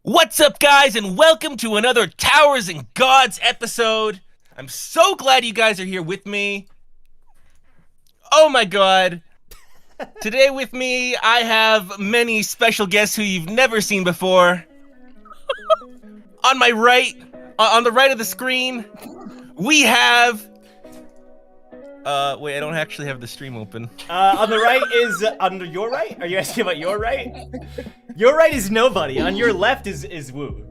What's up, guys, and welcome to another Towers and Gods episode. I'm so glad you guys are here with me. Oh my god. Today with me, I have many special guests who you've never seen before. On my right, on the right of the screen, we have... wait, I don't actually have the stream open. On the right is, on your right? Are you asking about your right? Your right is nobody. On your left is Woo.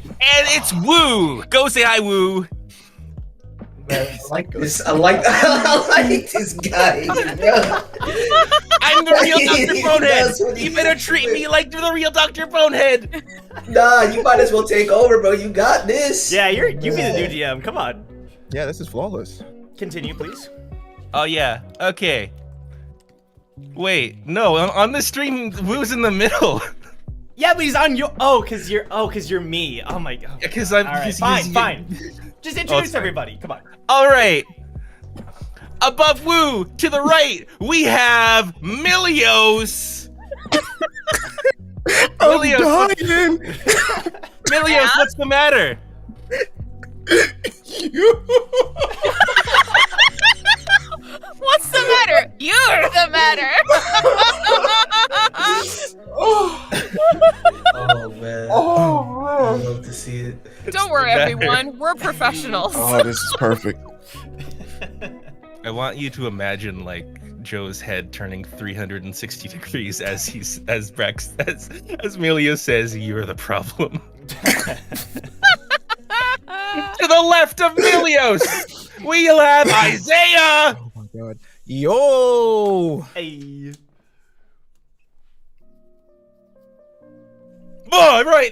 And it's Woo! Go say hi, Woo! I like this. I like this guy. I'm the real Dr. Bonehead! You better treat me like the real Dr. Bonehead! Nah, you might as well take over, bro. You got this. Yeah, you be the new GM. Come on. Yeah, this is flawless. Continue, please. Oh yeah, okay. Wait, no, on the stream, Woo's in the middle. Yeah, but he's on your. Cause you're me. Oh my god. Yeah, cause I'm. All right, fine. Just introduce everybody. Come on. All right. Above Woo, to the right, we have Milios. Milios, what's the matter? What's the matter? You're the matter. Oh man. I love to see it. Don't worry, everyone. We're professionals. Oh, this is perfect. I want you to imagine like Joe's head turning 360 degrees as Milios says, "You're the problem." To the left of Milios, we'll have Isaiah. Oh my god. Yo! Hey. Oh, right.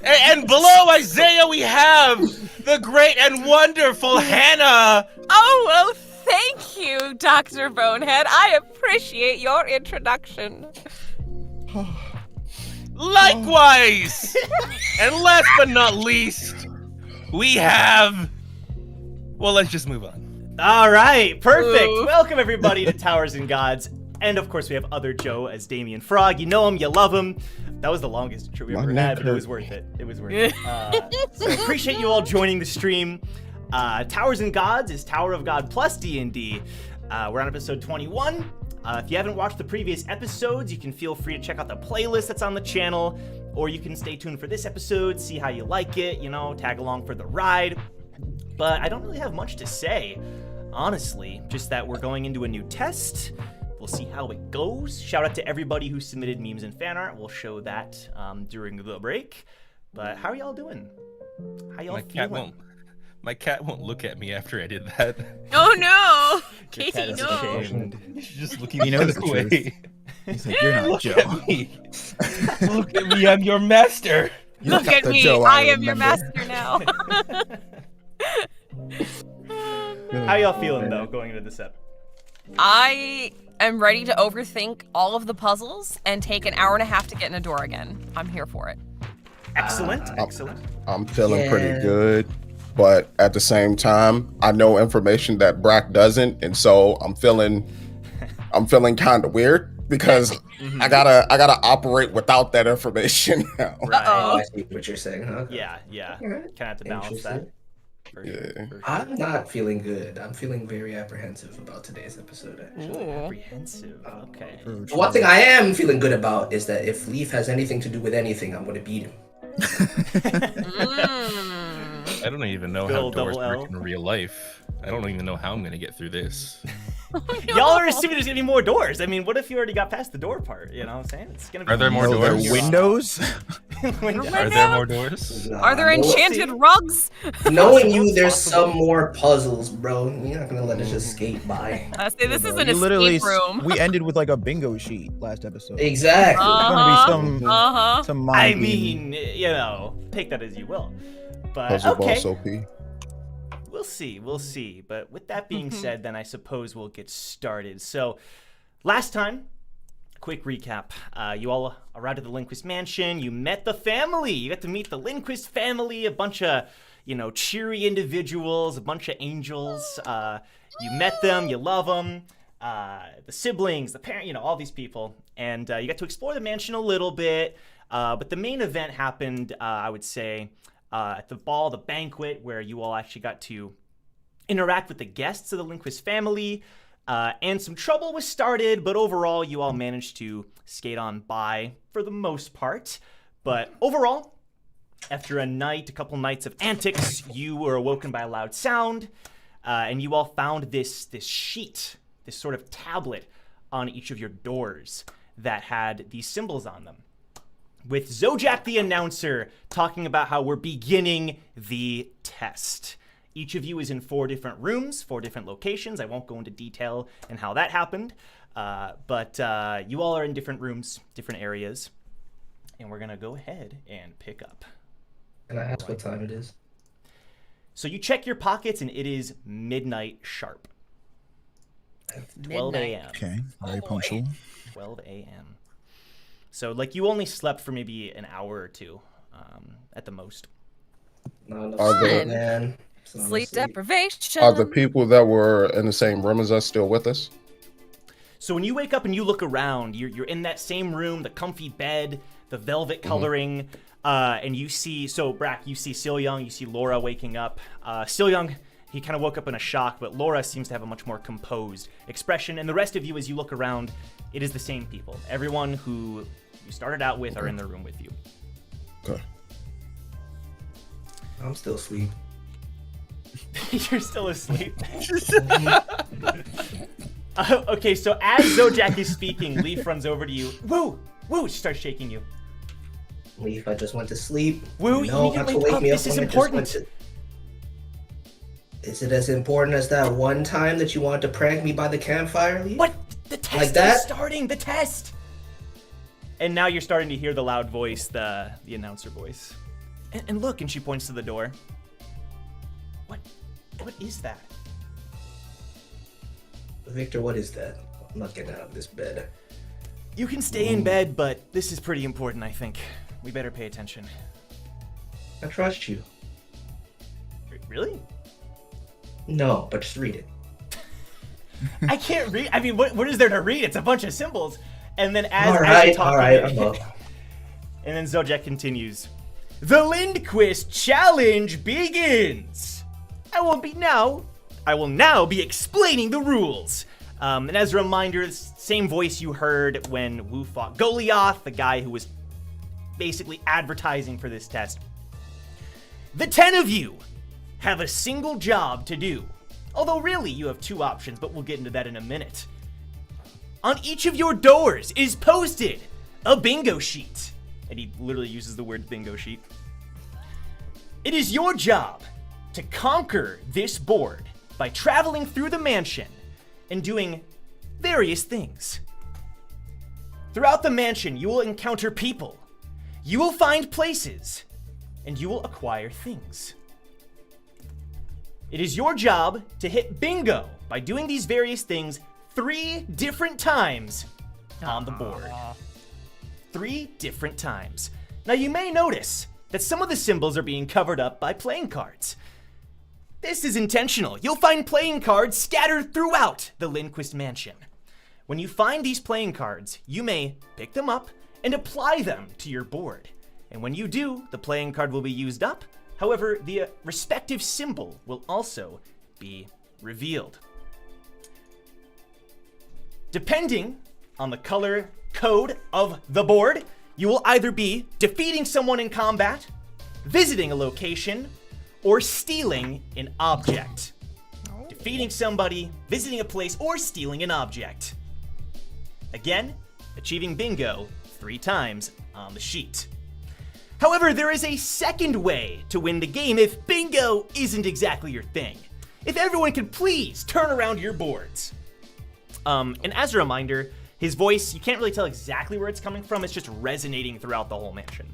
And below Isaiah, we have the great and wonderful Hannah. Oh, well, thank you, Dr. Bonehead. I appreciate your introduction. Likewise. And last but not least, we have... Well, let's just move on. All right, perfect. Ooh. Welcome everybody to Towers and Gods. And of course we have other Joe as Damien Frog. You know him, you love him. That was the longest intro we ever had, but it was worth it. It was worth it. So appreciate you all joining the stream. Towers and Gods is Tower of God plus D&D. We're on episode 21. If you haven't watched the previous episodes, you can feel free to check out the playlist that's on the channel, or you can stay tuned for this episode, see how you like it, you know, tag along for the ride. But I don't really have much to say, honestly, just that we're going into a new test. We'll see how it goes. Shout out to everybody who submitted memes and fan art. We'll show that during the break. But how are y'all doing? How y'all feeling? My cat won't look at me after I did that. Oh no! Your cat Casey, is no. ashamed. She's just looking He knows the away. truth. He's like, you're not Look Joe. at me. Look at me, I'm your master. You're Look not at the me, Joe I am your remember. master now. How y'all feeling though, going into this ep? I am ready to overthink all of the puzzles and take an hour and a half to get in a door again. I'm here for it. Excellent, excellent. I'm feeling pretty good, but at the same time, I know information that Brack doesn't, and so I'm feeling kind of weird because I gotta operate without that information now. Right. Uh-oh. I see what you're saying, huh? Yeah. Alright. Kind of have to balance that. For Yeah. sure. I'm not feeling good. I'm feeling very apprehensive about today's episode, actually. Ooh. Apprehensive. Okay. The one thing I am feeling good about is that if Leif has anything to do with anything, I'm going to beat him. Mm. I don't even know Bill how doors double L. work in real life. I don't even know how I'm gonna get through this. Y'all are assuming there's gonna be more doors. I mean, what if you already got past the door part? You know what I'm saying? It's gonna be. Are there more No, they're doors? windows. Windows. Are there more doors? Nah, Are there enchanted rugs? Knowing you, Possible. there's some more puzzles, bro. You're not gonna let us just skate by. I say this is an You literally, escape room. we ended with like a bingo sheet last episode. Exactly. There's gonna be some I mind mean, you know, take that as you will. But Puzzle okay. boss OP. We'll see. But with that being said, then I suppose we'll get started. So, last time, quick recap. You all arrived at the Lindquist mansion. You met the family. You got to meet the Lindquist family, a bunch of, cheery individuals, a bunch of angels. You met them. You love them. The siblings, the parent, all these people. And you got to explore the mansion a little bit. But the main event happened, I would say, at the ball, the banquet, where you all actually got to interact with the guests of the Lindquist family, and some trouble was started, but overall, you all managed to skate on by for the most part. But overall, after a couple nights of antics, you were awoken by a loud sound, and you all found this sheet, this sort of tablet on each of your doors that had these symbols on them, with Zojak the announcer talking about how we're beginning the test. Each of you is in 4 different rooms, 4 different locations. I won't go into detail in how that happened, but you all are in different rooms, different areas, and we're going to go ahead and pick up. Can I ask what time it is? So you check your pockets, and it is midnight sharp. 12 a.m. Okay, very punctual. 12 a.m. So, you only slept for maybe an hour or two, at the most. Not enough Are sleep, there- man. It's not enough Sleep sleep. deprivation. Are the people that were in the same room as us still with us? So when you wake up and you look around, you're in that same room, the comfy bed, the velvet coloring, and you see, so Brack, you see Silyeong, you see Laura waking up. Silyeong, he kind of woke up in a shock, but Laura seems to have a much more composed expression. And the rest of you, as you look around, it is the same people. Everyone who you started out with are in the room with you. Okay. I'm still asleep. You're still asleep. Okay, so as Zojak is speaking, Leif runs over to you. Woo! Woo! She starts shaking you. Leif, I just went to sleep. Woo, you need to have to wake wake up. me up This is when I just went important. to- Is it as important as that one time that you wanted to prank me by the campfire, Leif? What? The test Like that? is starting! The test! And now you're starting to hear the loud voice, the announcer voice. And look, and she points to the door. What is that? Victor, what is that? I'm not getting out of this bed. You can stay in bed, but this is pretty important, I think. We better pay attention. I trust you. Really? No, but just read it. I can't read. I mean, what is there to read? It's a bunch of symbols. And then as you're Alright, talking, I'm up. and then Zojak continues. The Lindquist challenge begins. I will now be explaining the rules. And as a reminder, the same voice you heard when Wu fought Goliath, the guy who was basically advertising for this test. The 10 of you have a single job to do. Although really, you have 2 options, but we'll get into that in a minute. On each of your doors is posted a bingo sheet. And he literally uses the word bingo sheet. It is your job to conquer this board by traveling through the mansion and doing various things. Throughout the mansion, you will encounter people, you will find places, and you will acquire things. It is your job to hit bingo by doing these various things 3 different times on the board. 3 different times. Now you may notice that some of the symbols are being covered up by playing cards. This is intentional. You'll find playing cards scattered throughout the Lindquist mansion. When you find these playing cards, you may pick them up and apply them to your board. And when you do, the playing card will be used up. However, the respective symbol will also be revealed. Depending on the color code of the board, you will either be defeating someone in combat, visiting a location, or stealing an object. defeating somebody, visiting a place, or stealing an object. Again, achieving bingo 3 times on the sheet. However, there is a second way to win the game if bingo isn't exactly your thing. If everyone could please turn around your boards. And as a reminder, his voice, you can't really tell exactly where it's coming from, it's just resonating throughout the whole mansion.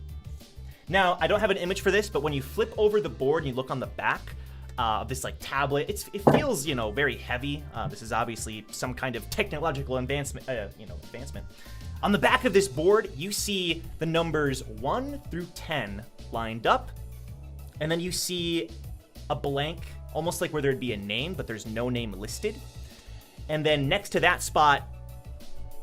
Now, I don't have an image for this, but when you flip over the board and you look on the back of this like tablet, it feels, very heavy. This is obviously some kind of technological advancement. On the back of this board, you see the numbers 1 through 10 lined up, and then you see a blank, almost like where there'd be a name, but there's no name listed. And then next to that spot,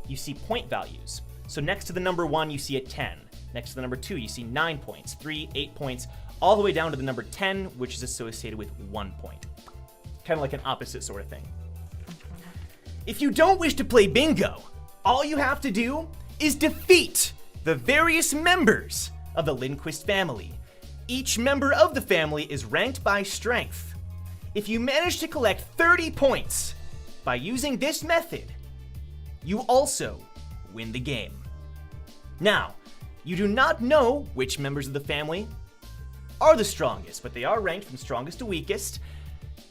you see point values. So next to the number 1, you see a 10. Next to the number 2, you see 9 points, 3, 8 points, all the way down to the number 10, which is associated with 1 point. Kind of like an opposite sort of thing. If you don't wish to play bingo, all you have to do is defeat the various members of the Lindquist family. Each member of the family is ranked by strength. If you manage to collect 30 points by using this method, you also win the game. Now, you do not know which members of the family are the strongest, but they are ranked from strongest to weakest,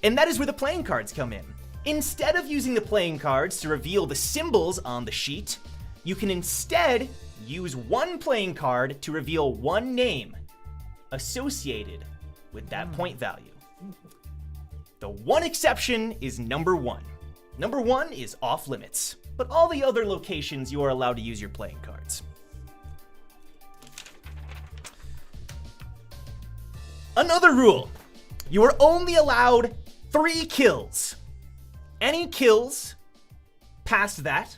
and that is where the playing cards come in. Instead of using the playing cards to reveal the symbols on the sheet, you can instead use one playing card to reveal one name associated with that point value. The one exception is number 1. Number 1 is off limits, but all the other locations you are allowed to use your playing cards. Another rule, you are only allowed 3 kills. Any kills past that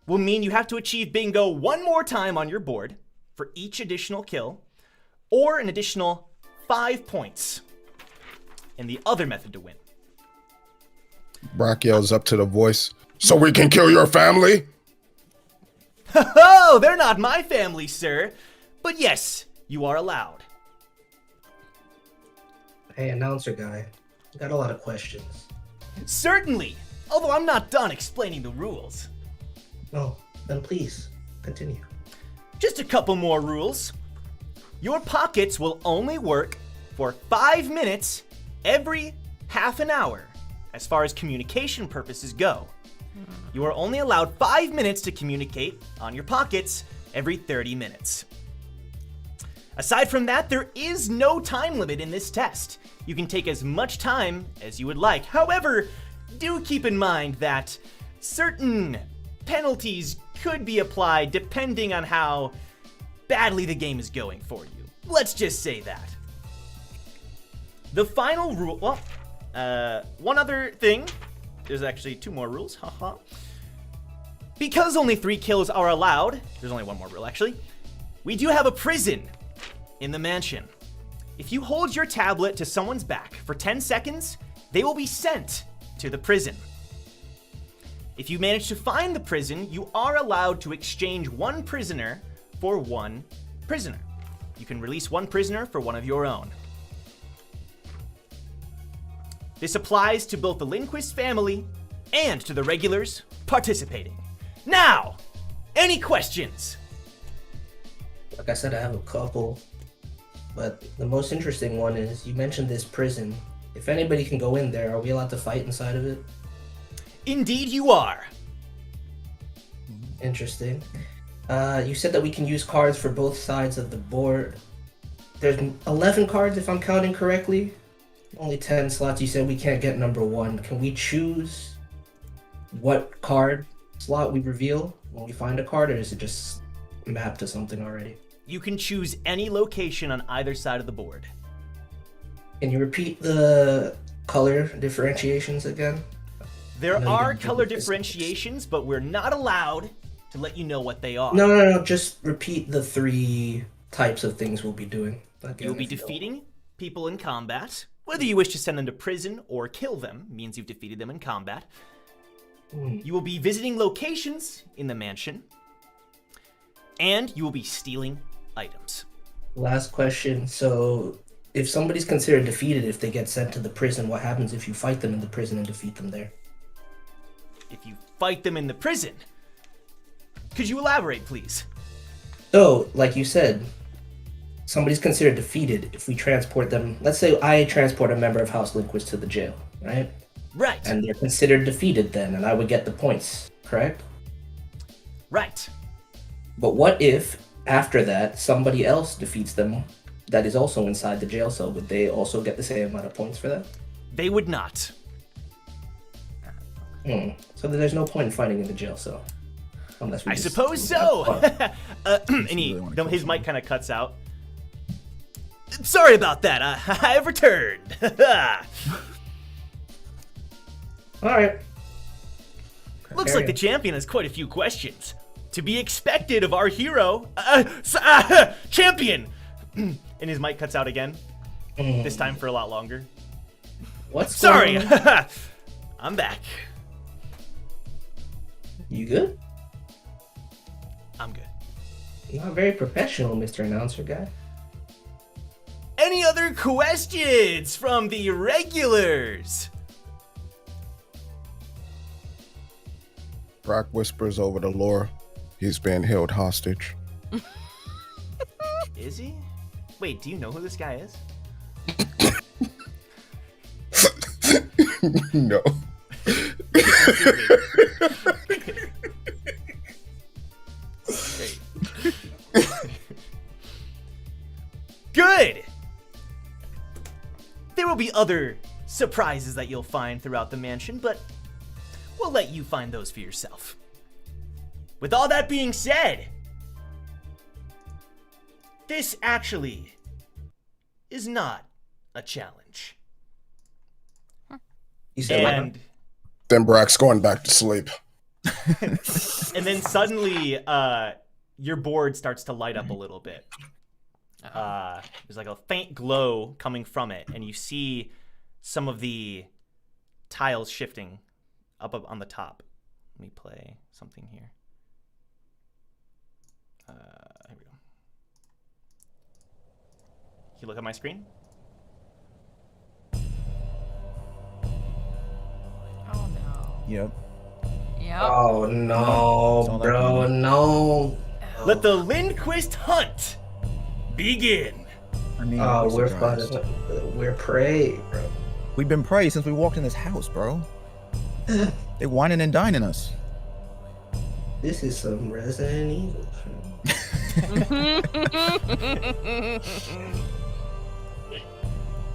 will mean you have to achieve bingo one more time on your board for each additional kill, or an additional 5 points in the other method to win. Brock yells up to the voice, "So we can kill your family?" Oh, they're not my family, sir. But yes, you are allowed. Hey, announcer guy. Got a lot of questions. Certainly, although I'm not done explaining the rules. No, then please, continue. Just a couple more rules. Your pockets will only work for 5 minutes every half an hour, as far as communication purposes go. You are only allowed 5 minutes to communicate on your pockets every 30 minutes. Aside from that, there is no time limit in this test. You can take as much time as you would like. However, do keep in mind that certain penalties could be applied depending on how badly the game is going for you. Let's just say that. The final rule, one other thing, there's actually 2 more rules, haha. Because only 3 kills are allowed, there's only 1 more rule actually, we do have a prison in the mansion. If you hold your tablet to someone's back for 10 seconds, they will be sent to the prison. If you manage to find the prison, you are allowed to exchange 1 prisoner for 1 prisoner. You can release 1 prisoner for one of your own. This applies to both the Lindquist family and to the regulars participating. Now, any questions? Like I said, I have a couple, but the most interesting one is you mentioned this prison. If anybody can go in there, are we allowed to fight inside of it? Indeed you are. Interesting. You said that we can use cards for both sides of the board. There's 11 cards if I'm counting correctly. Only 10 slots. You said we can't get number 1. Can we choose what card slot we reveal when we find a card, or is it just mapped to something already? You can choose any location on either side of the board. Can you repeat the color differentiations again? There I know you are didn't color do this. differentiations, but we're not allowed to let you know what they are. No. Just repeat the 3 types of things we'll be doing. Again, You'll be if you don't. defeating people in combat. Whether you wish to send them to prison or kill them means you've defeated them in combat. You will be visiting locations in the mansion, and you will be stealing items. Last question. So if somebody's considered defeated if they get sent to the prison, what happens if you fight them in the prison and defeat them there? If you fight them in the prison. Could you elaborate, please? So, like you said, somebody's considered defeated if we transport them. Let's say I transport a member of House Lindquist to the jail, right? Right. And they're considered defeated then, and I would get the points, correct? Right. But what if, after that, somebody else defeats them that is also inside the jail cell? Would they also get the same amount of points for that? They would not. So there's no point in fighting in the jail cell. Unless we I just suppose so. And really his mic kind of cuts out. Sorry about that. I've returned. Alright. Looks like the champion has quite a few questions. To be expected of our hero. Champion! And his mic cuts out again. This time for a lot longer. What's Sorry. going on? I'm back. You good? I'm good. Not very professional, Mr. Announcer guy. Any other questions from the regulars? Brock whispers over to Laura. He's being held hostage. Is he? Wait, do you know who this guy is? No. Great. Good! There will be other surprises that you'll find throughout the mansion, but we'll let you find those for yourself. With all that being said, this actually is not a challenge. You said And Then Brack's going back to sleep. and then suddenly your board starts to light up a little bit. There's like a faint glow coming from it, and you see some of the tiles shifting up on the top. Let me play something here. Here we go. Can you look at my screen? Oh no. Yep. Yep. Oh no, bro, no. Let the Lindquist hunt begin. I mean, Oh, we're we're prey, bro. We've been prey since we walked in this house, bro. They whining and dining us. This is some Resident Evil.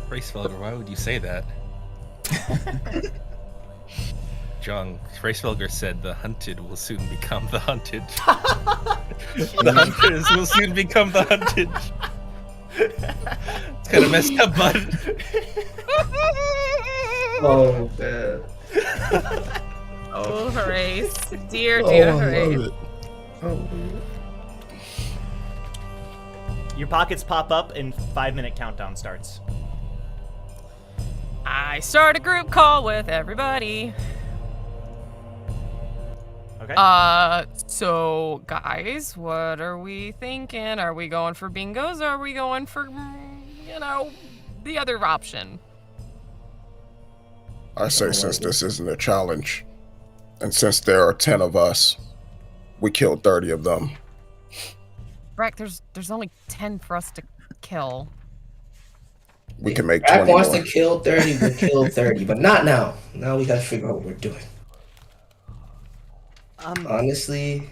Racefelger, why would you say that? Jung, Racefelger said the hunted will soon become the hunted. The hunters will soon become the hunted. It's kind of messed up, bud. Oh man. Oh, Horace. Dear Horace. Oh. Your pockets pop up and 5-minute countdown starts. I start a group call with everybody. Okay. So guys, what are we thinking? Are we going for bingos or are we going for, the other option? I say since this isn't a challenge, and since there are 10 of us, we killed 30 of them. Brack, there's only 10 for us to kill. We can make Jack 20 wants more. to kill 30, we'll kill 30, but not now. Now we gotta figure out what we're doing. Honestly,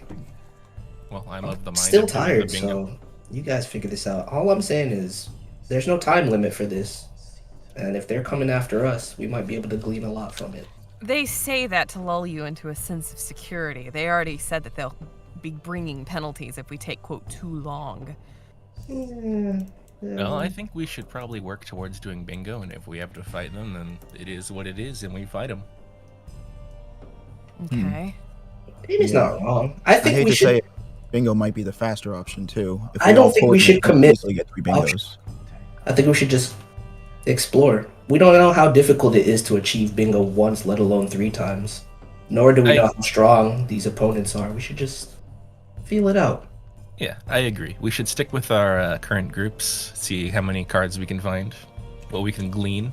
Well, I'm of the mind. still of doing tired, the bingo. so you guys figure this out. All I'm saying is there's no time limit for this. And if they're coming after us, we might be able to glean a lot from it. They say that to lull you into a sense of security. They already said that they'll be bringing penalties if we take, quote, too long. Well, I think we should probably work towards doing bingo, and if we have to fight them, then it is what it is, and we fight them. Okay. It's not wrong. I I think hate we to should. say it, bingo might be the faster option too. If I don't all think we coordinate, should can commit easily get 3 bingos. I think we should just explore. We don't know how difficult it is to achieve bingo once, let alone 3 times. Nor do we know how strong these opponents are. We should just feel it out. Yeah, I agree. We should stick with our current groups, see how many cards we can find, what we can glean,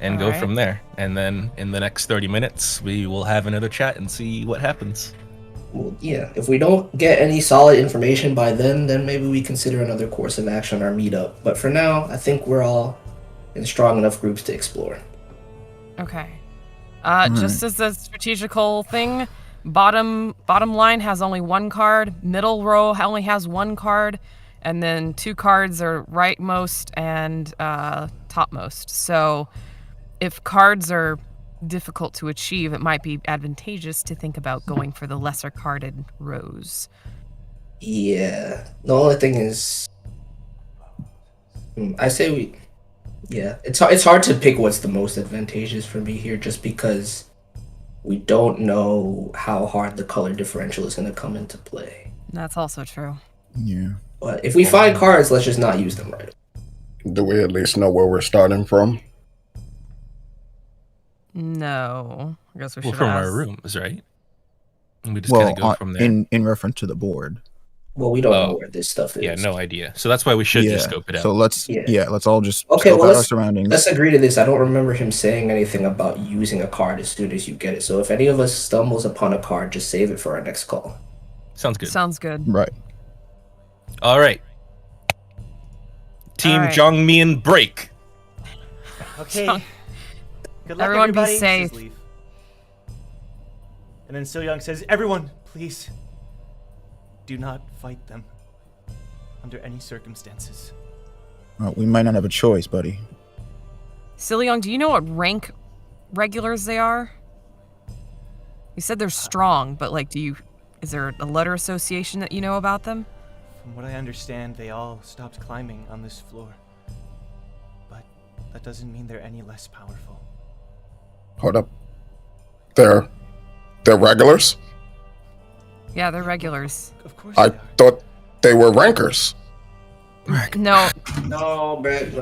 and go from there. And then in the next 30 minutes, we will have another chat and see what happens. Well, yeah, if we don't get any solid information by then maybe we consider another course of action on our meetup. But for now, I think we're all in strong enough groups to explore. Okay. Just as a strategical thing, bottom line has only one card, middle row only has one card, and then 2 cards are rightmost and topmost. So if cards are difficult to achieve, it might be advantageous to think about going for the lesser carded rows. Yeah. The only thing is, I say it's hard to pick what's the most advantageous for me here, just because we don't know how hard the color differential is going to come into play. That's also true. Yeah. But if we find cards, let's just not use them right. Do we at least know where we're starting from? No. I guess we should From ask. our rooms, right? And we just kind of go from there. In reference to the board. Well, we don't know where this stuff is. Yeah, no idea. So that's why we should just scope it out. So let's all just Okay, scope well, out our surroundings. Let's agree to this. I don't remember him saying anything about using a card as soon as you get it. So if any of us stumbles upon a card, just save it for our next call. Sounds good. Sounds good. Right. All right. Team All right. Jongmian break. Okay. Good luck, Everyone be everybody, safe. says Leif. And then Silyeong says, everyone, please, do not fight them under any circumstances. Well, we might not have a choice, buddy. Silyeong, do you know what rank regulars they are? You said they're strong, but is there a letter association that you know about them? From what I understand, they all stopped climbing on this floor. But that doesn't mean they're any less powerful. Hold up. They're regulars? Yeah, they're regulars. Of course I they are. thought they were rankers. No, No, Brett.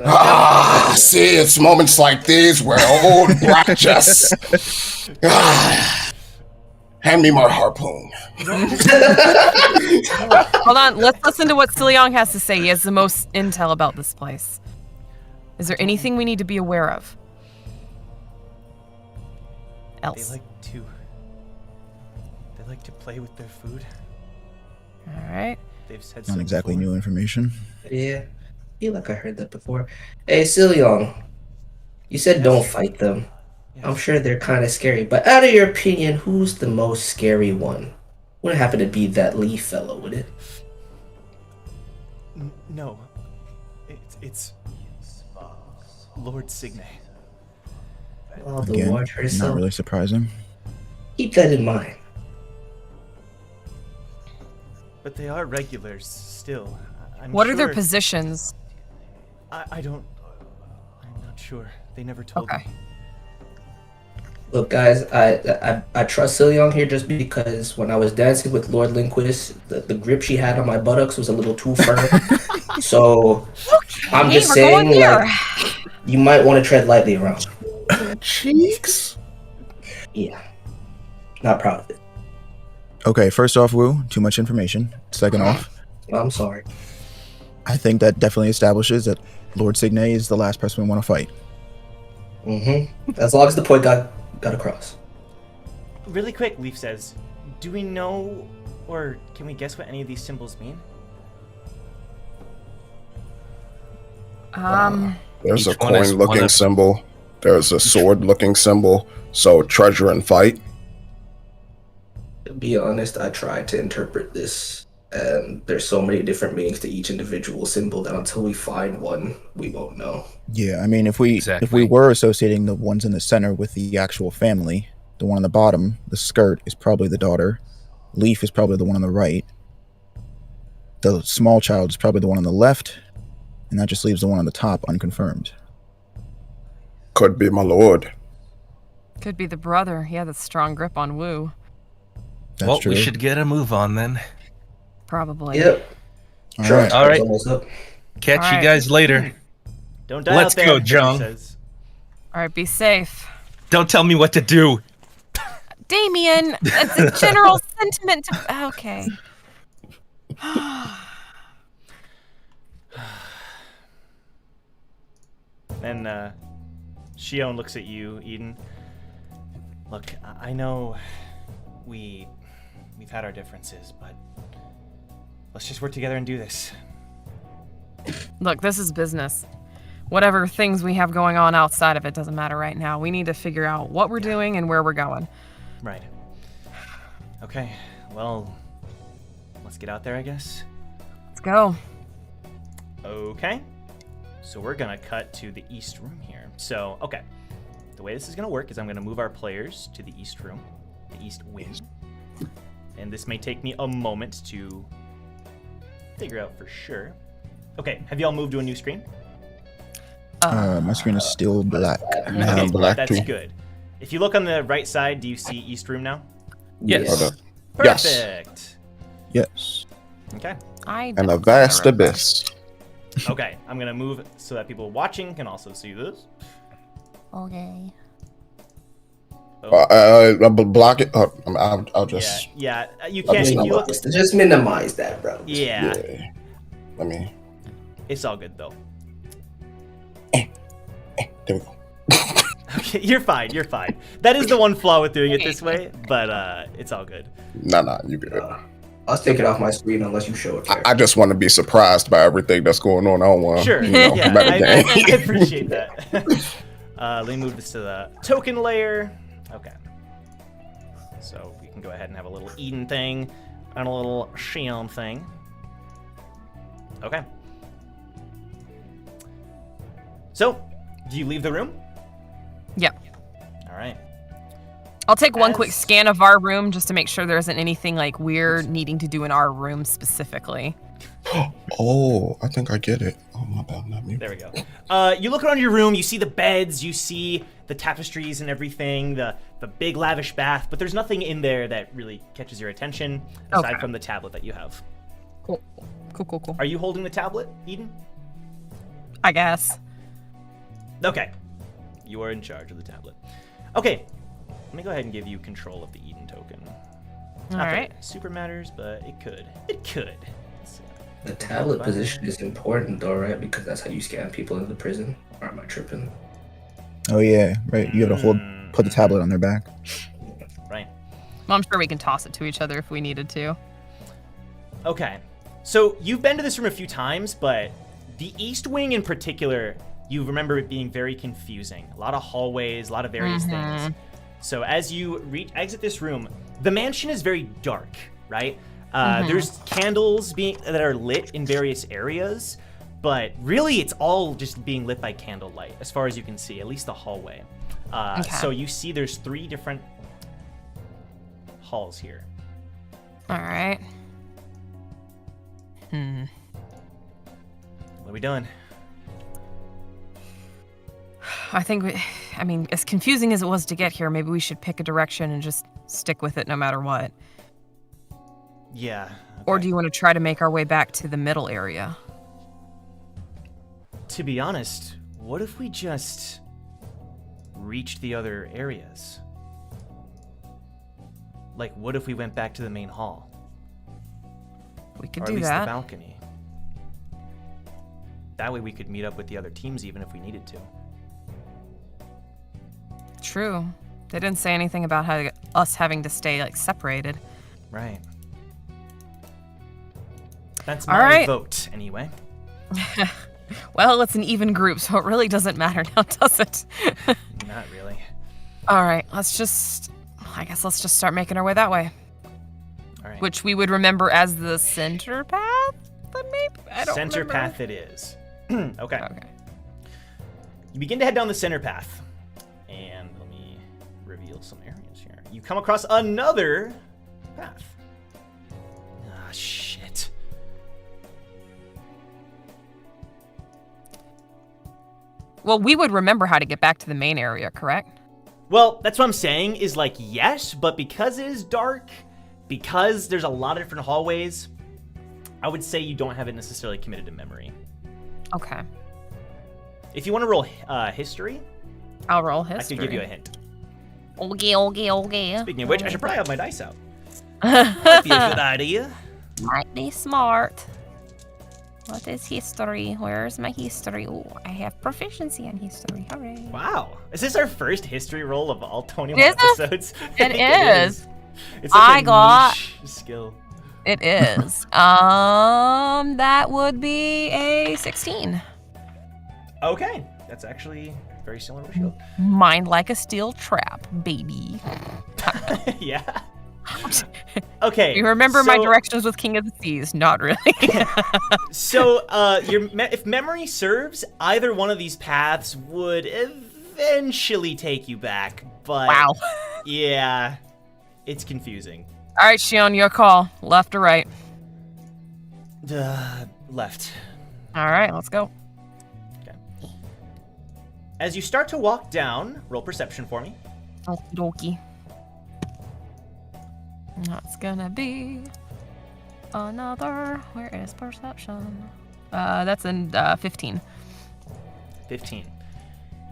See, it's moments like these where old Brock just... hand me my harpoon. hold on. Let's listen to what Silyeong has to say. He has the most intel about this place. Is there anything we need to be aware of? They Else. like to play with their food. All right. They've said so Not exactly before. new information. Yeah, I feel like I heard that before. Hey, Silyeong, you said don't fight them. Yes. I'm sure they're kind of scary, but out of your opinion, who's the most scary one? Wouldn't happen to be that Leif fellow, would it? No. It's Lord Signe. Oh, the Again, Lord not herself. really surprising. Keep that in mind. But they are regulars still. What are their sure- positions? I'm not sure. They never told Okay. me. Look, guys, I trust Silyeong here just because when I was dancing with Lord Lindquist, the grip she had on my buttocks was a little too firm. So I'm just we're going saying, there. you might want to tread lightly around. Cheeks? Yeah, not proud of it. Okay, first off, Wu, too much information. Second off, I'm sorry. I think that definitely establishes that Lord Signe is the last person we want to fight. As long as the point got across. Really quick, Leif says, do we know or can we guess what any of these symbols mean? There's a Each one is one coin-looking of- symbol. There's a sword-looking symbol. So treasure and fight. To be honest, I tried to interpret this, and there's so many different meanings to each individual symbol that until we find one, we won't know. Yeah, I mean, if we Exactly. were associating the ones in the center with the actual family, the one on the bottom, the skirt, is probably the daughter. Leif is probably the one on the right. The small child is probably the one on the left, and that just leaves the one on the top unconfirmed. Could be my lord. Could be the brother. He had a strong grip on Wu. That's Well, true. we should get a move on then. Probably. Yep. All Sure. right. All right. Almost up. Catch All you right. guys later. Don't die Let's out there, go, Leif Jung. says. All right, be safe. Don't tell me what to do. Damien, that's a general sentiment to... Okay. And Yeon looks at you, Eden. Look, I know we've had our differences, but let's just work together and do this. Look, this is business. Whatever things we have going on outside of it doesn't matter right now. We need to figure out what we're doing and where we're going. Right. Okay, well, let's get out there, I guess. Let's go. Okay. So we're gonna cut to the east room here. So, okay. The way this is gonna work is I'm gonna move our players to the east room, the east wing. And this may take me a moment to figure out for sure. Okay, have y'all moved to a new screen? My screen is still black. Okay, black that's too. good. If you look on the right side, do you see east room now? Yes. Yes. Perfect. Yes. Okay. And a vast abyss. Okay, I'm gonna move so that people watching can also see this. Okay. Block it. I'll just. Yeah, you I'll can't. just If you look, Just minimize that, bro. yeah, Yeah. Let me. it's all good though. There we go. Okay, you're fine. You're fine. That is the one flaw with doing it this way, but it's all good. Nah, you good. I'll take it off my screen unless you show it. I just want to be surprised by everything that's going on. I don't want. Sure. Yeah, metagame. I appreciate that. Let me move this to the token layer. Okay. So we can go ahead and have a little Eden thing and a little Shion thing. Okay. So, do you leave the room? Yep. All right. I'll take one As- quick scan of our room just to make sure there isn't anything like weird needing to do in our room specifically. Oh, I think I get it. Oh my bad, not me. There we go. You look around your room, you see the beds, you see the tapestries and everything, the big lavish bath, but there's nothing in there that really catches your attention aside Okay. from the tablet that you have. Cool. Cool. Are you holding the tablet, Eden? I guess. Okay. You are in charge of the tablet. Okay. Let me go ahead and give you control of the Eden token. All Not that right. it super matters, but it could. It could. So, The tablet position is important, though, right? Because that's how you scan people into the prison. Or am I tripping? Oh yeah, right. You have to put the tablet on their back. right. Well, I'm sure we can toss it to each other if we needed to. Okay. So you've been to this room a few times, but the East Wing in particular, you remember it being very confusing. A lot of hallways, a lot of various things. So as you exit this room, the mansion is very dark, right? There's candles that are lit in various areas, but really it's all just being lit by candlelight, as far as you can see, at least the hallway. So you see there's 3 different halls here. All right. What are we doing? I think as confusing as it was to get here, maybe we should pick a direction and just stick with it no matter what. Yeah. Or okay. do you want to try to make our way back to the middle area? To be honest, what if we just reached the other areas? Like, what if we went back to the main hall? We could Or do at least that. the balcony. That way we could meet up with the other teams even if we needed to. True. They didn't say anything about us having to stay separated. Right. That's All my right. vote, anyway. Well, it's an even group, so it really doesn't matter now, does it? Not really. All right, let's just start making our way that way. All right. Which we would remember as the center path, but maybe I don't Center remember. path it is. Okay. Okay. You begin to head down the center path. And let me reveal some areas here. You come across another path. Ah, shit. Well, we would remember how to get back to the main area, correct? Well, that's what I'm saying is yes, but because it is dark, because there's a lot of different hallways, I would say you don't have it necessarily committed to memory. Okay. If you want to roll history, I'll roll history. I could give you a hint. Okay. Speaking of which, I should probably have my dice out. Might be a good idea. Might be smart. What is history? Where's my history? Oh, I have proficiency in history. Hooray. Wow. Is this our first history roll of all 21 Is it? episodes? I It think is. It's such I a got- niche skill. It is. That would be a 16. Okay. That's actually very similar to Shield. Mind like a steel trap, baby. Yeah. Okay. You remember my so- directions with King of the Seas? Not really. So, if memory serves, either one of these paths would eventually take you back, but Wow. yeah, it's confusing. All right, Shion, your call. Left or right? Left. All right, let's go. As you start to walk down, roll perception for me. Okie dokie. That's gonna be another. Where is perception? That's in 15. 15.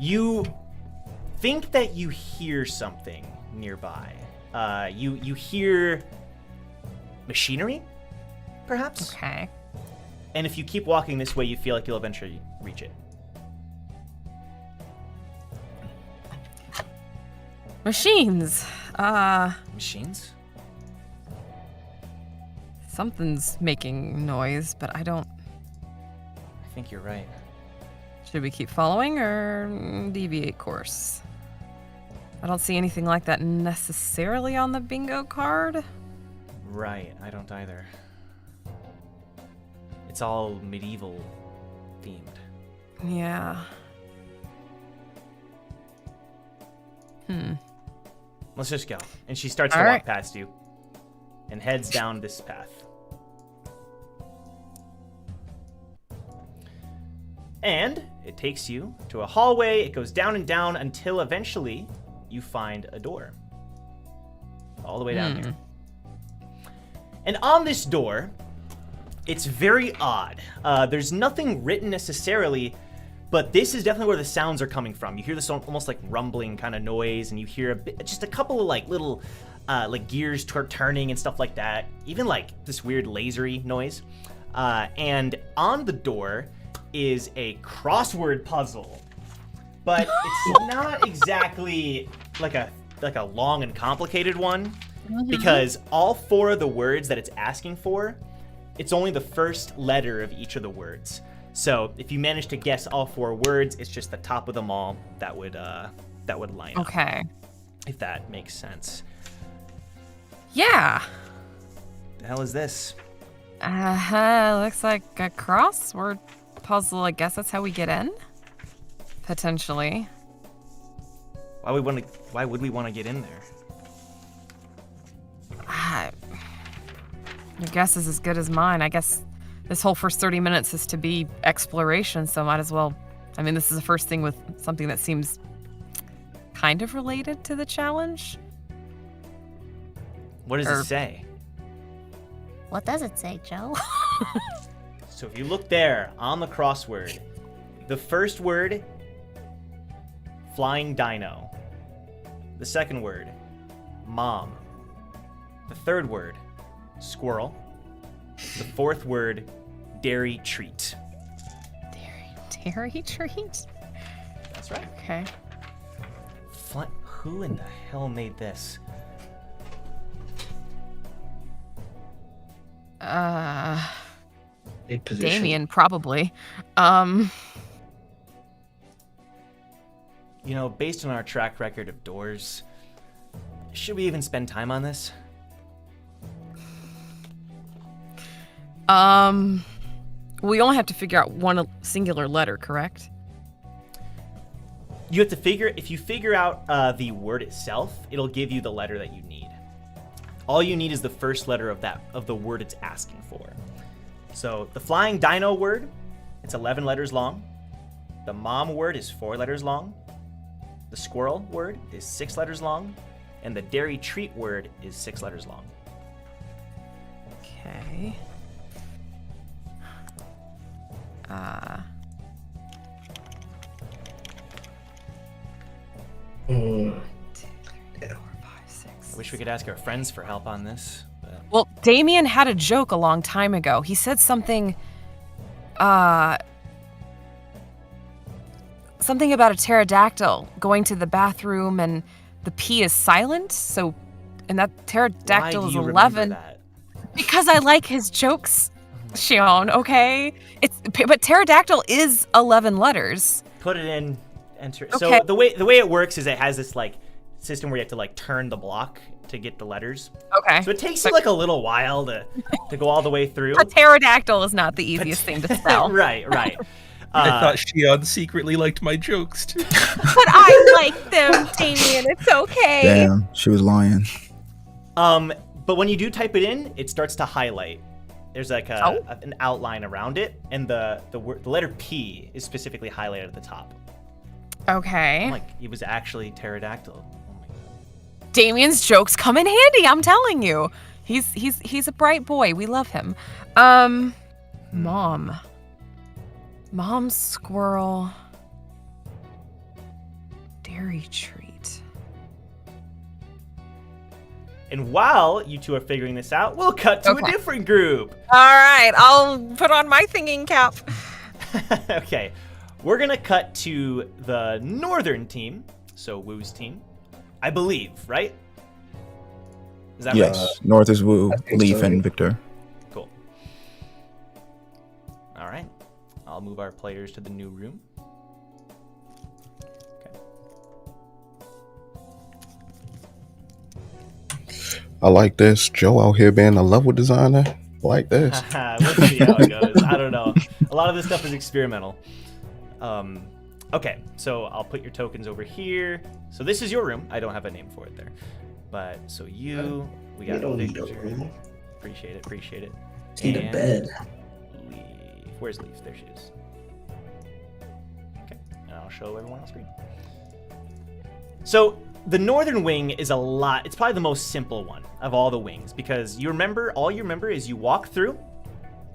You think that you hear something nearby. You hear machinery, perhaps? Okay. And if you keep walking this way, you feel like you'll eventually reach it. Machines. Machines? Something's making noise, but I don't. I think you're right. Should we keep following or deviate course? I don't see anything like that necessarily on the bingo card. Right, I don't either. It's all medieval themed. Yeah. Let's just go. And she starts to All walk right. past you and heads down this path. And it takes you to a hallway. It goes down and down until eventually you find a door. All the way down here. And on this door, it's very odd. There's nothing written necessarily, but this is definitely where the sounds are coming from. You hear this almost like rumbling kind of noise, and you hear just a couple of like little like gears turning and stuff like that. Even like this weird lasery noise. And on the door is a crossword puzzle, but it's not exactly like a long and complicated one, because all 4 of the words that it's asking for, it's only the first letter of each of the words. So if you manage to guess all 4 words, it's just the top of them all that would line up. Okay. If that makes sense. Yeah. The hell is this? Looks like a crossword puzzle. I guess that's how we get in. Potentially. Why would we want to get in there? Your guess is as good as mine. I guess this whole first 30 minutes is to be exploration, so might as well. I mean, this is the first thing with something that seems kind of related to the challenge. What does it say? What does it say, Joe? So if you look there on the crossword, the first word, flying dino. The second word, mom. The third word, squirrel. The fourth word, dairy treat. Dairy treat? That's right. Okay. Who in the hell made this? Big position. Damien, probably. You know, based on our track record of doors, should we even spend time on this? We only have to figure out one singular letter, correct? You have to if you figure out the word itself, it'll give you the letter that you need. All you need is the first letter of the word it's asking for. So the flying dino word, it's 11 letters long. The mom word is 4 letters long. The squirrel word is 6 letters long. And the dairy treat word is 6 letters long. Okay. Mm. 2, 3, 4, 5, 6. I wish we could ask our friends for help on this, but Well, Damien had a joke a long time ago. He said something something about a pterodactyl going to the bathroom and the P is silent. So, and that pterodactyl Why is do you 11. remember that? Because I like his jokes, Shion, okay? But pterodactyl is 11 letters. Put it in, enter. Okay. So the way it works is it has this like system where you have to like turn the block to get the letters. Okay. So it takes you like a little while to go all the way through. A pterodactyl is not the easiest thing to spell. Right. I thought Shion secretly liked my jokes too. But I like them, Damien. It's okay. Damn, she was lying. But when you do type it in, it starts to highlight. There's like an outline around it, and the letter P is specifically highlighted at the top. Okay. Like it was actually pterodactyl. Damien's jokes come in handy, I'm telling you. He's a bright boy. We love him. Mom squirrel dairy treat. And while you two are figuring this out, we'll cut to a different group. All right, I'll put on my thinking cap. Okay, we're gonna cut to the northern team, so Woo's team, I believe, right? Is that Yes, right? North is Wu, think Leif, so. and Victor. Cool. All right, I'll move our players to the new room. Okay. I like this. Joe out here being a level designer. I like this. Let's see how it goes. I don't know. A lot of this stuff is experimental. Okay, so I'll put your tokens over here. So this is your room. I don't have a name for it there. But so we got You don't need a Victor. room. Appreciate it. Need a And bed. Leif. Where's Leif? There she is. Okay, and I'll show everyone on screen. So the northern wing is it's probably the most simple one of all the wings, because all you remember is you walk through,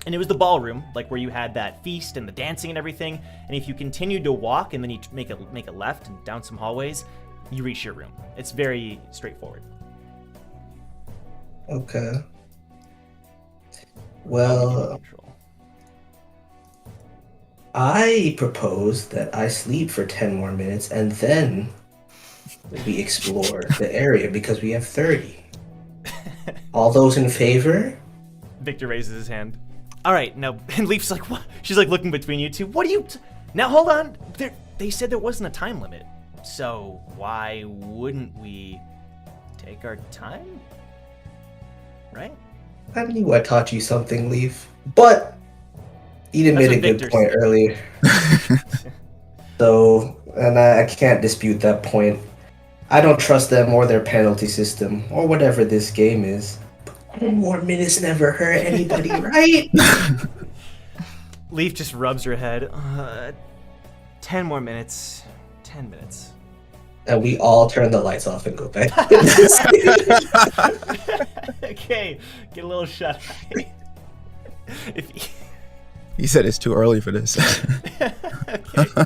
and it was the ballroom, like where you had that feast and the dancing and everything. And if you continued to walk and then you make a left and down some hallways, you reach your room. It's very straightforward. Okay. Well, I propose that I sleep for 10 more minutes and then we explore the area because we have 30. All those in favor? Victor raises his hand. All right, now, and Leif's like, what? She's like looking between you two. What are you? Now, hold on. They said there wasn't a time limit. So why wouldn't we take our time? Right? I knew I taught you something, Leif. But Eden That's made a what good Victor point said. earlier. So, and I can't dispute that point. I don't trust them or their penalty system or whatever this game is. 10 more minutes never hurt anybody, right? Leif just rubs her head. 10 more minutes. 10 minutes. And we all turn the lights off and go back. Okay, get a little shut eye. He said it's too early for this.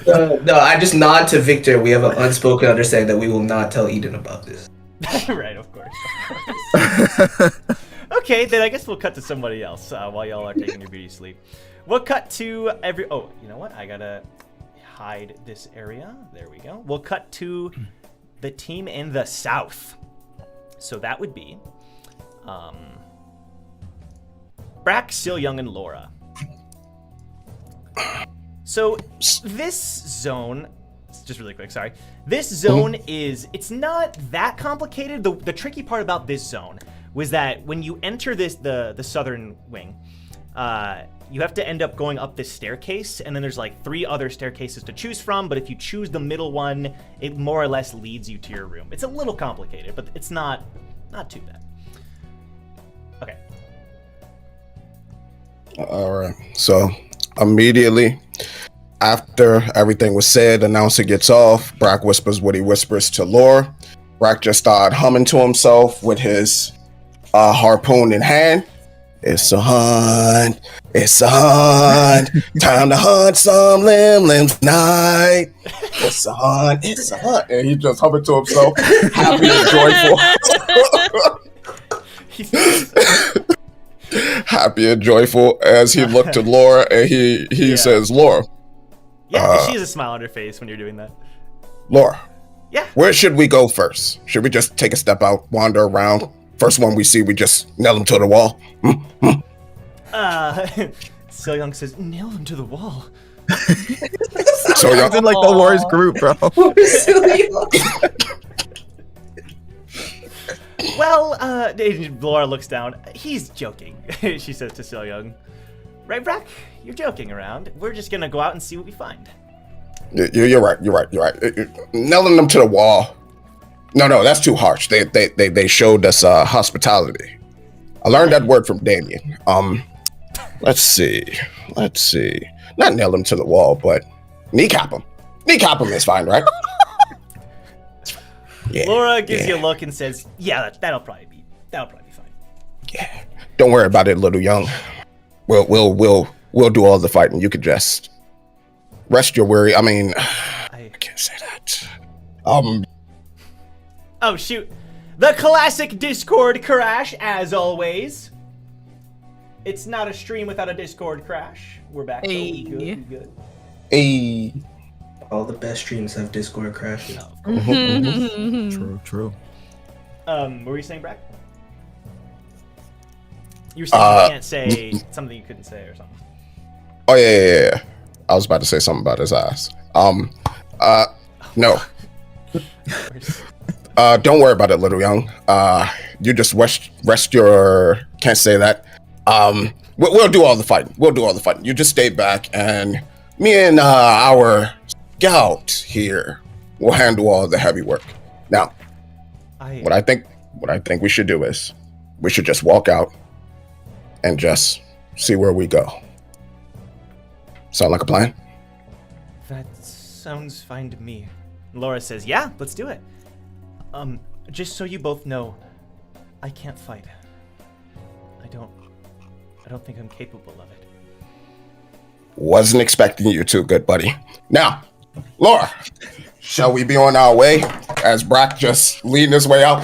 No, I just nod to Victor. We have an unspoken understanding that we will not tell Eden about this. Right, of course. Okay, then I guess we'll cut to somebody else while y'all are taking your beauty sleep. We'll cut to Oh, you know what? I gotta hide this area. There we go. We'll cut to the team in the south. So that would be Brack, Silyeong, and Laura. So this zone, just really quick, sorry. This zone it's not that complicated. The tricky part about this zone was that when you enter the southern wing, you have to end up going up this staircase, and then there's like 3 other staircases to choose from, but if you choose the middle one, it more or less leads you to your room. It's a little complicated, but it's not too bad. Okay. All right. So immediately after everything was said, announcer gets off. Brack whispers what he whispers to Laura. Brack just started humming to himself with his harpoon in hand. It's a hunt. It's a hunt. Time to hunt some limbs night. It's a hunt. It's a hunt. And he just humming to himself, happy and joyful. happy and joyful as he looked to Laura and he says, Laura. Yeah, she has a smile on her face when you're doing that. Laura. Yeah. Where should we go first? Should we just take a step out, wander around? First one we see, we just nail him to the wall? Silyeong says, nail him to the wall. So It's in like the worst group, bro. Well, Laura looks down. He's joking, she says to Silyeong. Right, Brack? You're joking around. We're just gonna go out and see what we find. You're right. Nailing them to the wall. No, that's too harsh. They showed us hospitality. I learned that word from Damien. Let's see. Not nail them to the wall, but kneecap them. Kneecap them is fine, right? Yeah, Laura gives you a look and says, "Yeah, that'll probably be fine." Yeah. Don't worry about it, little young. We'll do all the fighting. You could just rest your worry. I mean, I can't say that. Oh shoot, the classic Discord crash, as always. It's not a stream without a Discord crash. We're back. Hey. So we good. Hey. All the best streams have Discord crashes. True. What were you saying, Brack? You were saying you can't say something you couldn't say or something. Oh yeah. I was about to say something about his eyes. No. Don't worry about it, little young. You just rest your. Can't say that. We'll do all the fighting. You just stay back, and me and our scout here will handle all the heavy work. Now, what I think we should do is we should just walk out and just see where we go. Sound like a plan? That sounds fine to me. Laura says, "Yeah, let's do it." Just so you both know, I can't fight. I don't think I'm capable of it. Wasn't expecting you to, good buddy. Now, Laura, shall we be on our way? As Brack just leading his way out.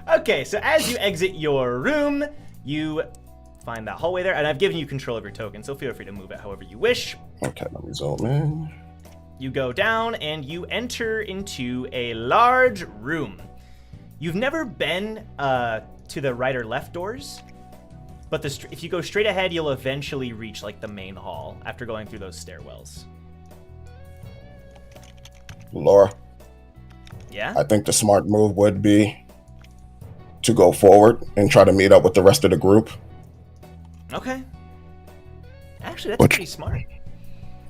Okay, so as you exit your room, you find that hallway there, and I've given you control of your token, so feel free to move it however you wish. Okay, let me zoom in. You go down and you enter into a large room. You've never been to the right or left doors, but if you go straight ahead, you'll eventually reach like the main hall after going through those stairwells. Laura, Yeah? I think the smart move would be to go forward and try to meet up with the rest of the group. Okay. Actually, that's pretty smart.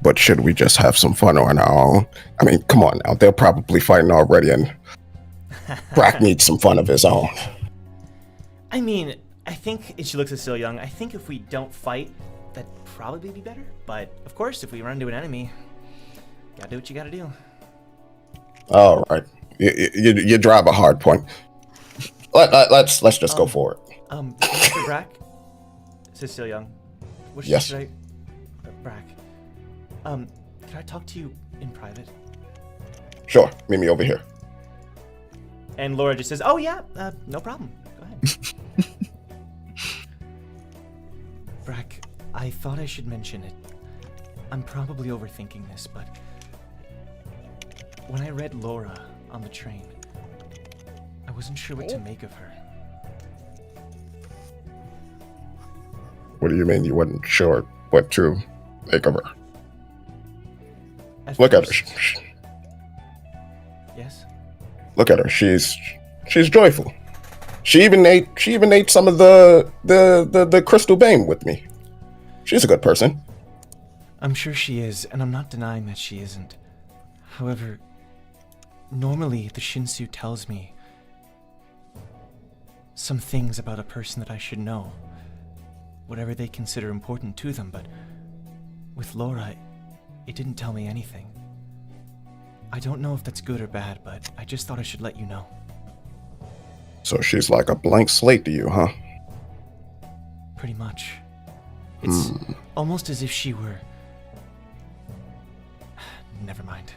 But should we just have some fun on our own? I mean, come on now. They're probably fighting already, and Brack needs some fun of his own. I mean, I think, and she looks at Silyeong, I think if we don't fight, that'd probably be better. But, of course, if we run into an enemy, gotta do what you gotta do. All right. You drive a hard point. Let's just go for it. Mr. Brack? Says Silyeong. Yes. Brack. Can I talk to you in private? Sure. Meet me over here. And Laura just says, "Oh yeah, no problem. Go ahead." Brack, I thought I should mention it. I'm probably overthinking this, but when I read Laura on the train, I wasn't sure what to make of her. What do you mean you wasn't sure what to make of her? At Look at her. first- Yes? Look at her. She's joyful. She even ate some of the crystal bane with me. She's a good person. I'm sure she is, and I'm not denying that she isn't. However, normally the Shinsu tells me some things about a person that I should know, whatever they consider important to them, but with Laura, it didn't tell me anything. I don't know if that's good or bad, but I just thought I should let you know. So she's like a blank slate to you, huh? Pretty much. It's almost as if she were... Never mind.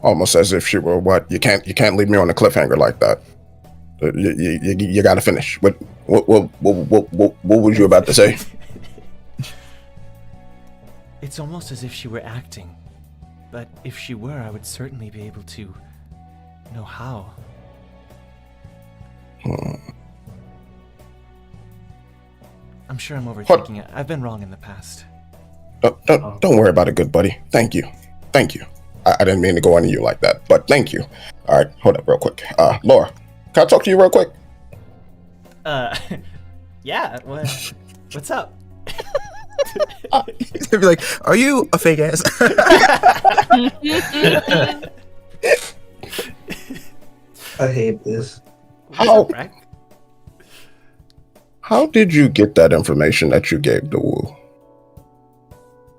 Almost as if she were what? You can't leave me on a cliffhanger like that. You got to finish. What was you about to say? It's almost as if she were acting. But if she were, I would certainly be able to know how. I'm sure I'm overthinking it. I've been wrong in the past. Don't worry about it, good buddy. Thank you. I didn't mean to go on you like that, but thank you. All right, hold up real quick. Laura, can I talk to you real quick? Yeah, what's up? He's gonna be like, "Are you a fake ass?" I hate this. How did you get that information that you gave to Wu?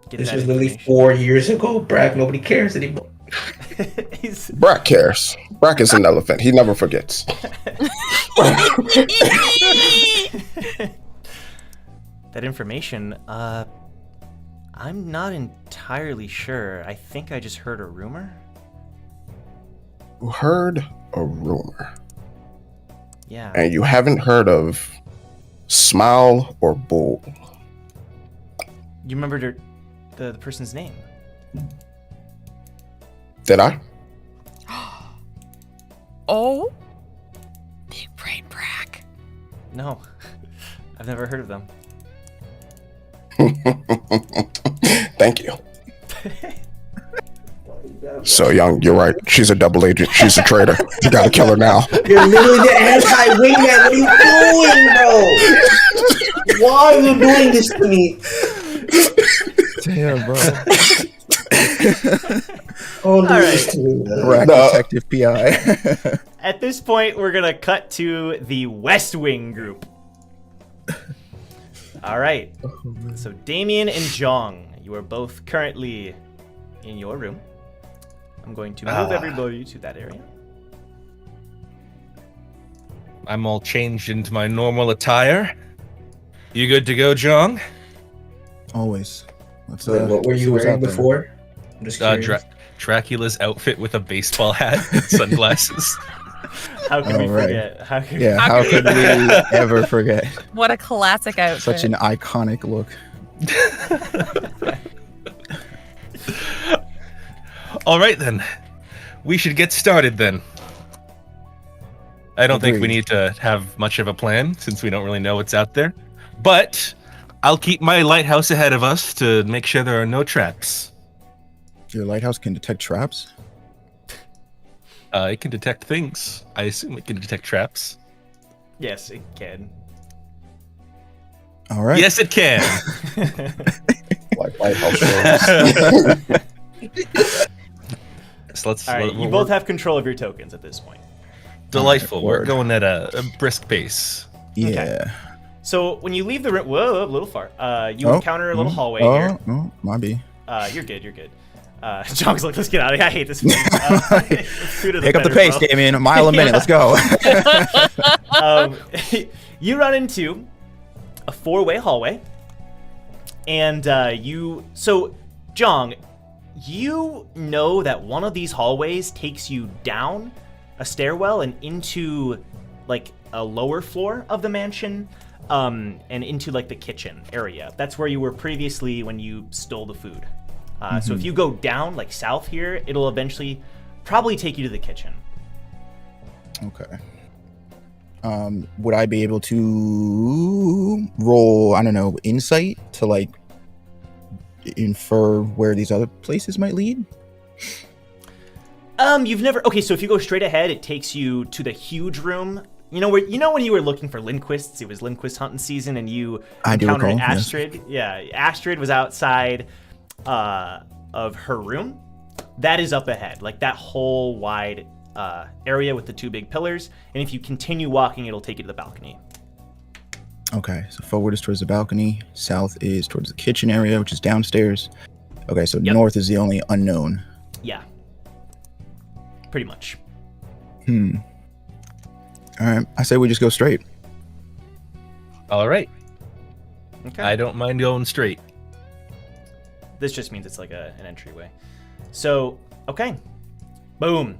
This was literally 4 years ago, Brack. Nobody cares anymore. Brack cares. Brack is an elephant. He never forgets. That information, I'm not entirely sure. I think I just heard a rumor. You heard a rumor. Yeah. And you haven't heard of Smile or Bull. You remembered the person's name? Did I? Oh? Big brain Brack. No. I've never heard of them. Thank you. So Young, you're right. She's a double agent. She's a traitor. You gotta kill her now. You're literally the anti-wingman. What are you doing, bro? Why are you doing this to me? Damn, bro. Don't do All this right. to me, man. Brack No. detective PI. At this point, we're gonna cut to the West Wing group. All right. So Damien and Jong, you are both currently in your room. I'm going to move everybody to that area. I'm all changed into my normal attire. You good to go, Jong? Always. Let's, Wait, what were see you what's wearing out there. before? I'm just curious. Dracula's outfit with a baseball hat and sunglasses. How can we All right. forget? How can Yeah, how could we ever forget What a classic outfit. such an iconic look? All right, then. We should get started, then. I don't think we Agreed. need to have much of a plan, since we don't really know what's out there. But I'll keep my lighthouse ahead of us to make sure there are no traps. Your lighthouse can detect traps? It can detect things. I assume it can detect traps. Yes, it can. All right. Yes, it can. Like lighthouse shows. So let's. All right, you both have control of your tokens at this point. Delightful. All right, We're word. going at a brisk pace. Yeah. So when you leave the room, whoa, a little far. You Oh, encounter a little hallway oh, here. Oh, might be. You're good. You're good. Jong's like, let's get out of here. I hate this film. Sooner the Pick up the better, pace, bro. Damien. A mile a minute. Let's go. You run into a four-way hallway, and so Jong, you know that one of these hallways takes you down a stairwell and into like a lower floor of the mansion, and into like the kitchen area. That's where you were previously when you stole the food. So if you go down like south here, it'll eventually probably take you to the kitchen. Okay. Would I be able to roll, I don't know, insight to like infer where these other places might lead? You've never. Okay, so if you go straight ahead, it takes you to the huge room. You know when you were looking for Lindquists, it was Lindquist hunting season, and you I do encountered recall, yes. Astrid. Yeah, Astrid was outside of her room. That is up ahead, like that whole wide area with the two big pillars. And if you continue walking, it'll take you to the balcony. Okay, so forward is towards the balcony, south is towards the kitchen area, which is downstairs. Okay, so Yep. north is the only unknown. Yeah, pretty much. All right, I say we just go straight. All right. Okay. I don't mind going straight. This just means it's like an entryway. So, okay. Boom.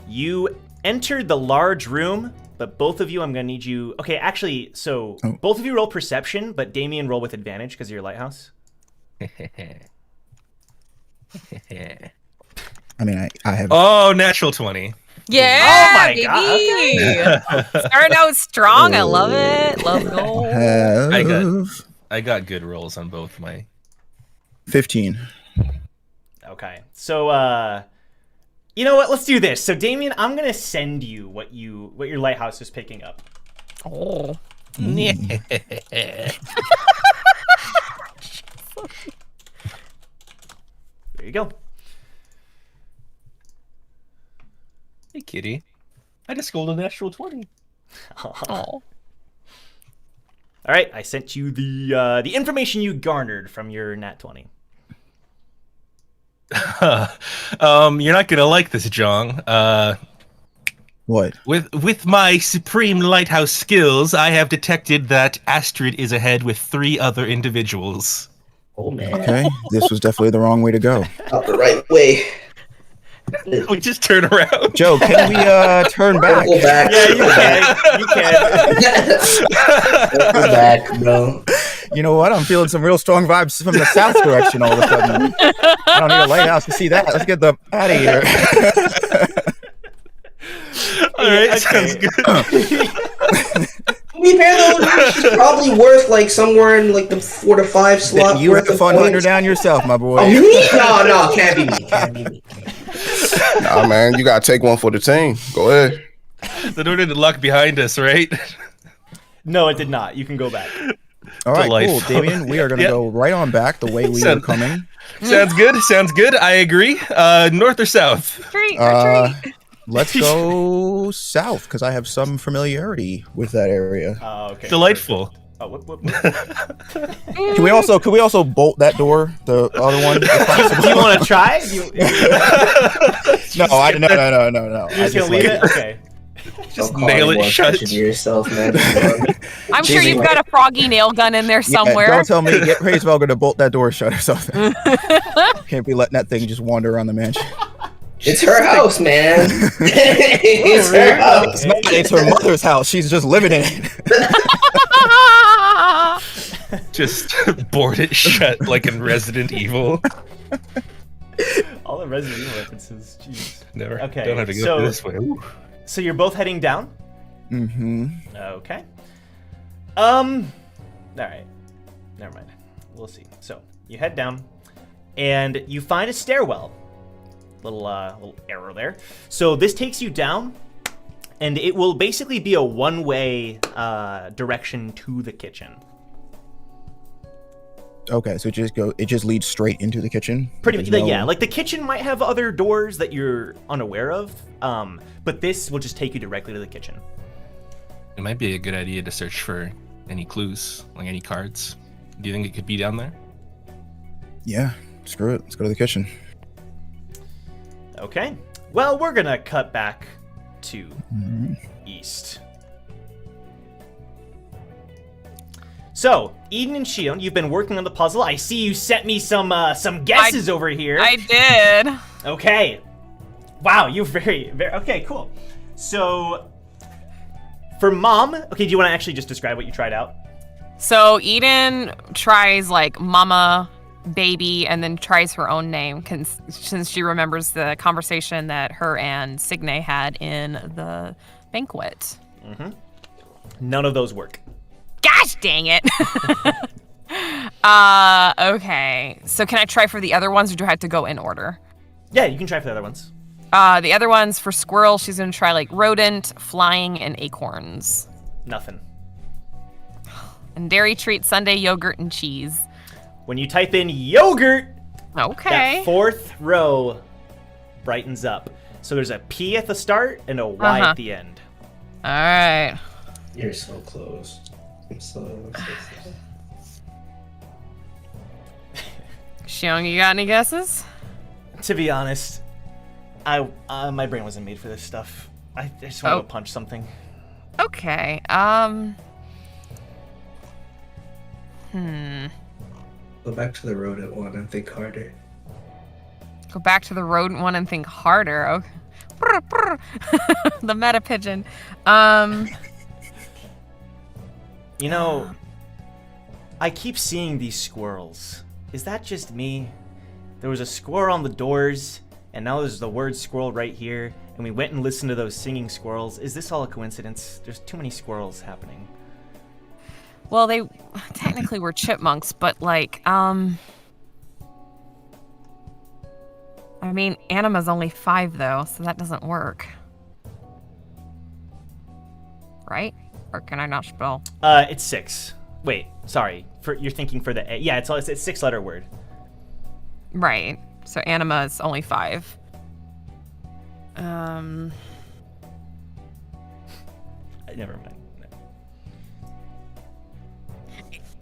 You entered the large room, but both of you, I'm going to need you... Okay, actually, so both of you roll perception, but Damien roll with advantage because of your lighthouse. I mean, I have. Oh, natural 20. Yeah, Oh my baby. God, Starting out strong. I love it. Let's go. I got good rolls on both my... 15. Okay, so, you know what? Let's do this. So, Damien, I'm going to send you what your lighthouse is picking up. Oh. There you go. Hey, kitty. I just rolled a natural 20. Oh. All right, I sent you the information you garnered from your nat 20. You're not gonna like this, Jong. What? With my supreme lighthouse skills, I have detected that Astrid is ahead with 3 other individuals. Oh man. Okay, this was definitely the wrong way to go. Not the right way. We just turn around. Joe, can we turn back? Go back. Yeah, you can. Go back, bro. You know what? I'm feeling some real strong vibes from the south direction all of a sudden. I don't need a lighthouse to see that. Let's get the out of here. All right, Okay. sounds good. To be fair though, she's probably worth like somewhere in like the 4 to 5 slot. You worth have the of fun hunter points. down yourself, my boy. Oh, me? No, can't be me. Can't be me. Nah, man, you gotta take one for the team. Go ahead. The door didn't lock behind us, right? No, it did not. You can go back. All right, Delightful. cool, Damien. We are going to Yep. go right on back the way we were Sound- coming. Sounds good. Sounds good. I agree. North or south? Treat, retreat. Let's go south because I have some familiarity with that area. Okay. Delightful. Oh, whoop. Can we also bolt that door, the other one? if possible? Do you want to try? No, no. You're just gonna leave it? Okay. Just Don't call nail it anyone shut. attention to yourself, man. I'm sure you've got a froggy nail gun in there Yeah, somewhere. don't tell me get Praisewell going to bolt that door shut or something. Can't be letting that thing just wander around the mansion. It's her house, man. It's her house. It's her mother's house. She's just living in it. Just board it shut like in Resident Evil. All the Resident Evil references. Jeez. Never. Okay, Don't have to go so- this way. Ooh. So you're both heading down? Mm-hmm. Okay. All right. Never mind. We'll see. So you head down, and you find a stairwell. Little arrow there. So this takes you down, and it will basically be a one-way direction to the kitchen. Okay, so it just leads straight into the kitchen. Pretty much, There's no- yeah. Like the kitchen might have other doors that you're unaware of, but this will just take you directly to the kitchen. It might be a good idea to search for any clues, like any cards. Do you think it could be down there? Yeah, screw it. Let's go to the kitchen. Okay. Well, we're gonna cut back to east. So, Eden and Shion, you've been working on the puzzle. I see you sent me some guesses over here. I did. Okay. Wow, you're very okay. Cool. So, for mom, okay, do you want to actually just describe what you tried out? So Eden tries like mama, baby, and then tries her own name since she remembers the conversation that her and Signe had in the banquet. None of those work. Gosh dang it. Okay. So can I try for the other ones or do I have to go in order? Yeah, you can try for the other ones. The other ones for squirrel, she's going to try like rodent, flying, and acorns. Nothing. And dairy treat, sundae, yogurt, and cheese. When you type in yogurt, Okay. that fourth row brightens up. So there's a P at the start and a Y at the end. All right. You're so close. I'm so close. Xiong, you got any guesses? To be honest, my brain wasn't made for this stuff. I just want to punch something. Okay. Go back to the rodent one and think harder. Go back to the rodent one and think harder. Okay. The meta pigeon. You know, I keep seeing these squirrels. Is that just me? There was a squirrel on the doors, and now there's the word squirrel right here, and we went and listened to those singing squirrels. Is this all a coincidence? There's too many squirrels happening. Well, they technically were chipmunks, but like, I mean, Anima's only 5 though, so that doesn't work. Right? Or can I not spell? It's 6. Wait, sorry. You're thinking for the A. Yeah, it's a 6-letter word. Right. So Anima is only 5. Never mind.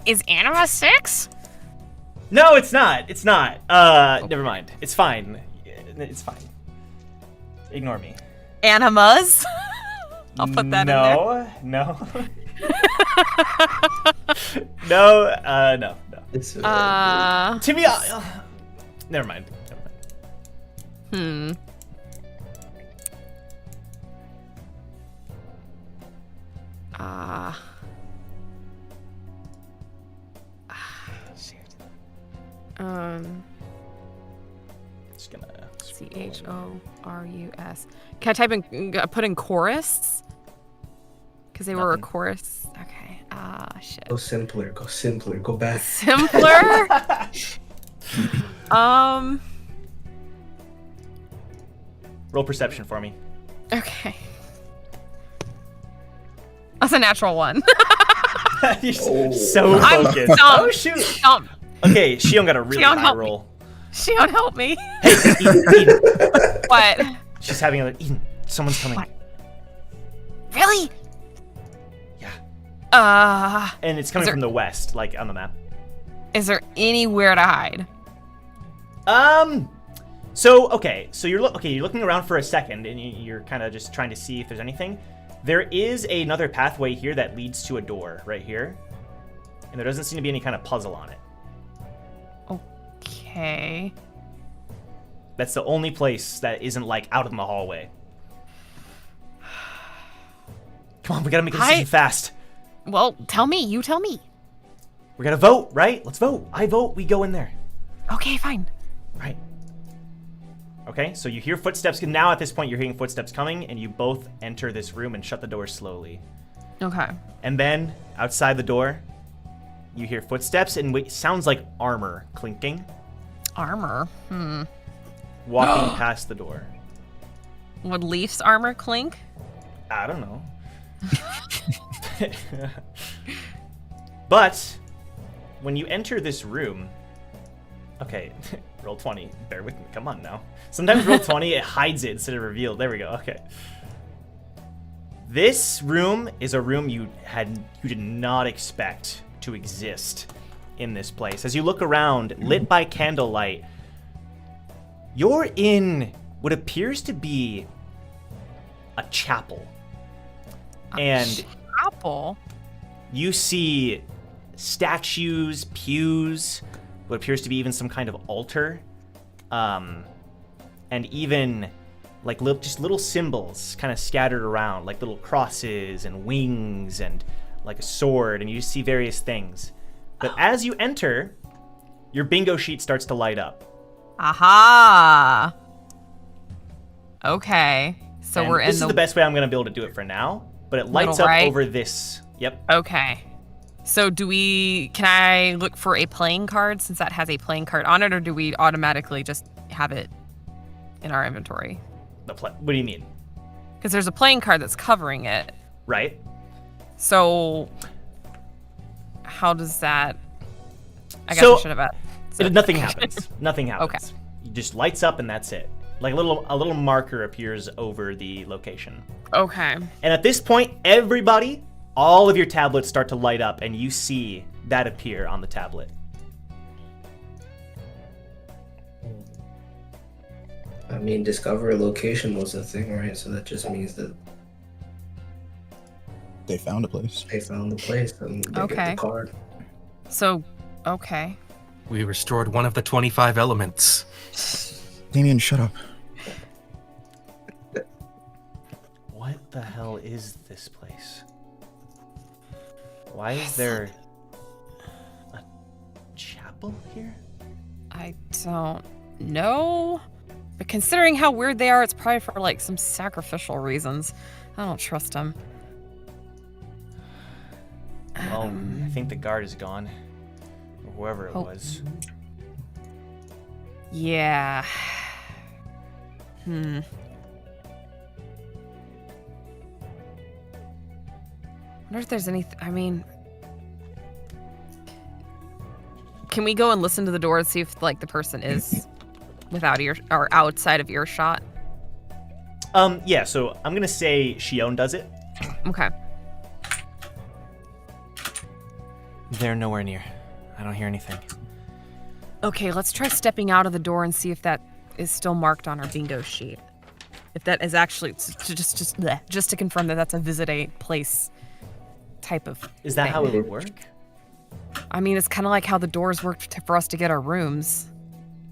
Is Anima 6? No, it's not. It's not. Never mind. It's fine. It's fine. Ignore me. Animas? I'll put that in there. No. No. It's, To me, never mind. Just gonna CHORUS. Can I type in, put in chorus? Because they were a chorus. Okay. Shit. Go simpler. Go back. Simpler? roll perception for me. Okay. That's a natural 1. You're so I'm focused. dumb. Oh shoot. Dumb. Okay, Shion got a really Shion, high help me. roll. Shion, help me. Hey, Eden. What? She's having a Eden. Someone's coming. What? Really? Yeah. And it's coming from the west, like on the map. Is there anywhere to hide? So you're looking around for a second, and you're kind of just trying to see if there's anything. There is another pathway here that leads to a door right here, and there doesn't seem to be any kind of puzzle on it. Okay. That's the only place that isn't like out in the hallway. Come on, we gotta make a decision fast. Well, tell me. You tell me. We're gonna vote, right? Let's vote. I vote. We go in there. Okay, fine. Right. Okay, so you hear footsteps. Now at this point, you're hearing footsteps coming, and you both enter this room and shut the door slowly. Okay. And then outside the door, you hear footsteps and it sounds like armor clinking. Armor? Walking past the door. Would Leif's armor clink? I don't know. But when you enter this room, okay, roll 20. Bear with me. Come on now. Sometimes roll 20, it hides it instead of revealed. There we go. Okay. This room is a room you did not expect to exist in this place. As you look around, lit by candlelight, you're in what appears to be a chapel. Chapel? You see statues, pews, what appears to be even some kind of altar, and even like just little symbols kind of scattered around, like little crosses and wings and like a sword, and you see various things. But as you enter, your bingo sheet starts to light up. Aha! Okay, so And we're in this is the best way I'm going to be able to do it for now, but it lights up over this. Yep. Okay. So can I look for a playing card since that has a playing card on it, or do we automatically just have it in our inventory? What do you mean? Because there's a playing card that's covering it. Right. So how does that... I guess I should have asked. Nothing happens. Nothing happens. Okay. It just lights up and that's it. Like a little marker appears over the location. Okay. And at this point, everybody, all of your tablets start to light up, and you see that appear on the tablet. I mean, discover a location was a thing, right? So that just means that They found a place. they found the place and they get Okay. the card. So, okay. We restored one of the 25 elements. Damien, shut up. What the hell is this place? Why is there a chapel here? I don't know. But considering how weird they are, it's probably for like some sacrificial reasons. I don't trust them. Well, I think the guard is gone. Or whoever it was. Yeah. I wonder if there's anything. I mean, can we go and listen to the door and see if like the person is without ear or outside of earshot? Yeah. So I'm gonna say Yeon does it. Okay. They're nowhere near. I don't hear anything. Okay, let's try stepping out of the door and see if that is still marked on our bingo sheet. If that is actually just to confirm that that's a visit a place type of. Is that thing. how it would work? I mean, it's kind of like how the doors work for us to get our rooms.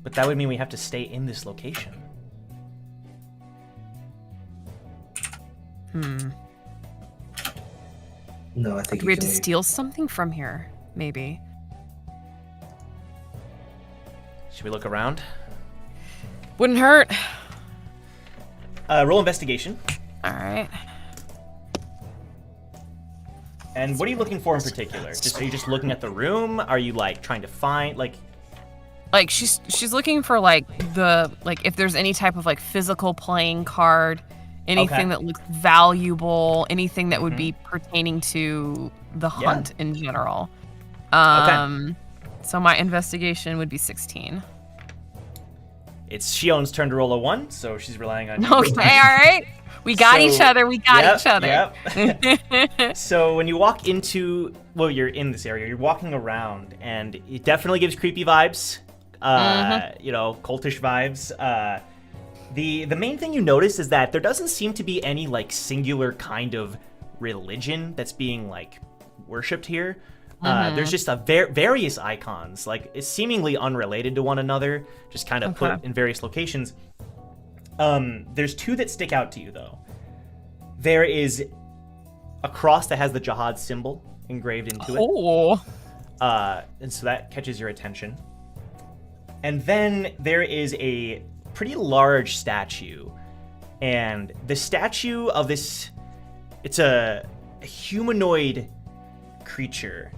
But that would mean we have to stay in this location. No, I think We you had to can leave. steal something from here, maybe. Should we look around? Wouldn't hurt. Roll investigation. All right. And what are you looking for in particular? Are you just looking at the room? Are you like trying to find like? Like she's looking for like if there's any type of like physical playing card, anything that looks valuable, anything that would be pertaining to the hunt in general. So my investigation would be 16. It's Shion's turn to roll a 1, so she's relying on you. Okay, all right. We got each other. We got each other. Yep. So when you walk into, you're in this area. You're walking around, and it definitely gives creepy vibes. You know, cultish vibes. The main thing you notice is that there doesn't seem to be any like singular kind of religion that's being like worshipped here. There's just various icons, like seemingly unrelated to one another, just kind of put in various locations. There's 2 that stick out to you, though. There is a cross that has the Jahad symbol engraved into it. Oh. And so that catches your attention. And then there is a pretty large statue. And the statue of this, it's a humanoid creature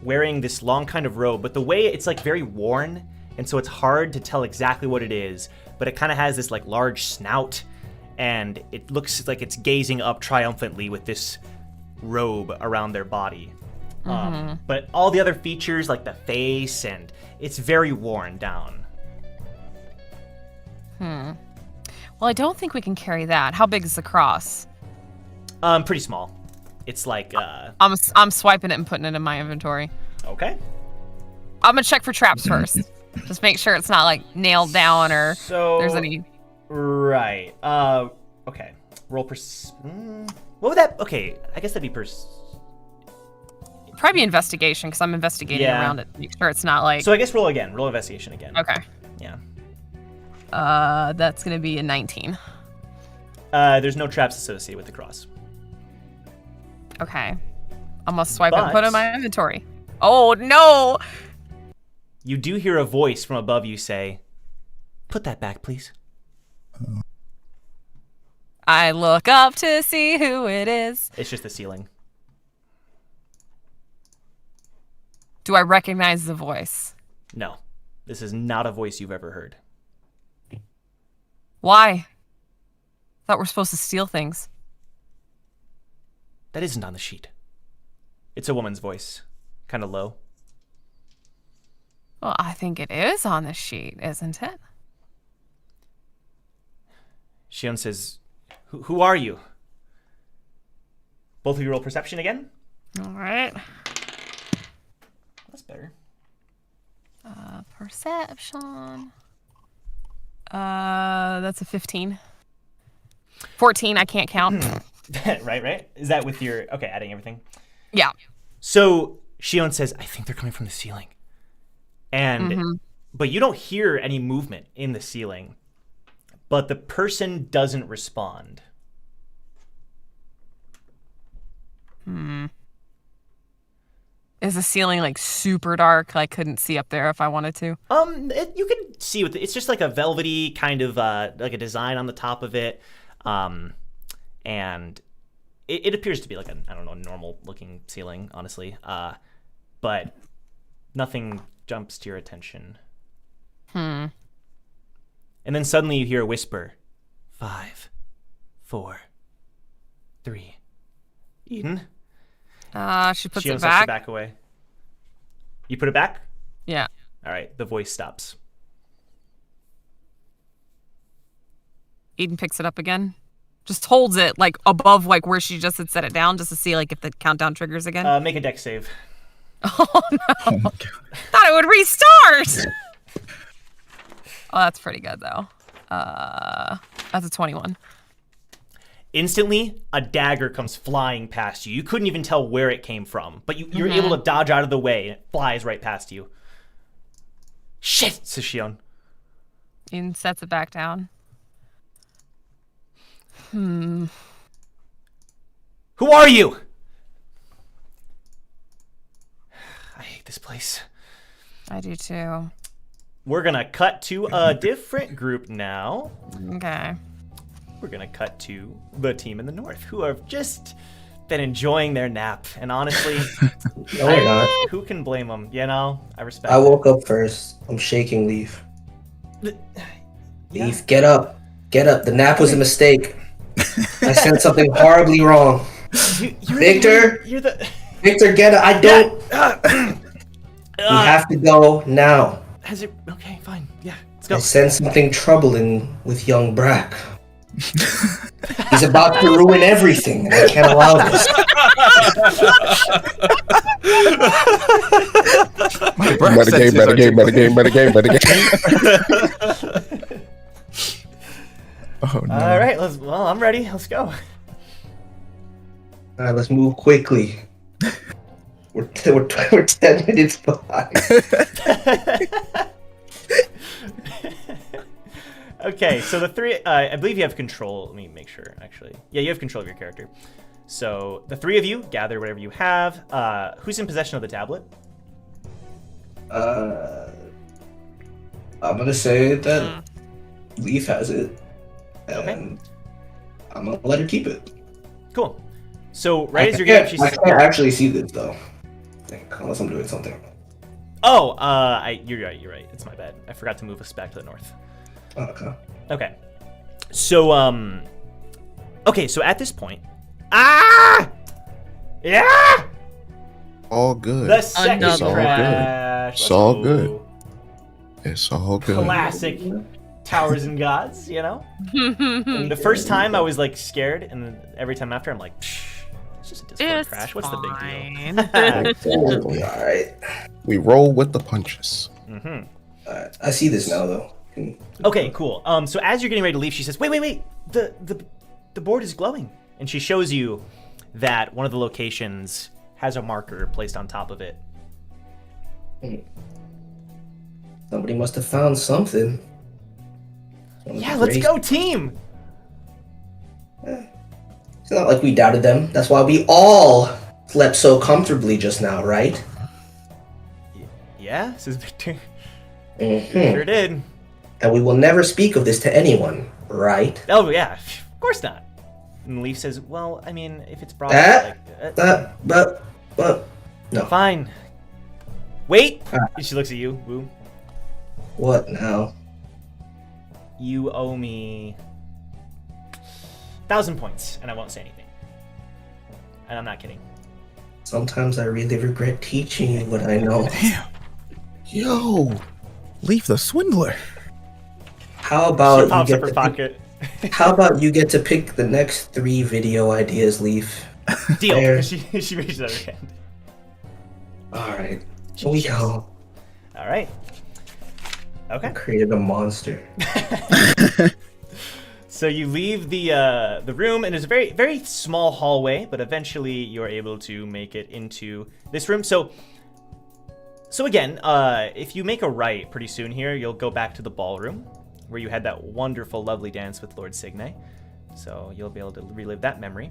wearing this long kind of robe, but the way it's like very worn, and so it's hard to tell exactly what it is, but it kind of has this like large snout, and it looks like it's gazing up triumphantly with this robe around their body. But all the other features, like the face, and it's very worn down. Well, I don't think we can carry that. How big is the cross? Pretty small. It's like I'm swiping it and putting it in my inventory. Okay. I'm gonna check for traps first. Just make sure it's not like nailed down or there's any. Right. Okay. Roll what would that? Okay. I guess that'd be Probably investigation because I'm investigating around it to make sure it's not like. So I guess roll again. Roll investigation again. Okay. Yeah. That's gonna be a 19. There's no traps associated with the cross. Okay. I'm gonna swipe it and put it in my inventory. Oh no! You do hear a voice from above you say, "Put that back, please." I look up to see who it is. It's just the ceiling. Do I recognize the voice? No. This is not a voice you've ever heard. Why? Thought we're supposed to steal things. That isn't on the sheet. It's a woman's voice. Kind of low. Well, I think it is on the sheet, isn't it? Shion says, Who are you? Both of you roll perception again? All right. That's better. Perception. That's a 15. 14, I can't count. right. Is that with your... Okay, adding everything. Yeah. So Shion says, I think they're coming from the ceiling. And but you don't hear any movement in the ceiling. But the person doesn't respond. Is the ceiling like super dark? I couldn't see up there if I wanted to. You can see it's just like a velvety kind of like a design on the top of it, and it appears to be like I don't know, normal looking ceiling, honestly. But nothing jumps to your attention. And then suddenly you hear a whisper. 5, 4, 3. Eden? She puts She it sets back. it back away. You put it back? Yeah. All right, the voice stops. Eden picks it up again. Just holds it like above like where she just had set it down, just to see like if the countdown triggers again. Make a dex save. Oh no! Oh my god. Thought it would restart. Oh, that's pretty good though. That's a 21. Instantly, a dagger comes flying past you. You couldn't even tell where it came from, but you're able to dodge out of the way, and it flies right past you. Shit, says Yeon. Eden sets it back down. Who are you? I hate this place. I do too. We're gonna cut to a different group now. Okay. We're gonna cut to the team in the north, who have just been enjoying their nap. And honestly, No, we're not. who can blame them? You know, I respect. I woke up first. I'm shaking Leif. Yeah. Leif, get up. Get up. The nap was a mistake. I said something horribly wrong. Victor? Victor, get up. I don't. We have to go now. Has it? Okay, fine. Yeah, let's go. I sense something troubling with young Brack. He's about to ruin everything, and I can't allow this. Metagame. Oh no. All right, I'm ready. Let's go. All right, let's move quickly. We're 10 minutes behind. Okay, so the three, I believe you have control. Let me make sure, actually. Yeah, you have control of your character. So the three of you gather whatever you have. Who's in possession of the tablet? I'm gonna say that Leif has it, and I'm gonna let her keep it. Cool. So right as you're getting, she's... I can't actually see this though. I think, unless I'm doing something. Oh, you're right. You're right. It's my bad. I forgot to move us back to the north. Okay. Okay. So okay. So at this point, yeah. All good. The second It's all crash. It's all Let's good. go. It's all good. Classic Towers and Gods, you know? And the first time I was like scared, and then every time after I'm like, psh, it's just a Discord It's crash. What's the big fine. deal? All right. We roll with the punches. I see this now though. Okay, cool. So as you're getting ready to leave, she says, wait. The board is glowing. And she shows you that one of the locations has a marker placed on top of it. Somebody must have found something. Yeah, let's go, team! It's not like we doubted them. That's why we all slept so comfortably just now, right? Yeah, says Victor. Mm-hmm. Sure did. And we will never speak of this to anyone, right? Oh, yeah, of course not. And Leif says, well, I mean, if it's brought But, no. Fine. Wait! And she looks at you. Woo. What now? You owe me 1,000 points, and I won't say anything. And I'm not kidding. Sometimes I really regret teaching you what I know. Damn. Yo. Leif the swindler. How She about you pops up get her to pocket. How about you get to pick the next 3 video ideas, Leif? Deal. There. She reaches out her hand. All right, here we go. All right. Okay. I created a monster. So you leave the room, and it's a very, very small hallway, but eventually you're able to make it into this room. So So again, if you make a right pretty soon here, you'll go back to the ballroom where you had that wonderful, lovely dance with Lord Signe. So you'll be able to relive that memory.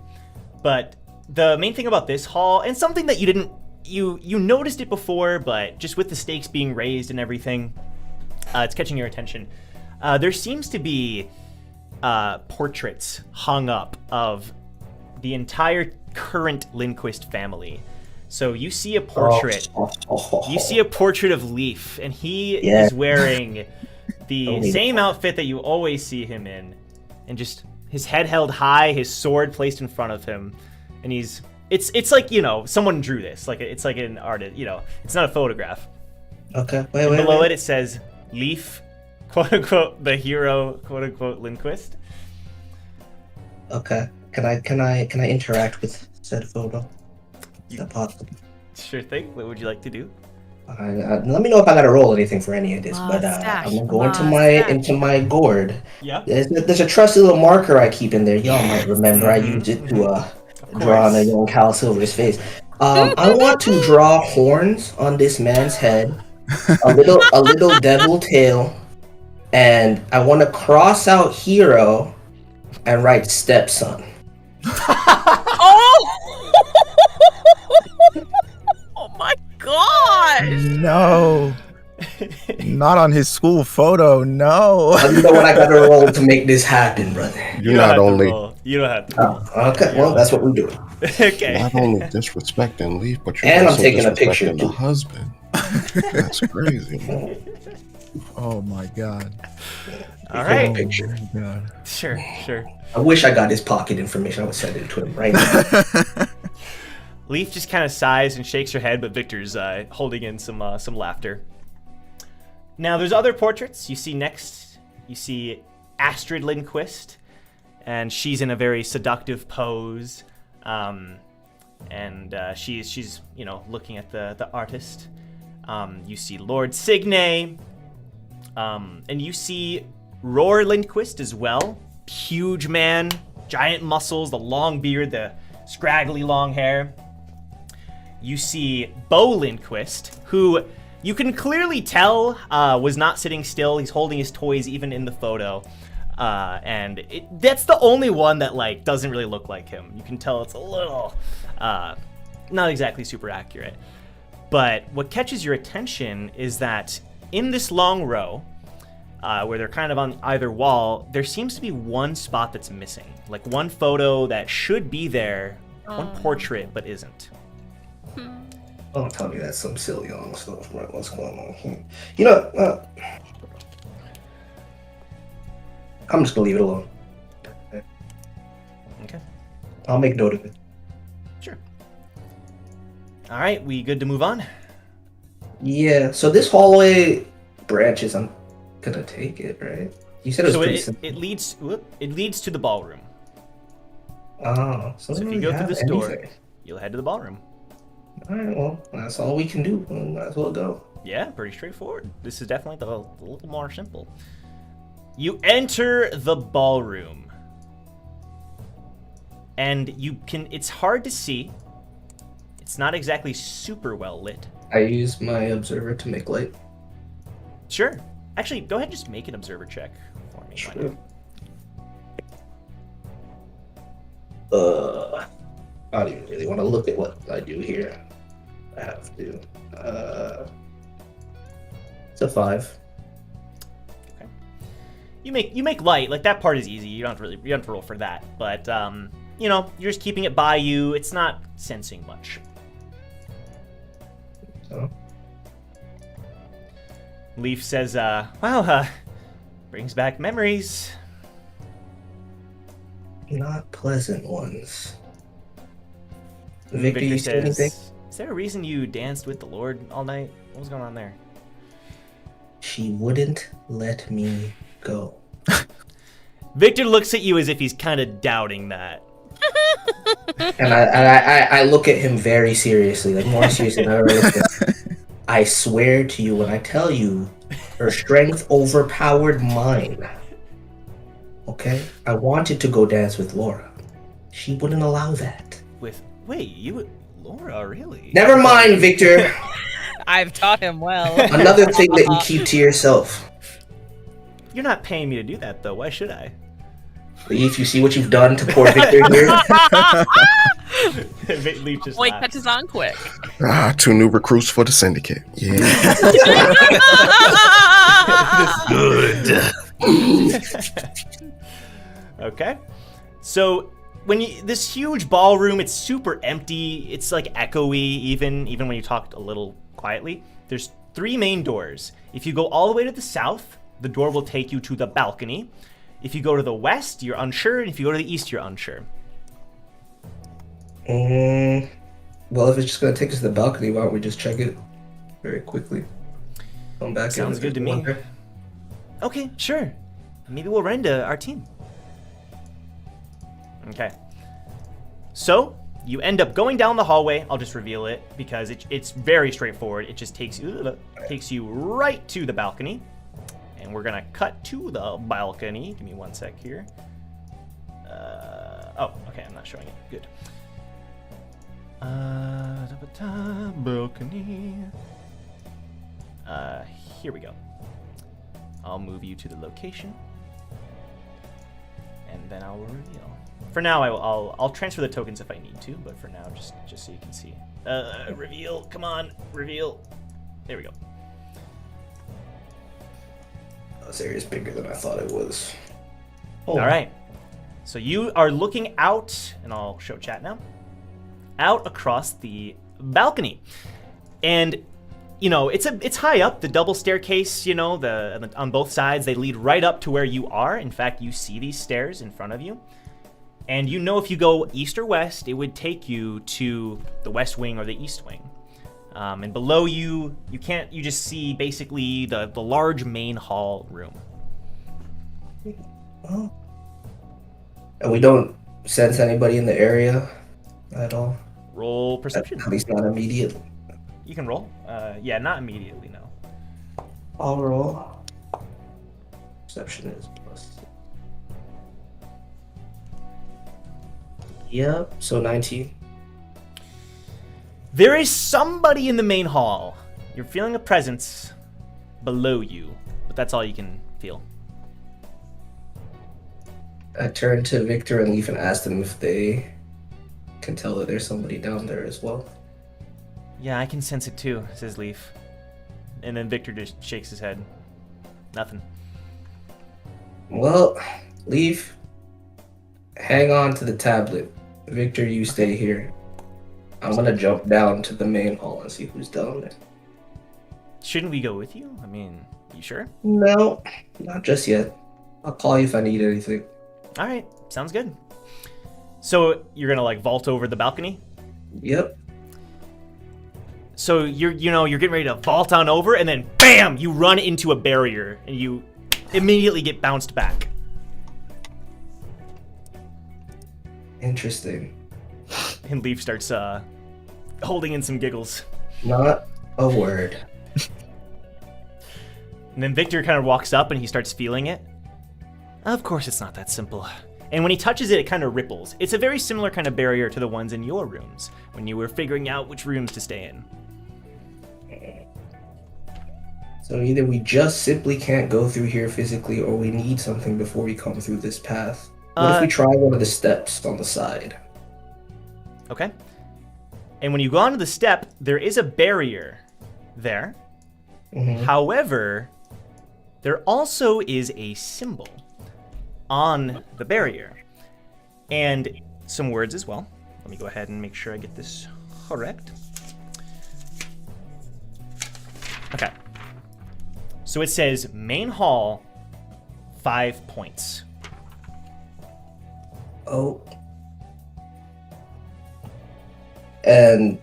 But the main thing about this hall, and something that you noticed it before, but just with the stakes being raised and everything, it's catching your attention. There seems to be portraits hung up of the entire current Lindquist family. So you see a portrait. You see a portrait of Leif, and he is wearing the same outfit that you always see him in, and just his head held high, his sword placed in front of him, and it's like, you know, someone drew this, like it's like an artist, you know, it's not a photograph. Okay. Below it says Leif, quote unquote, the hero, quote unquote, Lindquist. Okay. Can I interact with said photo? Is that possible? Sure thing. What would you like to do? Let me know if I gotta roll anything for any of this. But I'm gonna go into my gourd. Yeah. There's a trusty little marker I keep in there. Y'all might remember. I used it to draw on a young Cal Silver's face. I want to draw horns on this man's head, a little devil tail, and I want to cross out hero and write stepson. Oh! Oh my god! No. Not on his school photo, no. You know what I gotta roll to make this happen, brother. You're not only You don't have to. Okay, well, that's what we do. Okay. not only disrespecting Leif, but you're And I'm also taking a picture, disrespecting too. the husband. That's crazy. Oh my god. All right. Picture. Oh my god. Sure. I wish I got his pocket information. I would send it to him right now. Leif just kind of sighs and shakes her head, but Victor's holding in some laughter. Now, there's other portraits. You see Astrid Lindquist, and she's in a very seductive pose, and she's looking at the artist. You see Lord Signe, and you see Roar Lindquist as well. Huge man, giant muscles, the long beard, the scraggly long hair. You see Bo Lindquist, who you can clearly tell was not sitting still. He's holding his toys even in the photo. And that's the only one that doesn't really look like him. You can tell it's a little not exactly super accurate. But what catches your attention is that in this long row, where they're kind of on either wall, there seems to be one spot that's missing. Like one photo that should be there, one portrait, but isn't. Don't tell me that's some Silyeong stuff, right? What's going on here? You know, I'm just gonna leave it alone. Okay. I'll make note of it. Sure. All right, we good to move on? Yeah, so this hallway branches. I'm gonna take it, right? You said it was So pretty it simple. leads to the ballroom. Oh, So they if don't you go really through this have door, anything. you'll head to the ballroom. All right, well, that's all we can do. We might as well go. Yeah, pretty straightforward. This is definitely a little more simple. You enter the ballroom. And it's hard to see. It's not exactly super well lit. I use my observer to make light. Sure. Actually, go ahead and just make an observer check for me. Sure. I don't even really want to look at what I do here. I have to. It's a 5. Okay. You make light. Like, that part is easy. You don't have to roll for that. But you're just keeping it by you. It's not sensing much. So, Leif says, wow, brings back memories. not pleasant ones. Victor, you see says, anything? is there a reason you danced with the Lord all night? What was going on there? She wouldn't let me go. Victor looks at you as if he's kind of doubting that. And I look at him very seriously, like more seriously than I ever looked at him. I swear to you when I tell you, her strength overpowered mine. Okay? I wanted to go dance with Laura. She wouldn't allow that. Wait, you, Laura, really? Never mind, Victor. I've taught him well. Another thing that you keep to yourself. You're not paying me to do that, though. Why should I? Leif, you see what you've done to poor Victor here? Leif just Boy laughs. catches on quick. 2 new recruits for the syndicate. Yeah. Okay. So when you this huge ballroom, it's super empty. It's like echoey, even when you talk a little quietly. There's 3 main doors. If you go all the way to the south, the door will take you to the balcony. If you go to the west, you're unsure, and if you go to the east, you're unsure. Well, if it's just gonna take us to the balcony, why don't we just check it very quickly? Come back. Sounds good to me. Okay, sure. Maybe we'll run to our team. Okay. So, you end up going down the hallway. I'll just reveal it because it's very straightforward. It just takes you right to the balcony. And we're gonna cut to the balcony. Give me 1 sec here. Oh, okay, I'm not showing it. Good. Balcony. Here we go. I'll move you to the location, and then I'll reveal. For now, I'll transfer the tokens if I need to, but for now, just so you can see. Reveal. Come on, reveal. There we go. This area's bigger than I thought it was. All right. So you are looking out, and I'll show chat now. Out across the balcony, and you know it's high up. The double staircase, you know, on both sides, they lead right up to where you are. In fact, you see these stairs in front of you, and you know if you go east or west, it would take you to the west wing or the east wing. And below you just see basically the large main hall room. Oh. And we don't sense anybody in the area at all? Roll perception. At least not immediately. You can roll. Yeah, not immediately, no. I'll roll. Perception is plus. Yep, so 19. There is somebody in the main hall. You're feeling a presence below you, but that's all you can feel. I turned to Victor and Leif and asked them if they can tell that there's somebody down there as well. Yeah, I can sense it too, says Leif. And then Victor just shakes his head. Nothing. Well, Leif, hang on to the tablet. Victor, you stay here. I'm gonna jump down to the main hall and see who's down there. Shouldn't we go with you? I mean, you sure? No, not just yet. I'll call you if I need anything. All right, sounds good. So you're gonna like vault over the balcony? Yep. So you're getting ready to vault on over, and then bam, you run into a barrier, and you immediately get bounced back. Interesting. And Leif starts holding in some giggles. Not a word. And then Victor kind of walks up and he starts feeling it. Of course it's not that simple. And when he touches it, it kind of ripples. It's a very similar kind of barrier to the ones in your rooms, when you were figuring out which rooms to stay in. So either we just simply can't go through here physically, or we need something before we come through this path. What if we try one of the steps on the side? Okay. And when you go onto the step, there is a barrier there. Mm-hmm. However, there also is a symbol on the barrier. And some words as well. Let me go ahead and make sure I get this correct. Okay. So it says main hall, 5 points. Oh. And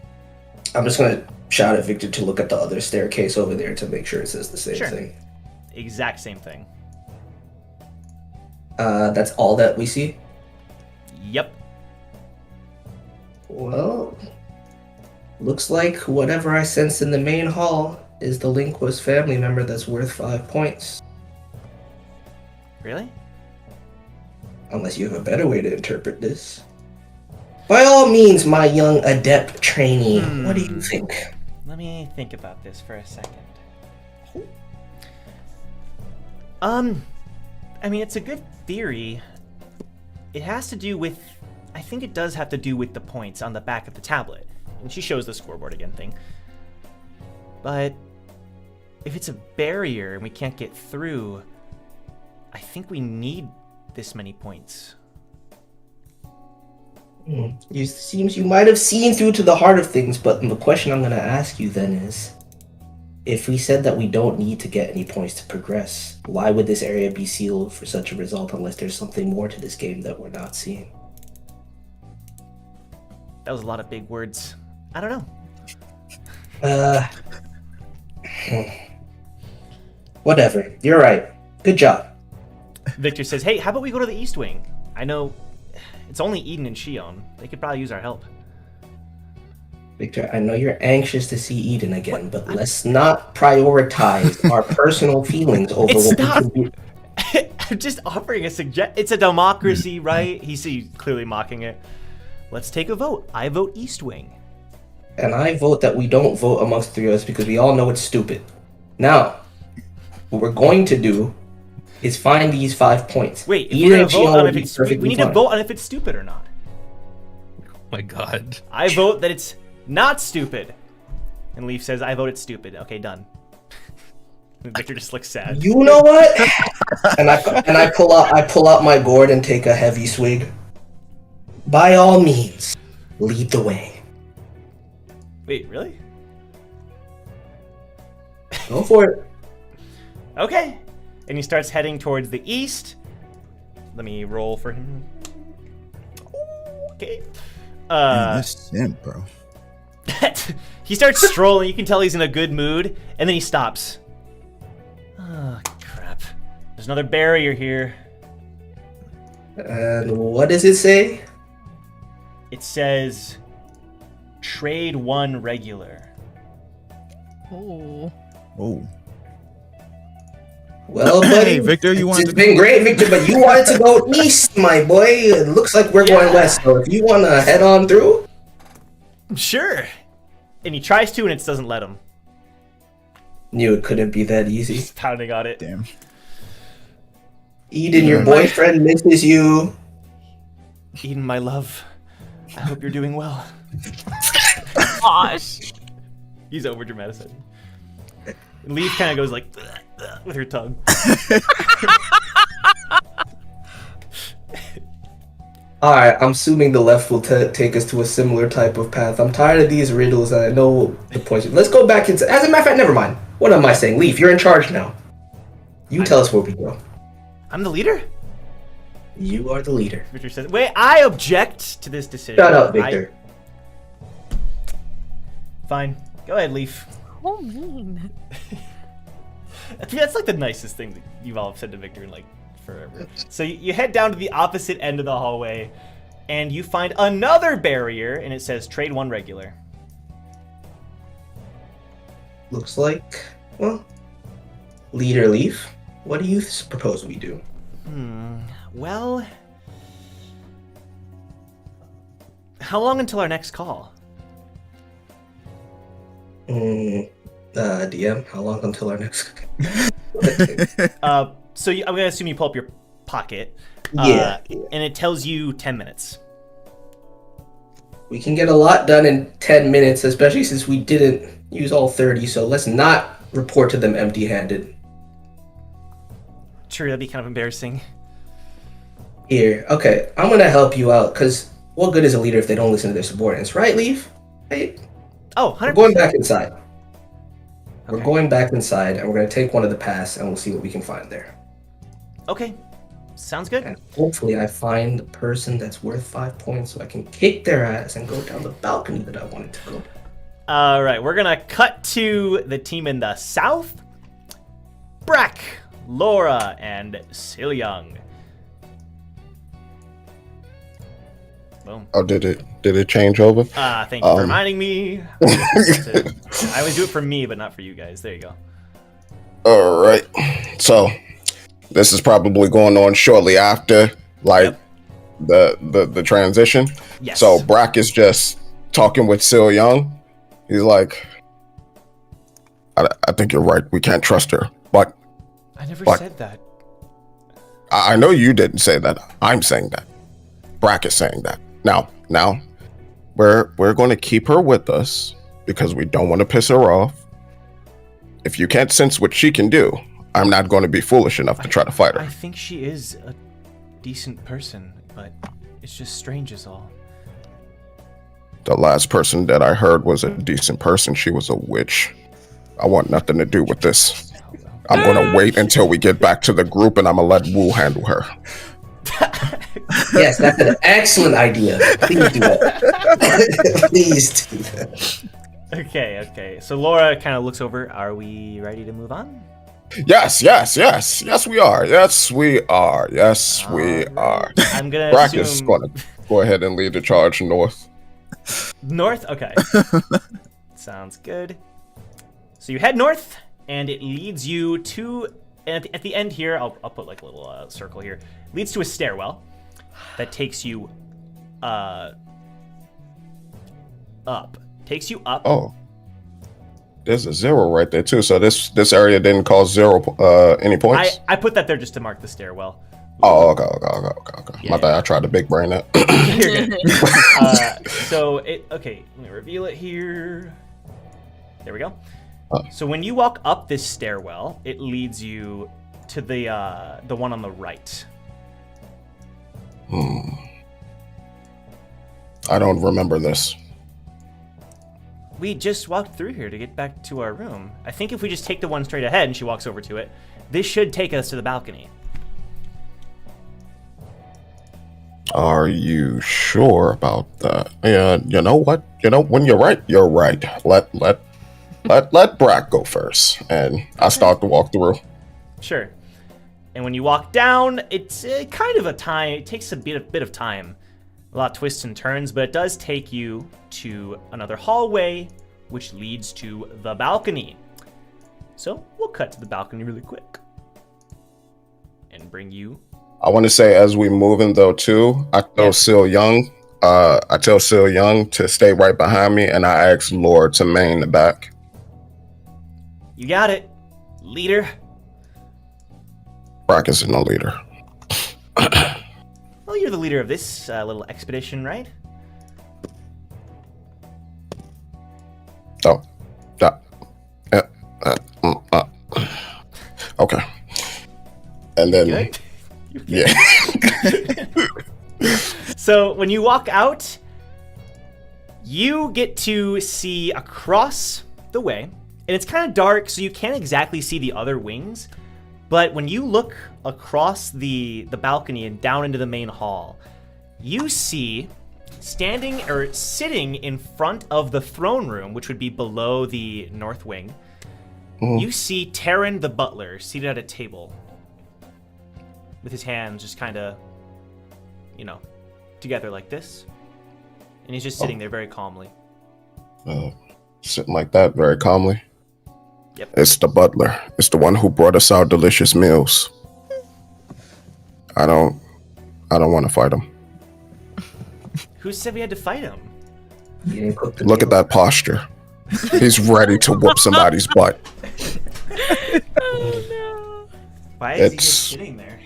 I'm just gonna shout at Victor to look at the other staircase over there to make sure it says the same thing. Exact same thing. That's all that we see? Yep. Well, looks like whatever I sense in the main hall is the Lindquist family member that's worth 5 points. Really? Unless you have a better way to interpret this. By all means, my young adept trainee, what do you think? Let me think about this for a second. I mean, it's a good theory. It has to do with, I think it does have to do with the points on the back of the tablet. And she shows the scoreboard again thing. But if it's a barrier and we can't get through, I think we need this many points. It seems you might have seen through to the heart of things, but the question I'm going to ask you then is, if we said that we don't need to get any points to progress, why would this area be sealed for such a result unless there's something more to this game that we're not seeing? That was a lot of big words. I don't know. Whatever. You're right. Good job. Victor says, hey, how about we go to the East Wing? I know it's only Eden and Shion. They could probably use our help. Victor, I know you're anxious to see Eden again, but let's not prioritize our personal feelings over what we can do. I'm just offering a suggestion. It's a democracy, right? He's clearly mocking it. Let's take a vote. I vote East Wing. And I vote that we don't vote amongst the three of us because we all know it's stupid. Now, what we're going to do is find these 5 points. Wait, if Eden we're and gonna vote Shion on will if be it's, perfectly we need to fine. vote on if it's stupid or not. Oh my god. I vote that it's not stupid. And Leif says, I vote it's stupid. Okay, done. And Victor just looks sad. You know what? and I pull out my gourd and take a heavy swig. By all means, lead the way. Wait, really? Go for it. Okay. And he starts heading towards the east. Let me roll for him. Okay. Man, that's simp, bro. He starts strolling. You can tell he's in a good mood. And then he stops. Oh, crap. There's another barrier here. And what does it say? It says, trade 1 regular. Oh. Oh. Well, buddy, Hey, Victor, you wanted it's to been great, Victor, but you wanted to go east, my boy. It looks like we're going west, so if you want to head on through. Sure. And he tries to, and it doesn't let him. Knew it couldn't be that easy. He's pounding on it. Damn. Eden, your boyfriend misses you. Eden, my love, I hope you're doing well. Gosh. He's over dramatizing. Leif kind of goes like with her tongue. Alright, I'm assuming the left will take us to a similar type of path. I'm tired of these riddles, and I know the points. Let's go back into. As a matter of fact, never mind. What am I saying? Leif, you're in charge now. You tell us where we go. I'm the leader? You are the leader. Victor says, wait, I object to this decision. Shut up, Victor. Fine. Go ahead, Leif. Oh, mean. That's like the nicest thing that you've all said to Victor in like forever. So you head down to the opposite end of the hallway, and you find another barrier, and it says trade 1 regular. Looks like, well, Leader Leif, what do you propose we do? Well, how long until our next call? DM, how long until our next? So I'm gonna assume you pull up your pocket. Yeah. And it tells you 10 minutes. We can get a lot done in 10 minutes, especially since we didn't use all 30, so let's not report to them empty-handed. Sure, that'd be kind of embarrassing. Here, okay, I'm gonna help you out, because what good is a leader if they don't listen to their subordinates, right, Leif? Right? Oh, 100%. We're going back inside. We're Okay. going back inside, and we're gonna take one of the paths, and we'll see what we can find there. Okay, sounds good. And hopefully I find the person that's worth 5 points so I can kick their ass and go down the balcony that I wanted to go down. All right, we're gonna cut to the team in the south. Brack, Laura, and Silyeong. Boom. Oh, did it change over? Thank you for reminding me. I always do it for me, but not for you guys. There you go. All right. So this is probably going on shortly after, like, the transition. Yes. So Brack is just talking with Silyeong. He's like, I think you're right. We can't trust her. But I never said that. I know you didn't say that. I'm saying that. Brack is saying that. Now, we're going to keep her with us because we don't want to piss her off. If you can't sense what she can do, I'm not going to be foolish enough to try to fight her. I think she is a decent person, but it's just strange is all. The last person that I heard was a decent person. She was a witch. I want nothing to do with this. I'm going to wait until we get back to the group, and I'm going to let Wu handle her. Yes, that's an excellent idea. Please do that. Please do that. Okay. So Laura kind of looks over. Are we ready to move on? Yes, we are. Yes, we are. I'm gonna Brack assume... is going to go ahead and lead the charge north. North? Okay. Sounds good. So you head north, and it leads you to... At the end here, I'll put like a little circle here. Leads to a stairwell that takes you up. Takes you up. Oh. There's a 0 right there too. So this area didn't cause 0 any points? I put that there just to mark the stairwell. Oh, okay. Yeah, My bad. I tried to big brain that. You're good. Okay, let me reveal it here. There we go. So when you walk up this stairwell, it leads you to the one on the right. I don't remember this. We just walked through here to get back to our room. I think if we just take the one straight ahead and she walks over to it, this should take us to the balcony. Are you sure about that? Yeah, you know what? When you're right, you're right. Let Brack go first, and I start to walk through. Sure. And when you walk down, it's kind of a time. It takes a bit of time. A lot of twists and turns, but it does take you to another hallway, which leads to the balcony. So we'll cut to the balcony really quick and bring you. I want to say, as we move in though too, I tell Silyeong, to stay right behind me, and I ask Lord to main the back. You got it, leader. Brack isn't no leader. Well, you're the leader of this little expedition, right? Oh, okay. And then, Good? yeah. So when you walk out, you get to see across the way, and it's kind of dark, so you can't exactly see the other wings. But when you look across the balcony and down into the main hall, you see sitting in front of the throne room, which would be below the north wing, you see Terran the butler seated at a table with his hands just kind of, together like this. And he's just sitting there very calmly. Sitting like that very calmly. Yep. It's the butler. It's the one who brought us our delicious meals. I don't want to fight him. Who said we had to fight him? Look at that posture. He's ready to whoop somebody's butt. Oh no. Why is he just sitting there?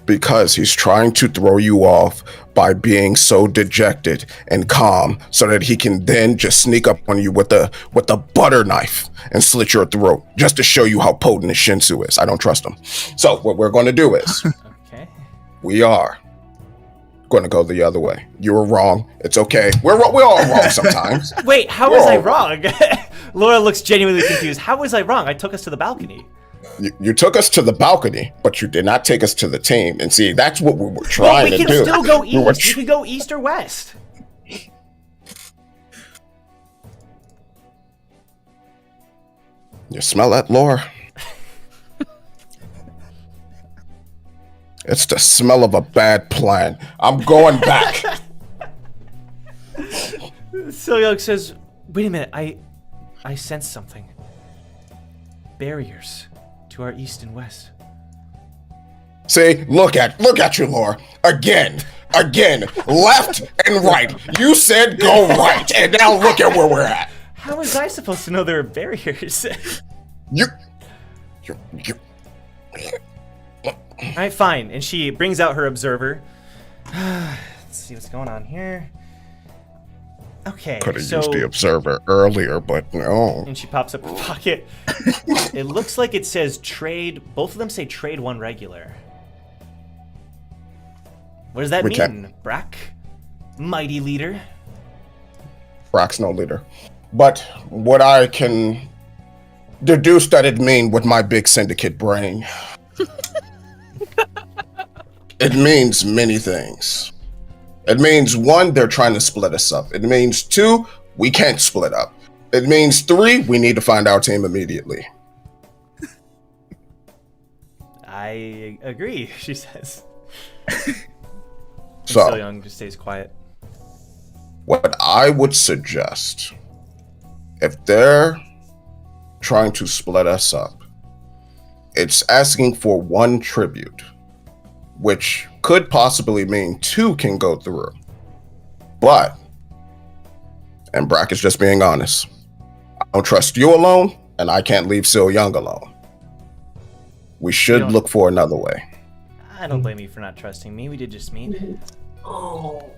Because he's trying to throw you off by being so dejected and calm, so that he can then just sneak up on you with a butter knife and slit your throat, just to show you how potent his Shinsu is. I don't trust him. So what we're going to do is, we are going to go the other way. You were wrong. It's okay. We're all wrong sometimes. Wait, how was I wrong? Laura looks genuinely confused. How was I wrong? I took us to the balcony. You took us to the balcony, but you did not take us to the team. And see, that's what we were trying to do. We can still go east. We can go east or west. You smell that, Laura? It's the smell of a bad plan. I'm going back. Silyeong says, wait a minute, I sense something. Barriers to our east and west. See, look at you, Laura. Again, left and right. You said go right, and now look at where we're at. How was I supposed to know there were barriers? You. All right, fine. And she brings out her observer. Let's see what's going on here. Okay, Could have used the observer earlier, but no. And she pops up her pocket. It looks like it says trade. Both of them say trade 1 regular. What does that mean, Brack? Mighty leader. Brack's no leader. But what I can deduce that it mean with my big syndicate brain. It means many things. It means 1, they're trying to split us up. It means 2, we can't split up. It means 3, we need to find our team immediately. I agree, she says. So, Silyeong just stays quiet. what I would suggest, if they're trying to split us up, it's asking for 1 tribute, which could possibly mean 2 can go through. But, and Brack is just being honest, I don't trust you alone, and I can't leave Silyeong alone. We should look for another way. I don't blame you for not trusting me. We did just meet. Oh.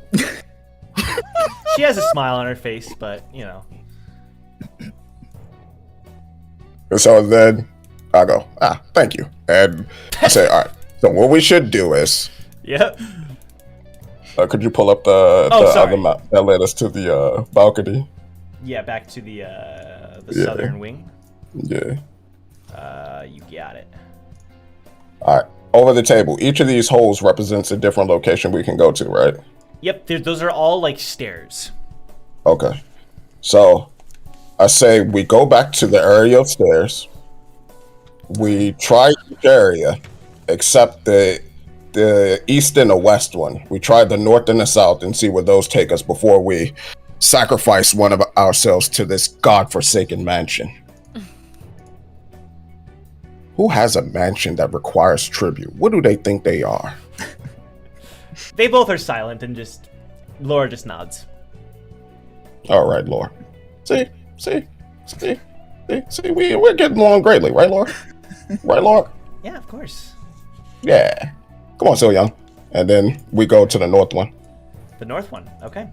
She has a smile on her face, but, you know. And so then I go, thank you. And I say, all right, so what we should do is, Yep. could you pull up the other map that led us to the balcony? Yeah, back to the southern wing. Yeah. You got it. All right. Over the table, each of these holes represents a different location we can go to, right? Yep, those are all like stairs. Okay. So I say we go back to the area of stairs. We try each area except the east and the west one. We try the north and the south and see where those take us before we sacrifice one of ourselves to this godforsaken mansion. Who has a mansion that requires tribute? What do they think they are? They both are silent and just Laura just nods. All right, Laura. See, we're getting along greatly, right, Laura? Right, Laura? Yeah, of course. Yeah. Come on, Silyeong. And then we go to the north one. The north one, okay.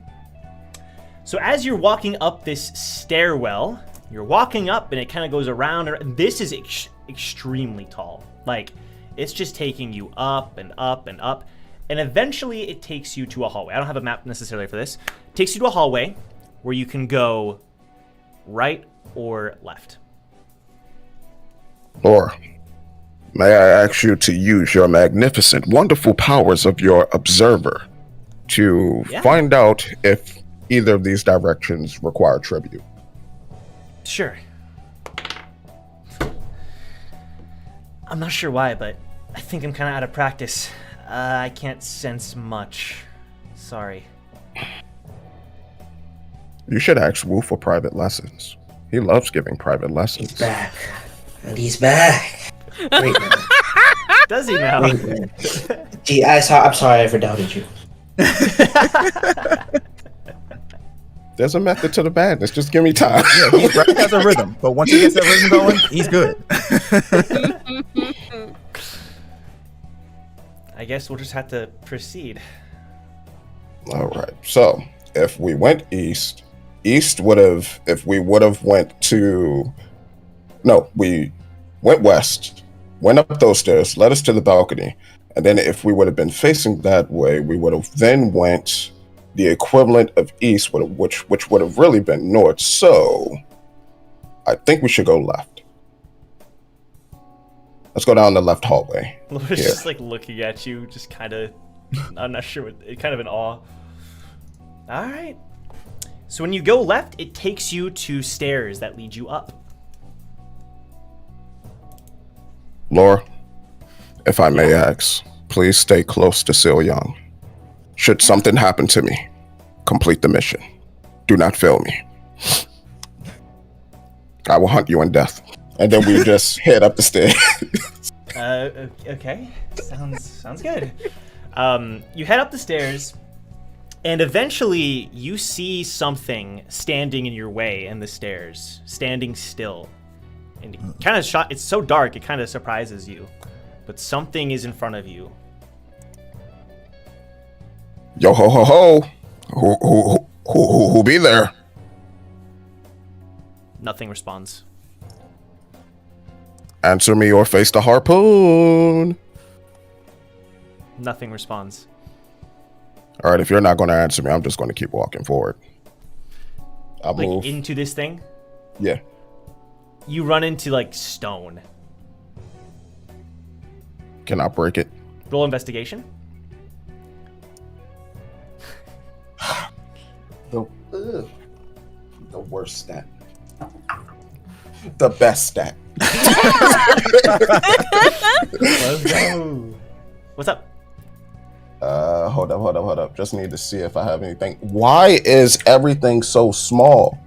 So as you're walking up this stairwell, you're walking up and it kind of goes around. This is extremely tall. Like, it's just taking you up and up and up. And eventually it takes you to a hallway. I don't have a map necessarily for this. It takes you to a hallway where you can go right or left. Laura, may I ask you to use your magnificent, wonderful powers of your observer to find out if either of these directions require tribute? Sure. I'm not sure why, but I think I'm kind of out of practice. I can't sense much. Sorry. You should ask Wu for private lessons. He loves giving private lessons. He's back. And he's back. Great man. Does he now? Great man. Gee, I'm sorry I ever doubted you. There's a method to the madness. Just give me time. Yeah, Brack has a rhythm, but once he gets that rhythm going, he's good. I guess we'll just have to proceed. All right. So if we went east would have, if we would have went to, no, we went west, went up those stairs, led us to the balcony. And then if we would have been facing that way, we would have then went the equivalent of east, which would have really been north. So I think we should go left. Let's go down the left hallway. Laura's just like looking at you, just kind of, I'm not sure, kind of in awe. All right. So when you go left, it takes you to stairs that lead you up. Laura, if I may ask, please stay close to Silyeong. Should something happen to me, complete the mission. Do not fail me. I will hunt you in death. And then we just head up the stairs. Okay. Sounds good. You head up the stairs, And eventually, you see something standing in your way in the stairs, standing still. And it kind of it's so dark, it kind of surprises you. But something is in front of you. Yo ho ho ho! Who be there? Nothing responds. Answer me or face the harpoon. Nothing responds. All right, if you're not going to answer me, I'm just going to keep walking forward. I'll Like move. into this thing, Yeah. you run into like stone. Can I break it? Roll investigation. The worst stat. The best stat. Let's go. What's up? Hold up. Just need to see if I have anything. Why is everything so small?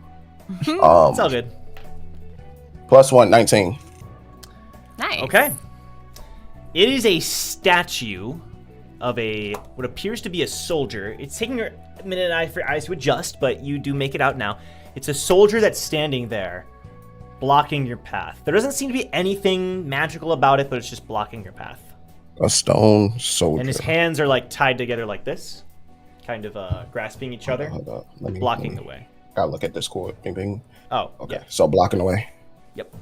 It's all good. +1, 19. Nice. Okay. It is a statue of what appears to be a soldier. It's taking a minute for your eyes to adjust, but you do make it out now. It's a soldier that's standing there, blocking your path. There doesn't seem to be anything magical about it, but it's just blocking your path. A stone soldier. And his hands are like tied together like this, kind of grasping each other, Hold up. blocking the way. Gotta look at this cord. Bing, bing. Oh, Okay, yeah. so blocking the way. Yep.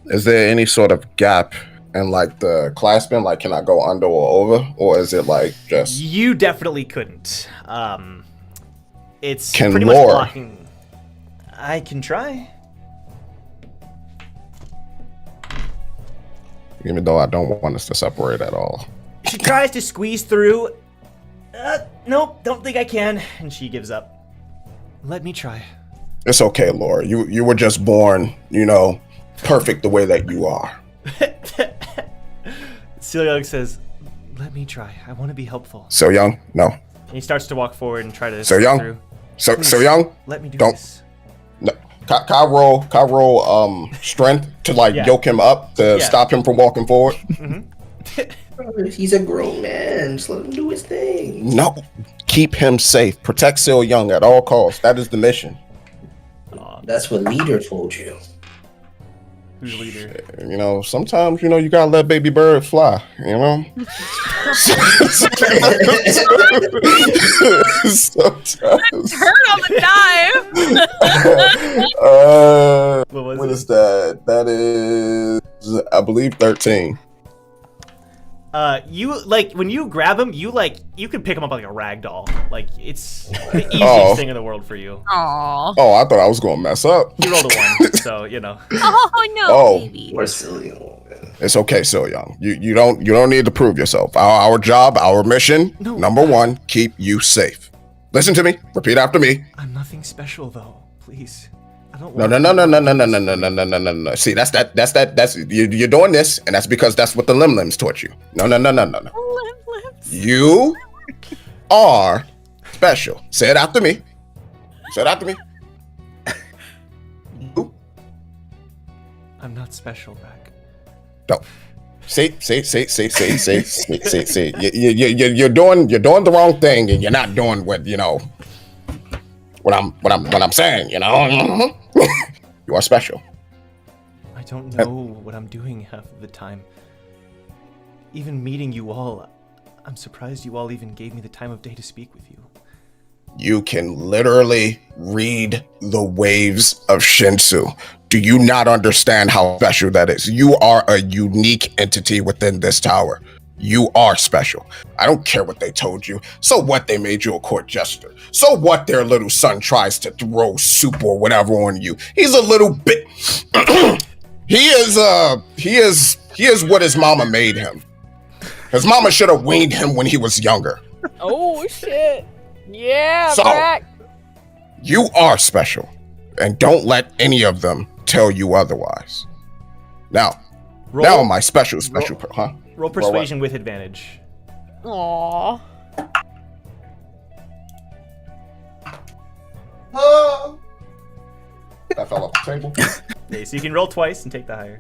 Is there any sort of gap in like the clasping? Like, can I go under or over, or is it like just? You definitely couldn't. It's Can pretty Lore- much blocking. I can try. Even though I don't want us to separate at all. She tries to squeeze through. Nope, don't think I can. And she gives up. Let me try. It's okay, Laura. You were just born, perfect the way that you are. Silyeong says, let me try. I want to be helpful. So young? No. And he starts to walk forward and try to So slip young? through. So young? Let me do Don't. this. No. Can I roll strength to Yeah. yoke him up to Yeah. stop him from walking forward? He's a grown man. Just let him do his thing. No. Keep him safe. Protect Silyeong at all costs. That is the mission. That's what leader told you. Who's leader? Sometimes, you gotta let baby bird fly, Sometimes. Turn on the dime. What was What it? is that? That is, I believe, 13. You when you grab him, you could pick him up like a rag doll. Like it's the easiest Oh. thing in the world for you. Aw. Oh, I thought I was gonna mess up. You rolled a 1, so Oh no, Oh. baby. Or silly. It's okay, Silyeong. You don't need to prove yourself. Our job, our mission, No. number one, keep you safe. Listen to me. Repeat after me. I'm nothing special though. Please, I don't. No. See, that's you're doing this, and that's because that's what the Lim-Lims taught you. No. You are special. Say it after me. Say it after me. You I'm not special, Rack. don't. See. You're doing the wrong thing, and you're not doing what what I'm saying. You are special. I don't know what I'm doing half of the time. Even meeting you all, I'm surprised you all even gave me the time of day to speak with you. You can literally read the waves of Shinsu. Do you not understand how special that is? You are a unique entity within this tower. You are special. I don't care what they told you. So what they made you a court jester? So what their little son tries to throw soup or whatever on you? He's a little bit he is what his mama made him. His mama should have weaned him when he was younger. Oh shit. Yeah, So- back. You are special, and don't let any of them tell you otherwise. Now my special, huh? Roll persuasion with advantage. Aw. That fell off the table. Okay, so you can roll twice and take the higher.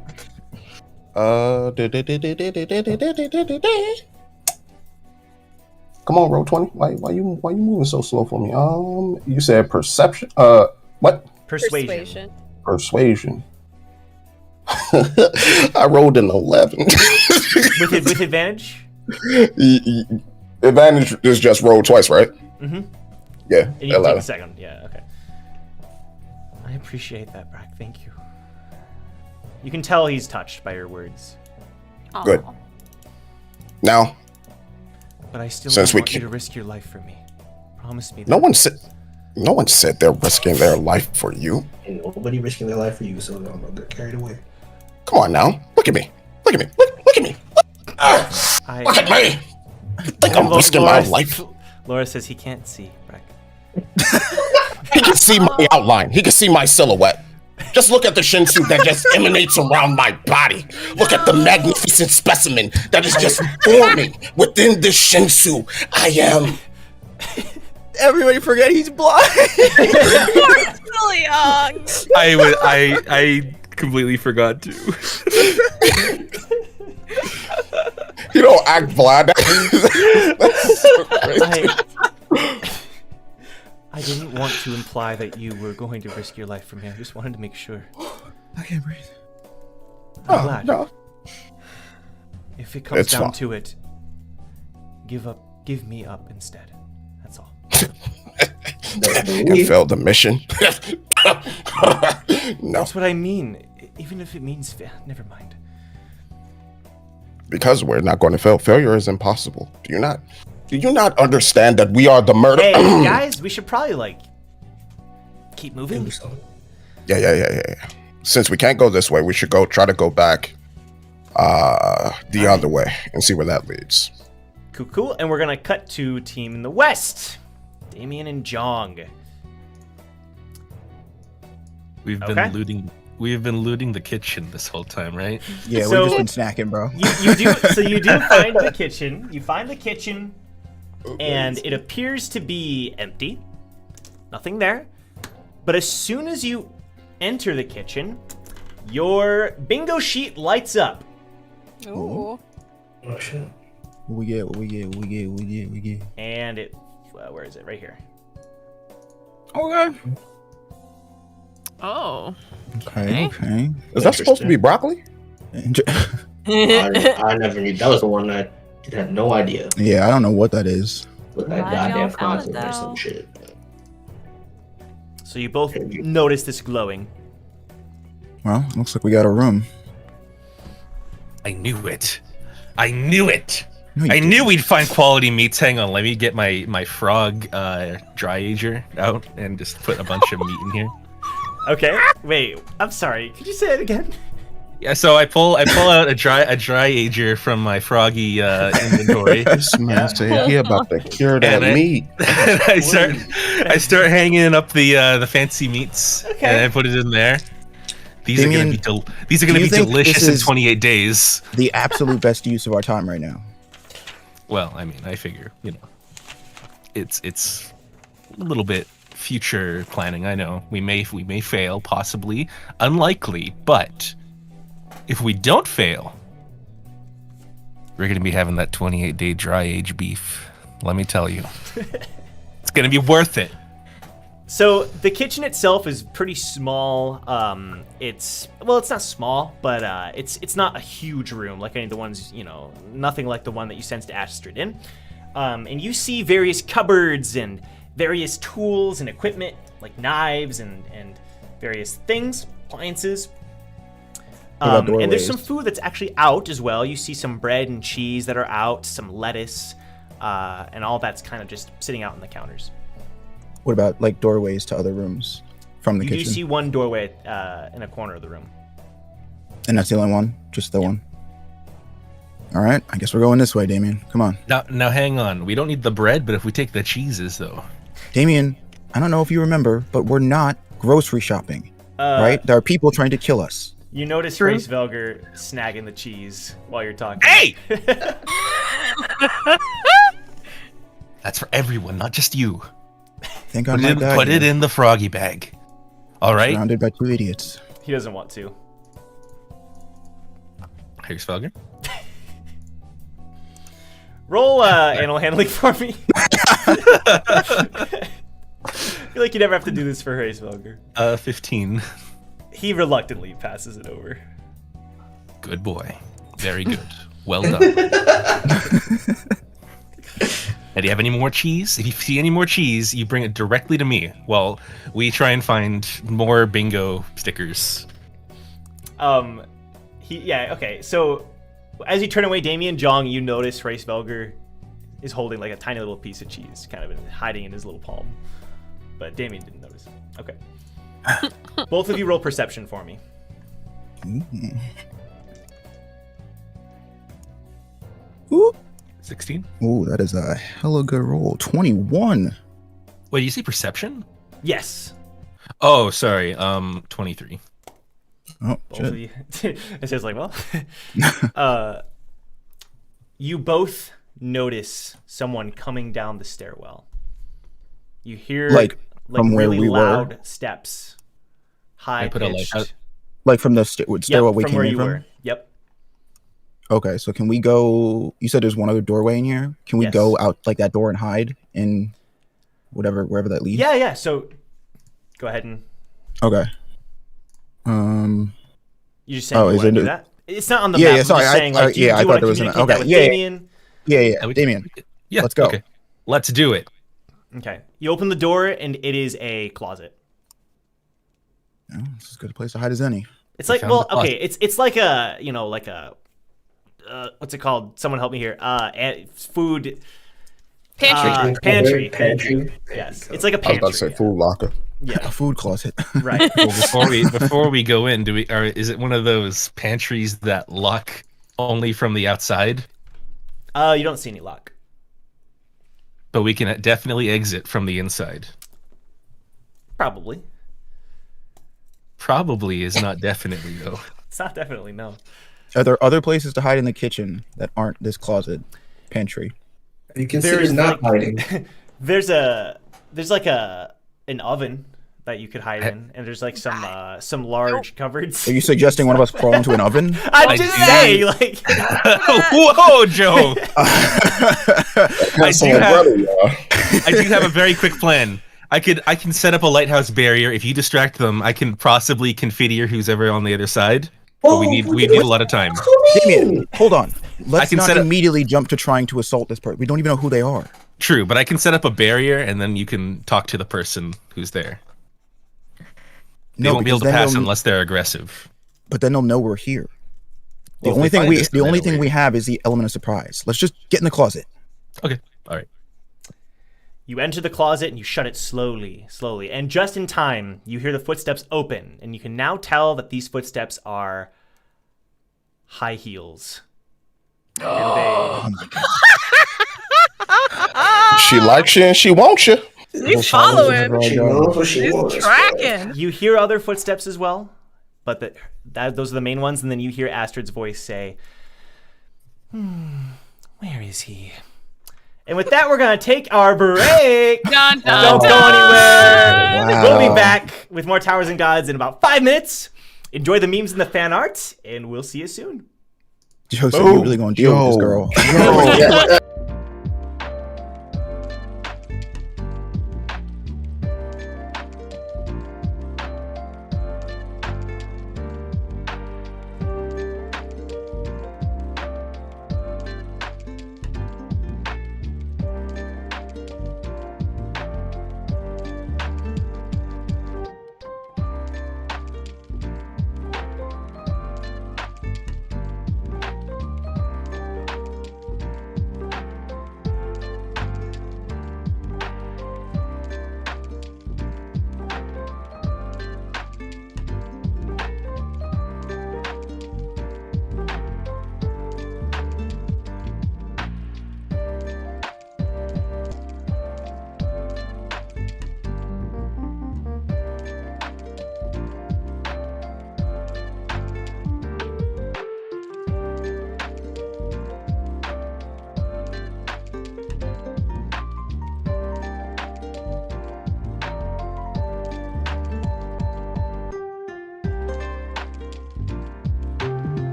Come on, roll 20. Why you moving so slow for me? You said perception. What? Persuasion. Persuasion. I rolled an 11. with advantage? Advantage is just roll twice, right? Mm-hmm. Yeah. And you take a second. Yeah, okay. I appreciate that, Brack. Thank you. You can tell he's touched by your words. Aw. Good. Now, But I still Since don't we want you can- to risk your life for me. Promise me that. no one said they're risking their life for you. Ain't nobody risking their life for you, so I'm gonna get carried away. Come on now. Look at me. Look at me. Look at me. Look at me. You think I'm risking my life? Laura says he can't see, Brack. He can see my outline. He can see my silhouette. Just look at the shinsu that just emanates around my body. Look at the magnificent specimen that is just forming within this shinsu. I am. Everybody forget he's blind. Silyeong. I completely forgot to. You don't act blind. That's so crazy. I didn't want to imply that you were going to risk your life for me. I just wanted to make sure. I can't breathe. I'm glad. No. If it comes It's down fine. to it, give me up instead. That's all. And failed the mission. No, That's what I mean. Even if it means never mind. because we're not going to fail. Failure is impossible. Do you not understand that we are the murder? Hey, guys, we should probably keep moving. Yeah. Since we can't go this way, we should try to go back the other way and see where that leads. Cool. And we're gonna cut to team in the west. Damien and Jong. We've been Okay. looting. We've been looting the kitchen this whole time, right? Yeah, So- we've just been snacking, bro. You do find the kitchen. You find the kitchen, and it appears to be empty. Nothing there. But as soon as you enter the kitchen, your bingo sheet lights up. Ooh. Oh shit. What we get. And it, where is it? Right here. Okay. Oh. Okay. Is that supposed to be broccoli? I never knew. That was the one I had no idea. Yeah, I don't know what that is. With that Glad y'all goddamn found it, concept or though. some shit. So you both notice this glowing. Well, looks like we got a room. I knew it. I knew it. No, you I didn't. knew we'd find quality meats. Hang on, let me get my frog dry ager out and just put a bunch of meat in here. Okay. Wait. I'm sorry. Could you say it again? Yeah, so I pull out a dry ager from my froggy inventory. This man said he about to cure that And meat. and I start hanging up the fancy meats, Okay. and I put it in there. These Damien, are gonna be you think delicious this in is- 28 days. The absolute best use of our time right now. Well, I mean, I figure, it's a little bit future planning. I know we may fail, possibly, unlikely, but if we don't fail, we're gonna be having that 28-day dry age beef. Let me tell you, it's gonna be worth it. So the kitchen itself is pretty small. It's not small, but it's not a huge room like any of the ones, nothing like the one that you sensed Astrid in. And you see various cupboards and various tools and equipment like knives and various things, appliances. about And there's doorways? some food that's actually out as well. You see some bread and cheese that are out, some lettuce, and all that's kind of just sitting out on the counters. What about like doorways to other rooms from the You do kitchen? see one doorway in a corner of the room. And that's the only one? Just the one? All right, I guess we're going this way, Damien. Come on. Now hang on. We don't need the bread, but if we take the cheeses, though. Damien, I don't know if you remember, but we're not grocery shopping, right? There are people trying to kill us. You notice True. Race Velger snagging the cheese while you're talking. Hey! That's for everyone, not just you. Think I might die Put it here, in the froggy bag. All right, surrounded by two idiots. He doesn't want to. Here's Felger. Roll animal handling for me. I feel like you never have to do this for Hraesvelgr. 15. He reluctantly passes it over. Good boy. Very good. Well done. And do you have any more cheese? If you see any more cheese, you bring it directly to me while we try and find more bingo stickers. Okay. So as you turn away, Damien, Jong, you notice Hraesvelgr is holding like a tiny little piece of cheese, kind of hiding in his little palm. But Damien didn't notice. Okay. Both of you roll perception for me. Ooh. 16? Ooh, that is a hella good roll. 21. Wait, you see perception? Yes. Oh, sorry. 23. Oh, Both shit. of you. It says like, well. You both notice someone coming down the stairwell. You hear Like, from where really we were? loud steps. High I put a light pitched. out. Like from the stairwell we from came where in you from? were. Yep. Okay, so can we go? You said there's one other doorway in here. Can we Yes. go out like that door and hide in wherever that leads? Yeah. So go ahead and Okay. you just saying Oh, you is want to it- do that? It's not on the Yeah, map. yeah, I'm sorry, just saying, like, do you I want thought to there was an- communicate that okay, with yeah, yeah. Damien? Yeah, Damien. Yeah, Let's go. Okay. Let's do it. Okay. You open the door and it is a closet. Oh, this is as good a place to hide as any. It's like, found well, the closet. okay, it's like a, like a, what's it called? Someone help me here. Food Pantry. pantry. Yes, it's like a I was pantry. about to say food locker. A food closet. Right. Well, before we go in, is it one of those pantries that lock only from the outside, You don't see any lock. but we can definitely exit from the inside? Probably. Probably is not definitely though. It's not definitely no. Are there other places to hide in the kitchen that aren't this closet, pantry? You can There's see not like- hiding. There's like an oven that you could hide in, and there's like some large cupboards. Are you suggesting one of us crawl into an oven? I'm just do. saying, like, Whoa, Joe! That's do my have- brother, y'all. I do have a very quick plan. I can set up a lighthouse barrier. If you distract them, I can possibly configure who's ever on the other side. But we need a lot of time. Damien, hold on. Let's can not set up- immediately jump to trying to assault this person. We don't even know who they are. True, but I can set up a barrier, and then you can talk to the person who's there. They won't be able because to then pass they'll- unless they're aggressive. But then they'll know we're here. The Well, if only they thing find we us, the then only they'll thing leave. we have is the element of surprise. Let's just get in the closet. Okay, all right. you enter the closet and you shut it slowly, and just in time, you hear the footsteps open, and you can now tell that these footsteps are high heels. And She likes you and she wants you. He's following. She knows what she He's wants. tracking. you hear other footsteps as well, but those are the main ones, and then you hear Astrid's voice say, where is he? And with that, we're going to take our break. Dun, dun, Don't go dun. anywhere. Wow. We'll be back with more Towers and Gods in about 5 minutes. Enjoy the memes and the fan art, and we'll see you soon. Joe said you're really gonna deal with this girl. Yo.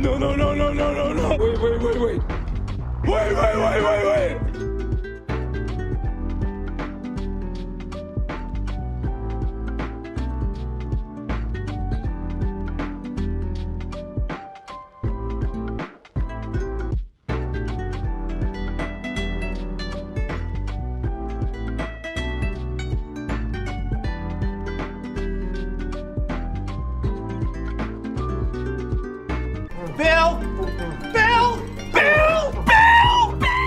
No, no, no, no, no, no, no. Wait, wait, wait, wait. Wait, wait, wait, wait, wait. Bill! Bill! Bill! Bill! Bill!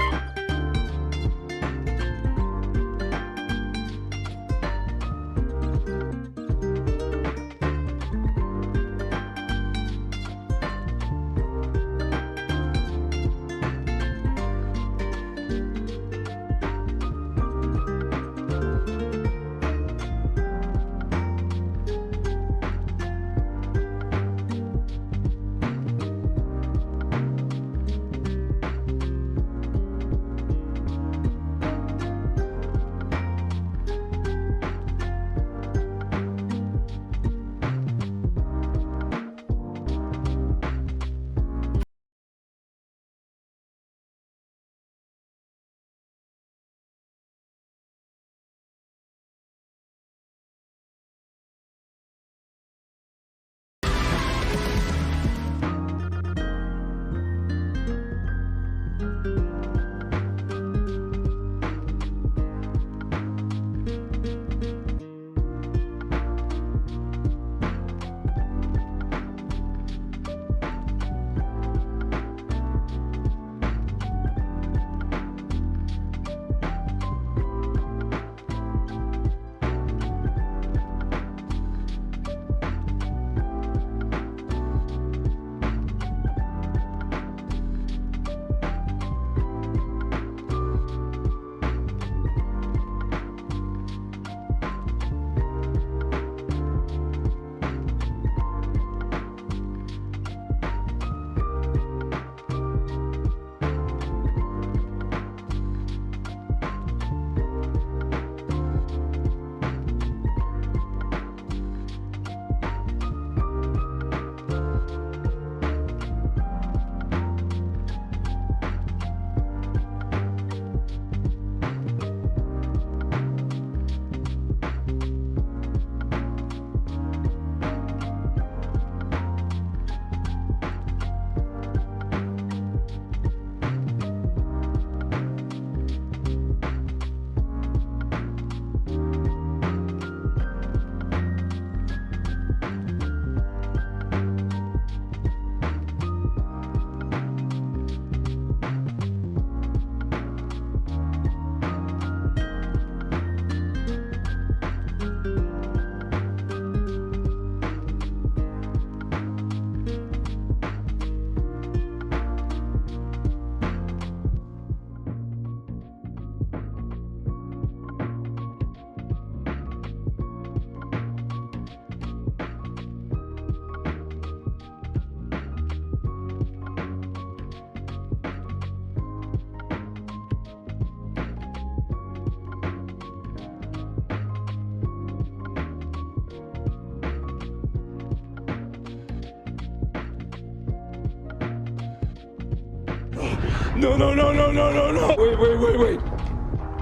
No, no, no, no, no, no, no. Wait, wait, wait, wait.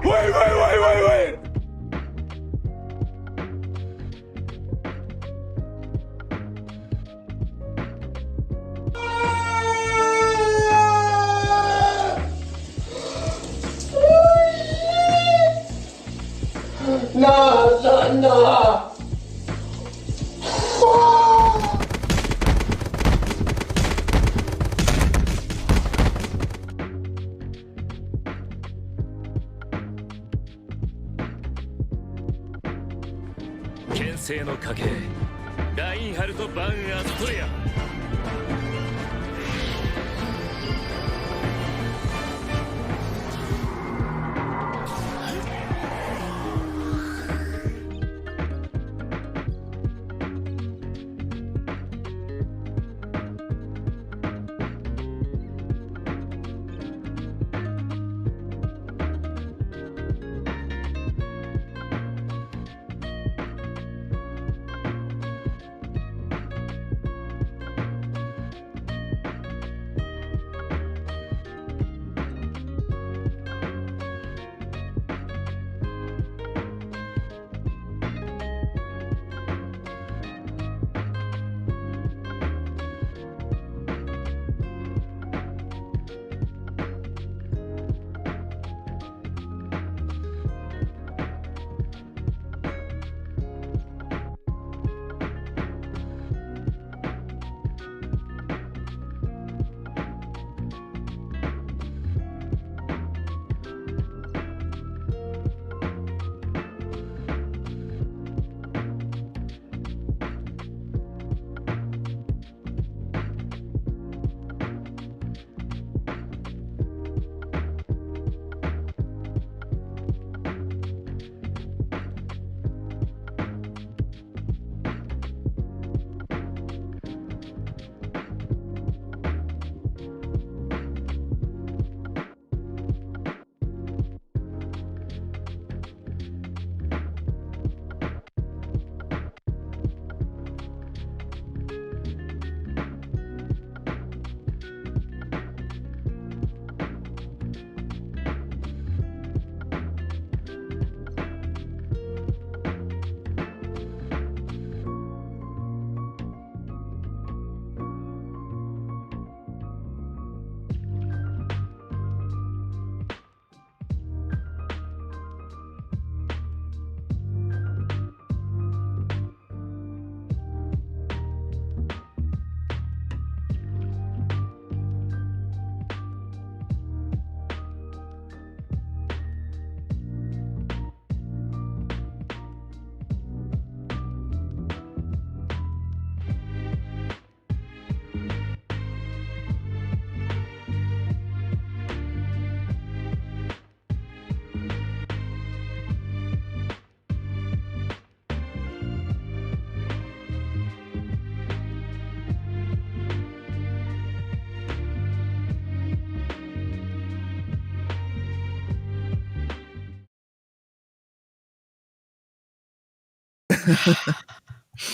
Wait, wait, wait, wait, wait. No, no, no.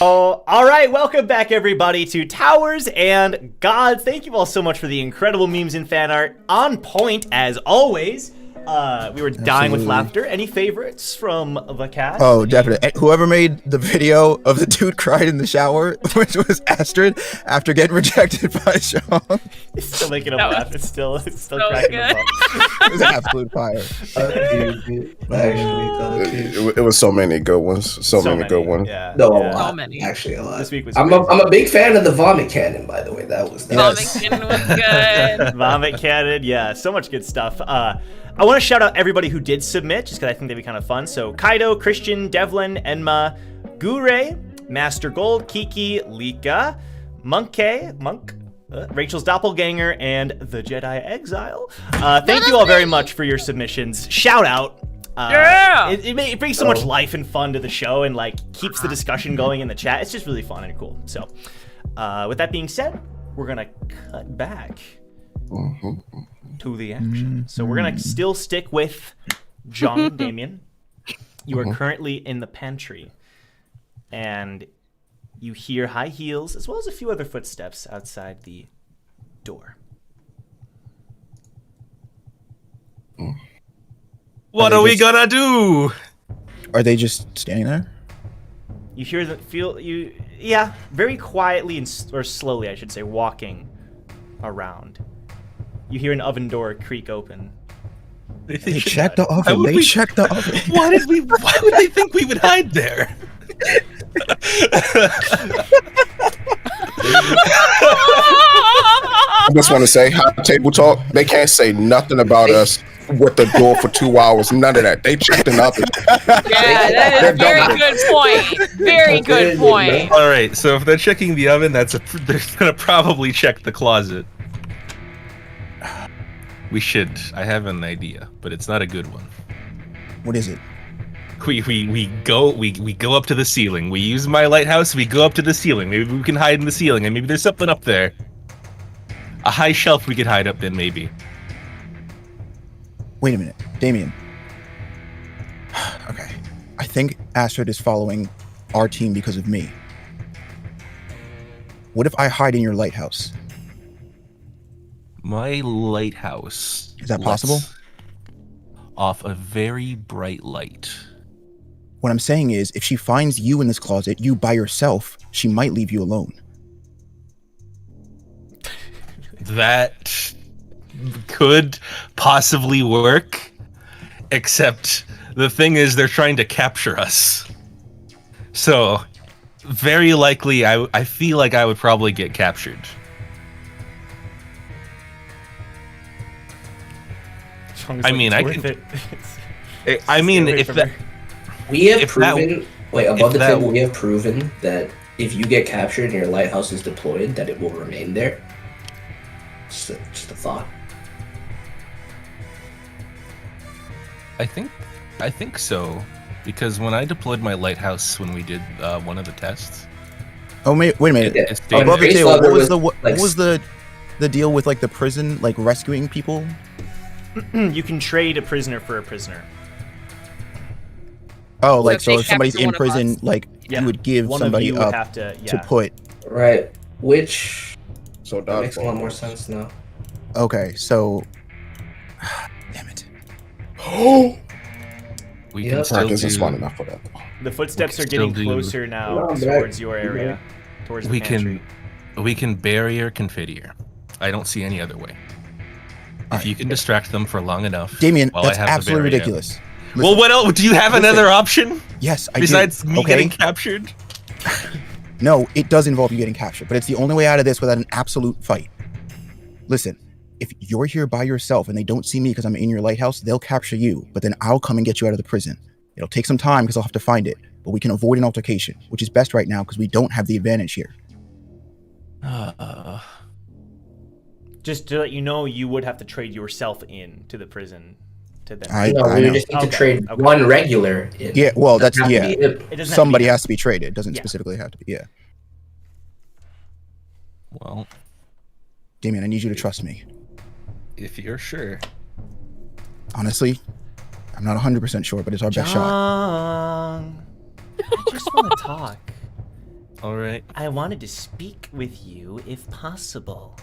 Oh, all right. Welcome back, everybody, to Towers and Gods. Thank you all so much for the incredible memes and fan art. On point, as always. We were dying with laughter. Any favorites from the cast? Oh, definitely. Whoever made the video of the dude cried in the shower, which was Astrid, after getting rejected by Sean. It's still making him laugh. It's still so cracking him good. up. It was absolute fire. It was so many good ones. So many good ones. Yeah. No, a yeah. lot. So many. Actually, a lot. This week was I'm a big fan of the vomit cannon, by the way. That was Vomit Yes. Cannon was good. Vomit Cannon, yeah, so much good stuff. I want to shout out everybody who did submit, just because I think they'd be kind of fun. So Kaido, Christian, Devlin, Enma, Gure, Master Gold, Kiki, Lika, Monk, Rachel's Doppelganger, and the Jedi Exile. Thank you all very much for your submissions. Shout out. Yeah! It brings so much life and fun to the show and like keeps the discussion going in the chat. It's just really fun and cool. So with that being said, we're going to cut back to the action. So we're going to still stick with John and Damien. You are currently in the pantry and you hear high heels as well as a few other footsteps outside the door. What are we gonna do? Are they just standing there? You hear very quietly or slowly, I should say, walking around. You hear an oven door creak open. They checked the oven. They checked the oven. Why would they think we would hide there? I just want to say, hot table talk. They can't say nothing about us with the door for 2 hours. None of that. They checked the oven. Yeah, that is a very good point. Very good point. All right, so if they're checking the oven, they're gonna probably check the closet. We should. I have an idea, but it's not a good one. What is it? We go up to the ceiling. We use my lighthouse. We go up to the ceiling. Maybe we can hide in the ceiling, and maybe there's something up there. A high shelf we could hide up in, maybe. Wait a minute, Damien. Okay, I think Astrid is following our team because of me. What if I hide in your lighthouse? My lighthouse. Is that possible? lets off a very bright light. What I'm saying is, if she finds you in this closet, you by yourself, she might leave you alone. That could possibly work, except the thing is they're trying to capture us. So, very likely, I feel like I would probably get captured. I mean, I can. I mean, if that. We have If that- proven, above if the that- table, we have proven that if you get captured and your lighthouse is deployed, that it will remain there. Just a thought. I think so, because when I deployed my lighthouse when we did one of the tests. Oh, wait a minute. Yeah. It's Oh, Above the Grace table, Lover what was, was the deal with like the prison, like rescuing people? You can trade a prisoner for a prisoner. Oh, like if so they if somebody's capture in one of prison, us. like Yeah. you would give One of somebody you would up have to put. Right. Which So that makes a lot more sense now. Okay, so damn it. We Yep. can still Frank isn't do. smart enough for that. The footsteps We are can getting still do- closer now No, I'm towards back. your I'm area, back. towards the We pantry. can barrier confiteor. I don't see any other way. If Alright. you can distract them for long enough. Damien, while that's I have the absolutely barrier. ridiculous. Well, what else? Do you have Listen. another option Yes, I besides do. me Okay? getting captured? No, it does involve you getting captured, but it's the only way out of this without an absolute fight. Listen, if you're here by yourself and they don't see me because I'm in your lighthouse, they'll capture you, but then I'll come and get you out of the prison. It'll take some time because I'll have to find it, but we can avoid an altercation, which is best right now because we don't have the advantage here. Just to let you know, you would have to trade yourself in to the prison to them. No, I we know. just need to Okay, trade okay. one regular. In. Yeah, well, that's, Doesn't have yeah. to be it. It doesn't Somebody have has to be traded. It doesn't Yeah. specifically have to be, yeah. Well, Damien, I need you to trust me. if you're sure. Honestly, I'm not 100% sure, but it's our to be. best shot. John. just want to talk. All right. I wanted to speak with you if possible.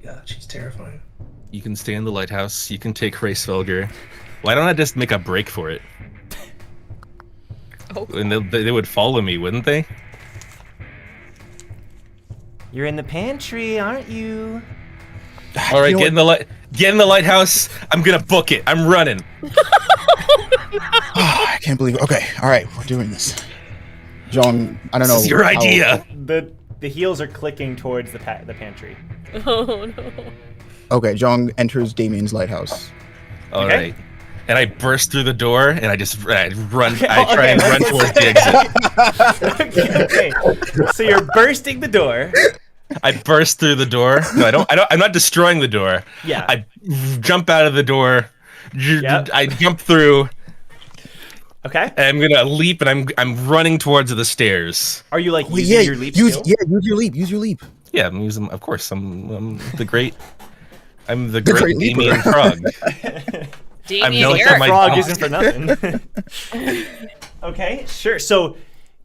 God, she's terrifying. You can stay in the lighthouse. You can take Hraesvelgr. Why don't I just make a break for it? Oh. And they would follow me, wouldn't they? You're in the pantry, aren't you? All right, You know get in the lighthouse. I'm gonna book it. I'm running. I can't believe it. Okay, all right, we're doing this. John, I don't know. This is your how- idea. The heels are clicking towards the pantry. Oh no. Okay, John enters Damien's lighthouse. All Okay. right. And I burst through the door, and I just run. Okay, I try and run towards the exit. Okay. So you're bursting the door. I burst through the door. No, I don't. I'm not destroying the door. Yeah. I jump out of the door. Yep. I jump through, Okay. and I'm gonna leap, and I'm running towards the stairs. Are you like Wait, using yeah, your leap use skill? use your leap. Use your leap. Yeah, I'm using. Of course, I'm the great. I'm the The great great leaper. Damien Frog. Damien known Like for that my frog jump. isn't for nothing. Okay, sure. So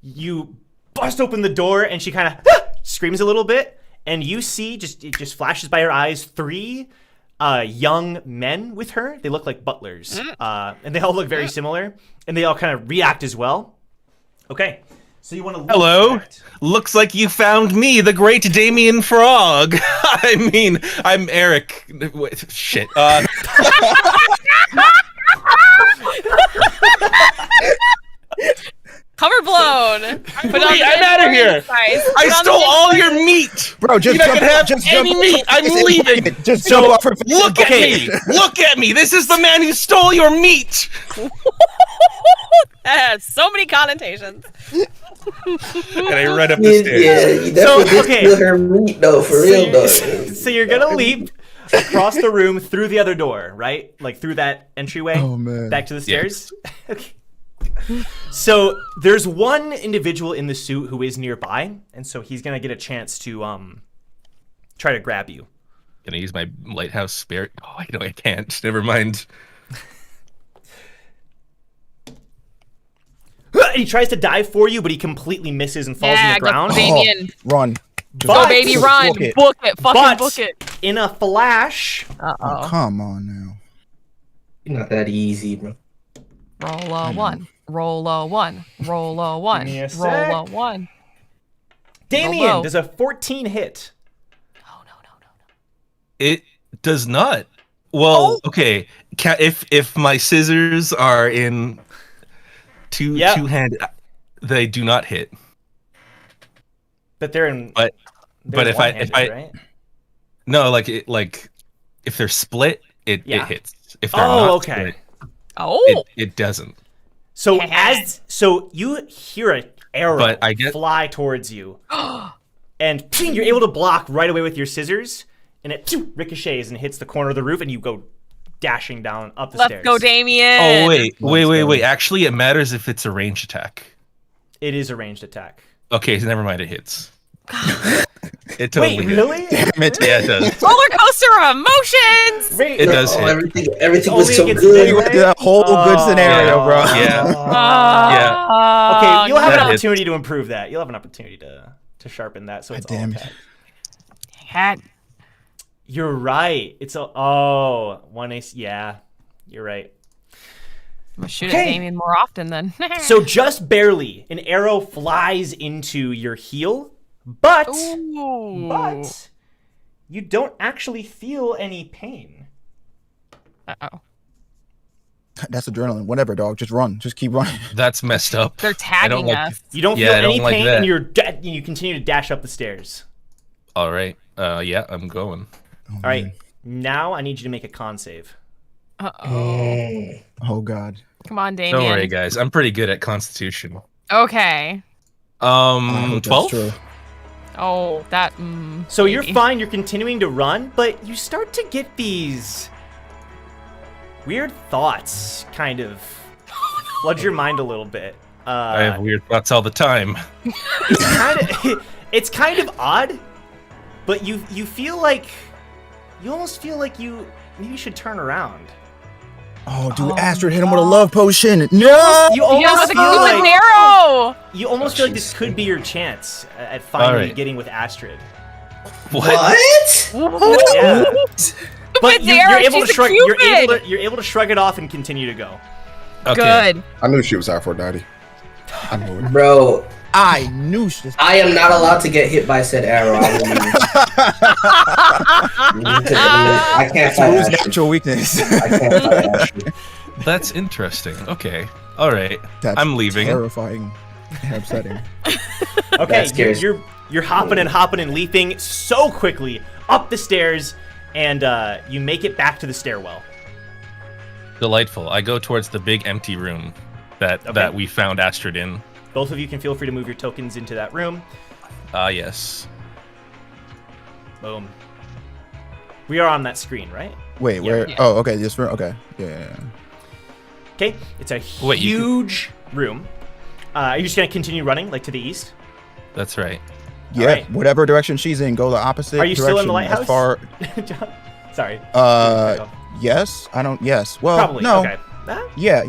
you bust open the door, and she kind of screams a little bit, and you see it just flashes by your eyes 3 young men with her. They look like butlers, and they all look very similar, and they all kind of react as well. Okay, so you want to Hello. Looks like you found me, the great Damien Frog. I mean, I'm Eric. Wait, shit. Cover blown. Put on Wait, the I'm outta here. guys. I Put on stole the- all your meat. Bro, just You're not jump gonna have just any jump meat. I'm leaving. Just jump off her face. Look at me. Look at me. This is the man who stole your meat. That has so many connotations. And I run up the stairs. Yeah, you definitely So, did okay. steal her meat though, for real though. So you're gonna leap across the room through the other door, right? Like through that entryway. Oh, man. Back to the stairs. Okay. So there's one individual in the suit who is nearby, and so he's gonna get a chance to try to grab you. Can I use my lighthouse spirit? Oh, I know I can't. Never mind. He tries to dive for you, but he completely misses and falls Yeah, on the go ground. Damien. Run. But- Go, baby, run. Book it. Book it. Fucking But book it. in a flash, Uh-oh. Come on now. Not that easy, bro. Roll a 1. Roll a 1. Roll a 1. Give me a Roll a sec. 1. Damien low. does a 14 hit. Oh, no. It does not. Well, okay. If my scissors are in Yep. two-handed, they do not hit. But they're in. But they're if I one-handed, right? No, like if they're split, it Yeah. hits. If they're Oh, not okay. split, Oh. it doesn't. So so you hear an arrow But I get- fly towards you, and ping, you're able to block right away with your scissors, and it ricochets and hits the corner of the roof, and you go dashing down up the Let's stairs. go, Damien. Oh wait. go. Actually, it matters if it's a ranged attack. It is a ranged attack. Okay, so never mind. It hits. It totally Wait, hit. really? Damn it. Yeah, it does. Roller coaster of emotions. Wait, It does hit. Everything Only was so against good. Leif. You went through that whole good scenario, bro. Yeah. Okay, you'll have an That hits. opportunity to improve that. You'll have an opportunity to sharpen that. So it's all damn it. attack. Had You're right. It's a 1 ace. Yeah, you're right. I'm gonna shoot Okay. at Damien more often then. So just barely, an arrow flies into your heel, but you don't actually feel any pain. Uh-oh. That's adrenaline. Whatever, dog. Just run. Just keep running. That's messed up. They're I don't tagging like. us. You don't Yeah, feel I don't any like pain, that. and you continue to dash up the stairs. All right. Yeah, I'm going. All right, now I need you to make a con save. Uh-oh. Oh, God. Come on, Damien. Don't worry, guys. I'm pretty good at Constitution. Okay. I hope that's 12. true. Oh, that. So you're maybe. fine. You're continuing to run, but you start to get these weird thoughts kind of flood your mind a little bit. I have weird thoughts all the time. It's kind of odd, but you feel like you almost feel like you maybe should turn around. Oh, dude, Astrid hit him with a love potion. No! You almost with feel a like arrow. you almost feel like this could be your chance at finally getting with Astrid. What? Yeah. But you're able to she's a shrug. Cupid. You're able to shrug it off and continue to go. Okay. Good. I knew she was Aphrodite. I knew it. Bro, I knew she was. I am not allowed to get hit by said arrow. I can't fight Rue's Astrid. natural weakness. I can't fight Astrid. That's interesting. Okay. All right. That's I'm leaving. Terrifying and upsetting. Okay, That scares you're hopping and leaping so quickly up the stairs, and you make it back to the stairwell. Delightful. I go towards the big empty room that we found Astrid in. Both of you can feel free to move your tokens into that room. Yes. Boom. We are on that screen, right? Wait, where? Yeah. Oh, okay, this room. Okay, yeah. Okay, it's a Wait, you huge room. Are you just gonna continue running, like to the east? That's right. Yeah, right. whatever direction she's in, go the opposite. Are you still in the direction lighthouse? as far? John? Sorry. Yes. I don't. Yes. Well, Probably. no. Okay. Yeah.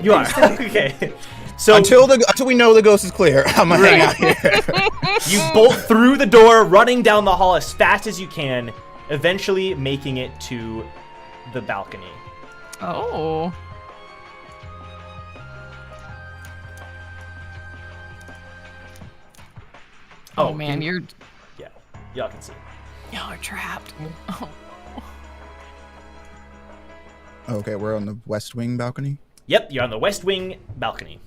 You are. Okay. So Until we know the ghost is clear, I'm gonna hang out here. you bolt through the door, running down the hall as fast as you can, eventually making it to the balcony. Oh. Oh man, you're Yeah, y'all can see. y'all are trapped. Oh. Okay, we're on the west wing balcony. Yep, you're on the west wing balcony.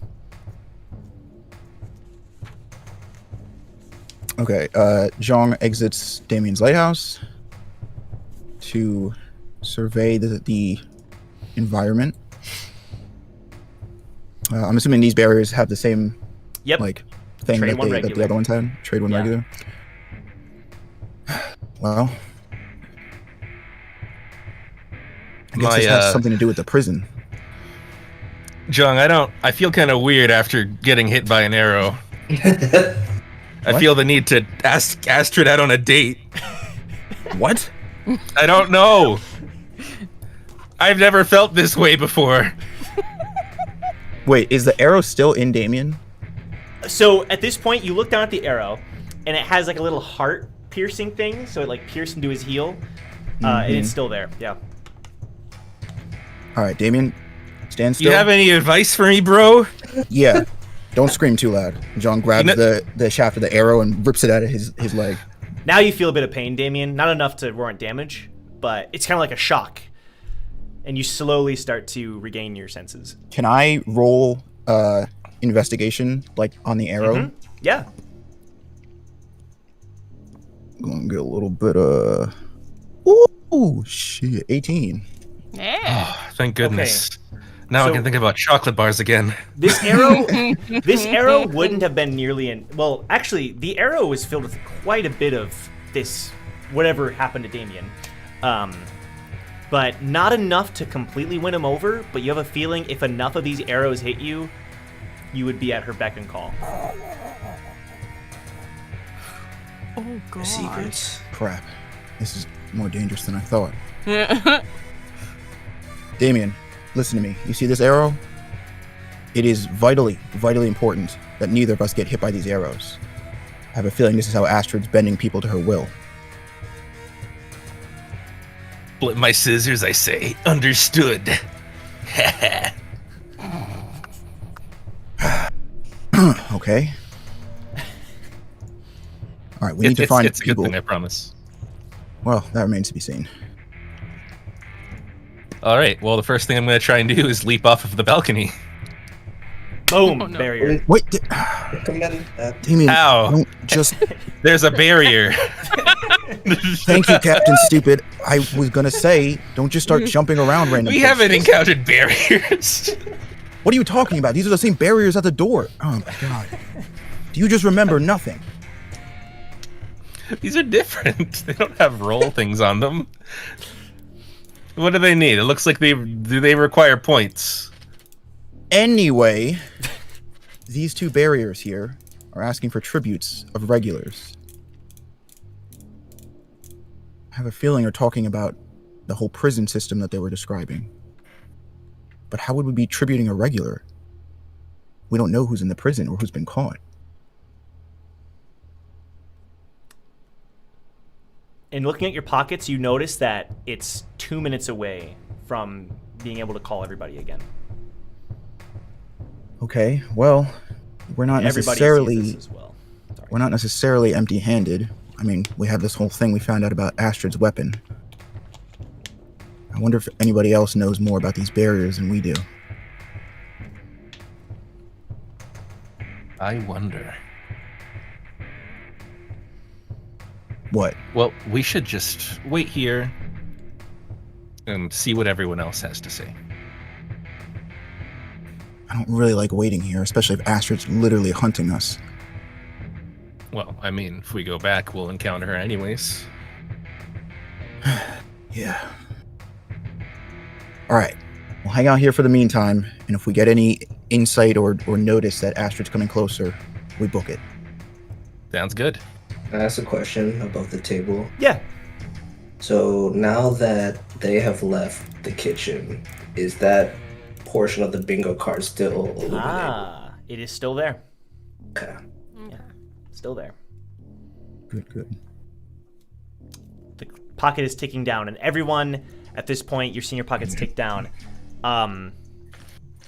Okay, Zhang exits Damien's lighthouse to survey the environment. I'm assuming these barriers have the same Yep. thing Trade that, one that the regular. other ones had. Trade one Yeah. regular. Well, I guess this has something to do with the prison. Jung, I feel kind of weird after getting hit by an arrow. I What? feel the need to ask Astrid out on a date. What? I don't know. I've never felt this way before. Wait, is the arrow still in Damien? So at this point, you look down at the arrow, and it has like a little heart piercing thing. So it like pierced into his heel, and it's still there. Yeah. All right, Damien, stand still. You have any advice for me, bro? Yeah. Don't scream too loud. John grabs the shaft of the arrow and rips it out of his leg. Now you feel a bit of pain, Damien. Not enough to warrant damage, but it's kind of like a shock. And you slowly start to regain your senses. Can I roll investigation on the arrow? Yeah. I'm gonna get a little bit Ooh, shit. 18. Yeah. Thank goodness. Now So- I can think about chocolate bars again. This arrow wouldn't have been nearly well, actually, the arrow was filled with quite a bit of this whatever happened to Damien. But not enough to completely win him over, but you have a feeling if enough of these arrows hit you, you would be at her beck and call. Oh god. Secrets. Crap. This is more dangerous than I thought. Damien, listen to me. You see this arrow? It is vitally important that neither of us get hit by these arrows. I have a feeling this is how Astrid's bending people to her will. Flip my scissors, I say. Understood. Okay. All right, we need to find it's a good people. thing, I promise. Well, that remains to be seen. All right. Well, the first thing I'm going to try and do is leap off of the balcony. Boom, Oh, no. barrier. Wait, Recommend that. Damien, Ow. don't just... There's a barrier. Thank you, Captain Stupid. I was gonna say, don't just start jumping around random We places. haven't encountered barriers. What are you talking about? These are the same barriers at the door. Oh my god. Do you just remember nothing? These are different. They don't have roll things on them. What do they need? It looks like they require points. Anyway, these two barriers here are asking for tributes of regulars. I have a feeling they're talking about the whole prison system that they were describing. But how would we be tributing a regular? We don't know who's in the prison or who's been caught. And looking at your pockets, you notice that it's 2 minutes away from being able to call everybody again. Okay, well, we're not Everybody necessarily sees this as well. Sorry. we're not necessarily empty-handed. I mean, we have this whole thing we found out about Astrid's weapon. I wonder if anybody else knows more about these barriers than we do. I wonder. What? Well, we should just wait here and see what everyone else has to say. I don't really like waiting here, especially if Astrid's literally hunting us. Well, I mean, if we go back, we'll encounter her anyways. Yeah. Alright. We'll hang out here for the meantime, and if we get any insight or notice that Astrid's coming closer, we book it. Sounds good. Can I ask a question above the table? Yeah. So now that they have left the kitchen, is that portion of the bingo card still illuminated? It is still there. Okay. Yeah, still there. Good. The pocket is ticking down, and everyone at this point, you're seeing your pockets tick down.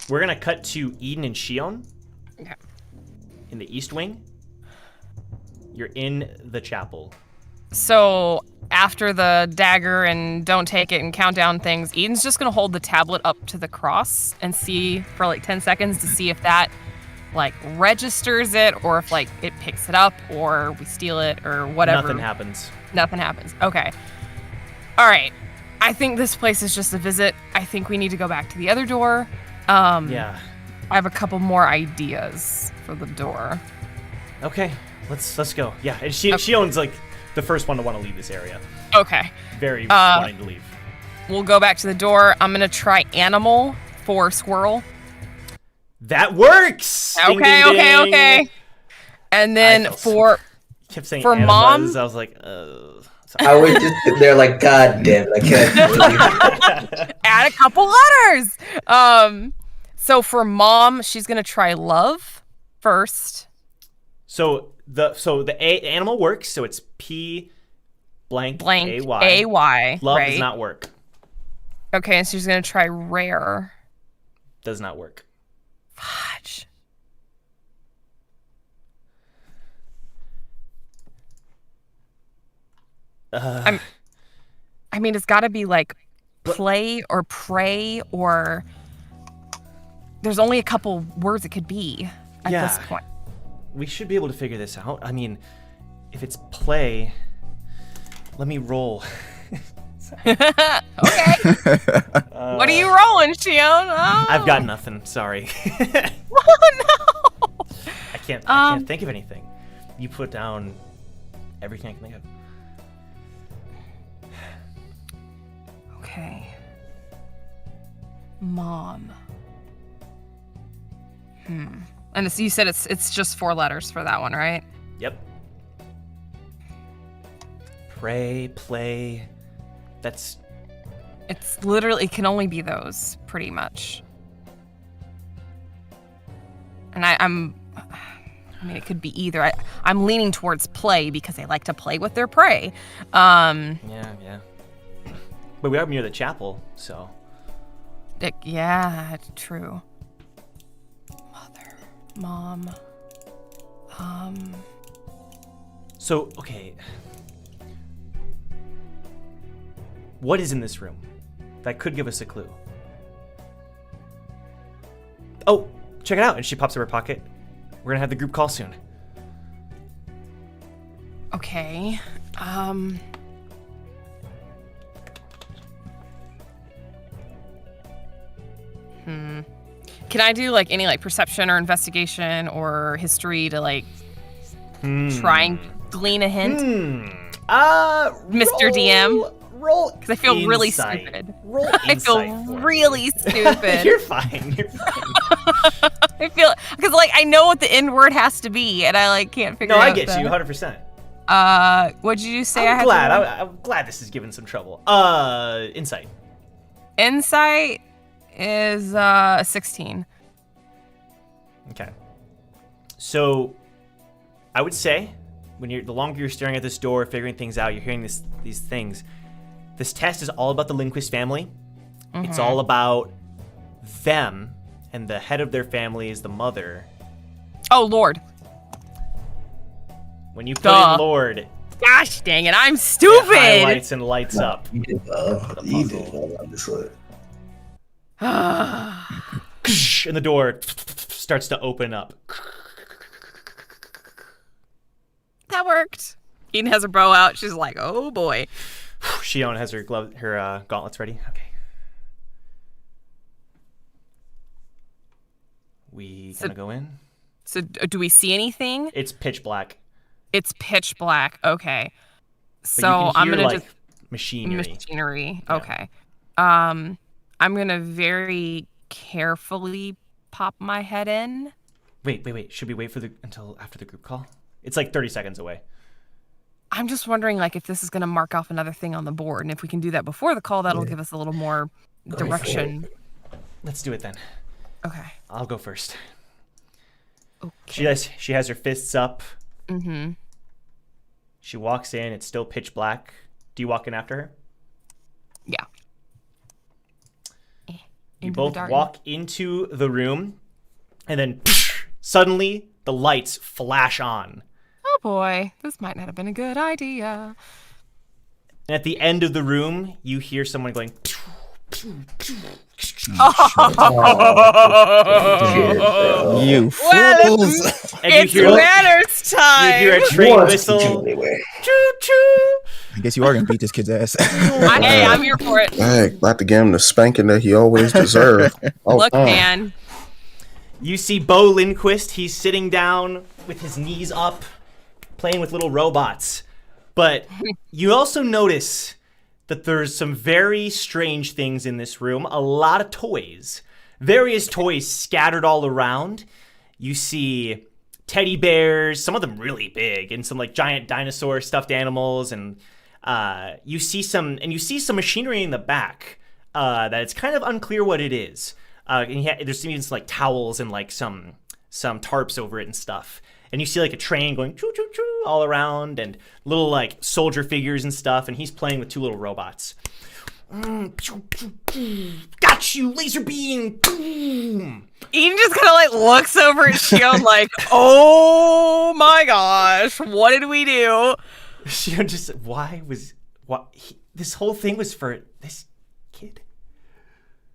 We're gonna cut to Eden and Shion in the East Wing. You're in the chapel. So after the dagger and don't take it and count down things, Eden's just gonna hold the tablet up to the cross and see for like 10 seconds to see if that like registers it or if like it picks it up or we steal it or whatever. Nothing happens. Nothing happens. Okay. All right. I think this place is just a visit. I think we need to go back to the other door. Yeah. I have a couple more ideas for the door. Okay. Let's go. Yeah. And Shion's like the first one to want to leave this area. Okay. Very wanting to leave. We'll go back to the door. I'm gonna try animal for squirrel. That works. Ding, Okay. ding, ding. Okay. And then I felt for You kept saying for animas. mom? I was like, I was just sitting there like, God damn it, I can't. add a couple letters. So for mom, she's gonna try love first. So the animal works. So it's P blank A-Y. A-Y. Love right? does not work. Okay, and she's gonna try rare. Does not work. Fudge. I mean, it's got to be like play or pray or. There's only a couple words it could be at this point. We should be able to figure this out. I mean, if it's play, let me roll. Okay. What are you rolling, Shion? Oh. I've got nothing. Sorry. Oh no. I can't think of anything. You put down everything I can think of. Okay. Mom. And you said it's just 4 letters for that one, right? Yep. Pray, play. It's literally, it can only be those, pretty much. And I mean, it could be either. I'm leaning towards play because they like to play with their prey. Yeah. But we are near the chapel, so. Yeah, true. Mom. So, okay. What is in this room? That could give us a clue. Oh, check it out. And she pops up her pocket. We're gonna have the group call soon. Okay. Can I do like any like perception or investigation or history to like try and glean a hint? Mr. DM? Roll. Because I feel really insight. stupid. Roll I feel insight for me. really stupid. You're fine. You're fine. I feel because like I know what the end word has to be, and I like can't figure No, out. I get you 100%. What'd you say? I'm I glad. had to I'm glad this is giving some trouble. Insight. Insight is 16. Okay. So, I would say, the longer you're staring at this door, figuring things out, you're hearing these things. This test is all about the Lindquist family. Mm-hmm. It's all about them, and the head of their family is the mother. Oh, Lord. When you put in Lord, gosh dang it, I'm stupid. It highlights and lights up. You did well on this one. And the door starts to open up. That worked. Eden has her bow out. She's like, oh boy. Yeon has her gauntlets ready. Okay. We gonna go in? So do we see anything? It's pitch black. It's pitch black. Okay. But So I'm gonna like just machinery. Yeah. Okay. I'm gonna very carefully pop my head in. Wait. Should we wait until after the group call? It's like 30 seconds away. I'm just wondering, like, if this is gonna mark off another thing on the board, and if we can do that before the call, that'll give us a little more direction. Let's do it then. Okay. I'll go first. Okay. She has her fists up. Mm-hmm. She walks in. It's still pitch black. Do you walk in after her? Yeah. You both walk into the room, and then suddenly the lights flash on. Oh boy, this might not have been a good idea. And at the end of the room, you hear someone going. You fools! And it's manners time. You hear a train whistle. Choo choo! I guess you are gonna beat this kid's ass. Hey, I'm here for it. Hey, about to give him the spanking that he always deserved. Look, man. You see Bo Lindquist. He's sitting down with his knees up, playing with little robots. But you also notice that there's some very strange things in this room. A lot of toys. Various toys scattered all around. You see teddy bears, some of them really big, and some like giant dinosaur stuffed animals, and you see some machinery in the back that it's kind of unclear what it is. There's even some like towels and like some tarps over it and stuff. And you see like a train going choo choo choo all around, and little like soldier figures and stuff, and he's playing with two little robots. Got you, laser beam. Eden just kind of like looks over at Shion like, oh my gosh, what did we do? Shion just, this whole thing was for this kid?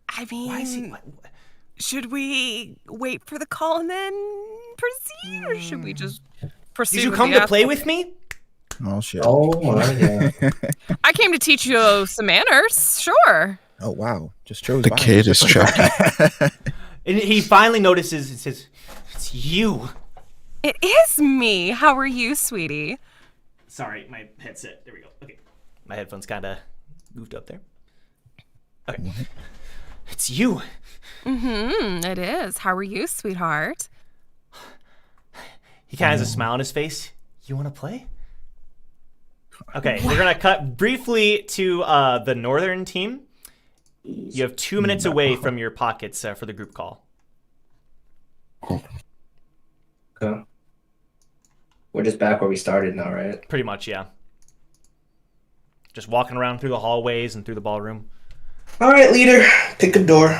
I mean, should we wait for the call and then proceed, or should we just proceed? Did you come to play with me? Oh shit! Oh my god! I came to teach you some manners. Sure. Oh wow! Just chose the mine. kid is chucky. And he finally notices and says, "It's you." It is me. How are you, sweetie? Sorry, my headset. There we go. Okay, my headphones kind of moved up there. Okay, what? It's you. Mm-hmm. It is. How are you, sweetheart? He kind of has a smile on his face. You want to play? Okay, we're gonna cut briefly to the northern team. You have 2 minutes away from your pockets for the group call. Okay. We're just back where we started now, right? Pretty much, yeah. Just walking around through the hallways and through the ballroom. All right, leader. Pick a door.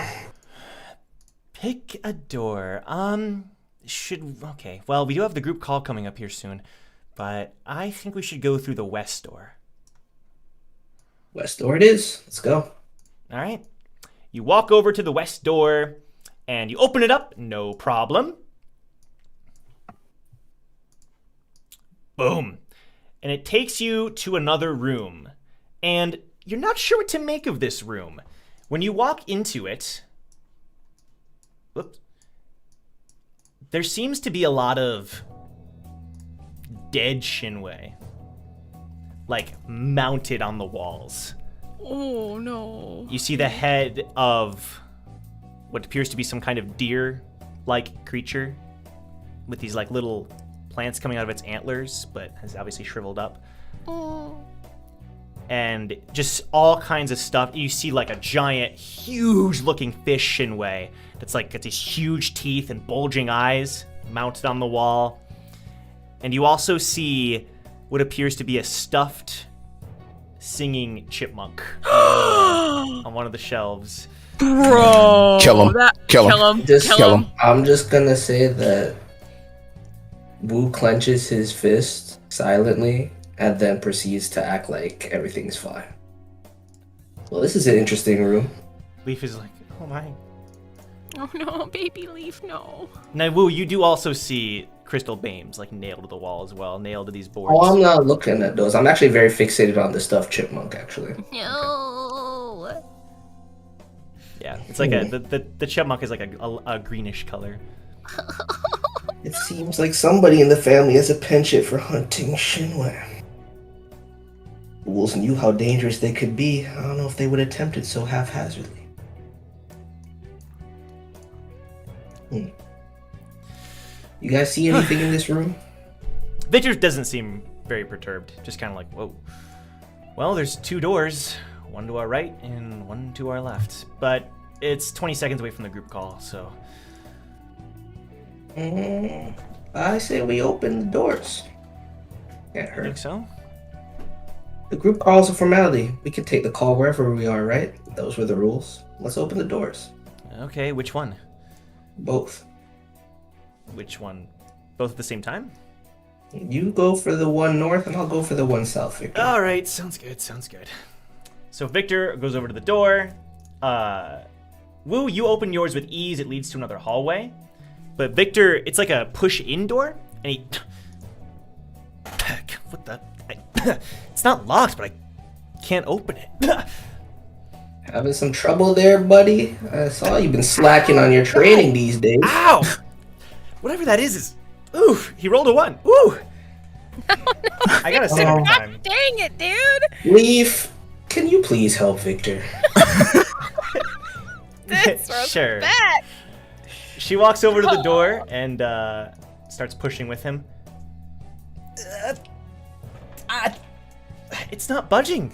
Pick a door. Okay. Well, we do have the group call coming up here soon, but I think we should go through the west door. West door it is. Let's go. All right. You walk over to the west door, and you open it up. No problem. Boom. And it takes you to another room. And you're not sure what to make of this room. When you walk into it, whoops, there seems to be a lot of dead Shinwei, like mounted on the walls. Oh no. You see the head of what appears to be some kind of deer-like creature with these like little plants coming out of its antlers, but has obviously shriveled up. Oh. and just all kinds of stuff. You see like a giant, huge-looking fish Shinwei that's like got these huge teeth and bulging eyes mounted on the wall. And you also see what appears to be a stuffed singing chipmunk on one of the shelves. Bro. Kill him. Kill him. Kill him. I'm just gonna say that Wu clenches his fist silently and then proceeds to act like everything's fine. Well, this is an interesting room. Leif is like, oh my. Oh no, baby Leif, no. Now, Wu, you do also see crystal beams like nailed to the wall as well, nailed to these boards. Oh, I'm not looking at those. I'm actually very fixated on the stuffed chipmunk, actually. No. Yeah, it's like the chipmunk is like a greenish color. It seems like somebody in the family has a penchant for hunting Shinwei. The wolves knew how dangerous they could be. I don't know if they would attempt it so haphazardly. You guys see anything in this room? Victor doesn't seem very perturbed, just kind of like, whoa. Well, there's 2 doors, one to our right and one to our left, but it's 20 seconds away from the group call, so. I say we open the doors. Can't I hurt. think so. The group call is a formality. We can take the call wherever we are, right? Those were the rules. Let's open the doors. Okay, which one? Both. Which one? Both at the same time? You go for the one north, and I'll go for the one south, Victor. All right, sounds good, sounds good. So Victor goes over to the door. Wu, you open yours with ease. It leads to another hallway. But Victor, it's like a push-in door, and he... What the... It's not locked, but I can't open it. Having some trouble there, buddy? I saw you've been slacking on your training these days. Ow! Whatever that is... Ooh, he rolled a 1. Ooh! I gotta save every time. Dang it, dude! Leif, can you please help Victor? Sure. She walks over to the door and starts pushing with him. It's not budging.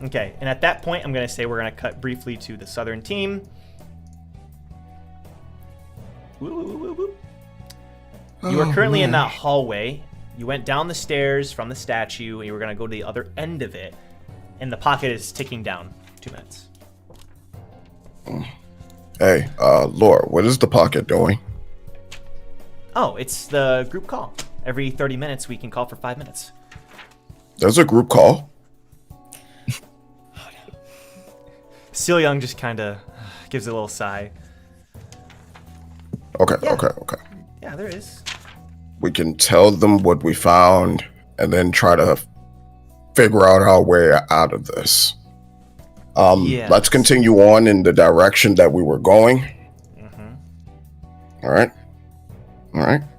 Okay, and at that point, I'm going to say we're going to cut briefly to the southern team. You are currently in that hallway. You went down the stairs from the statue, and you were going to go to the other end of it, and the pocket is ticking down. 2 minutes. Hey, Laura, what is the pocket doing? Oh, it's the group call. Every 30 minutes, we can call for 5 minutes. There's a group call? Silyeong just kind of gives a little sigh. Okay. Yeah, there is. We can tell them what we found and then try to figure out our way out of this. Yes. Let's continue on in the direction that we were going. Mm-hmm. All right.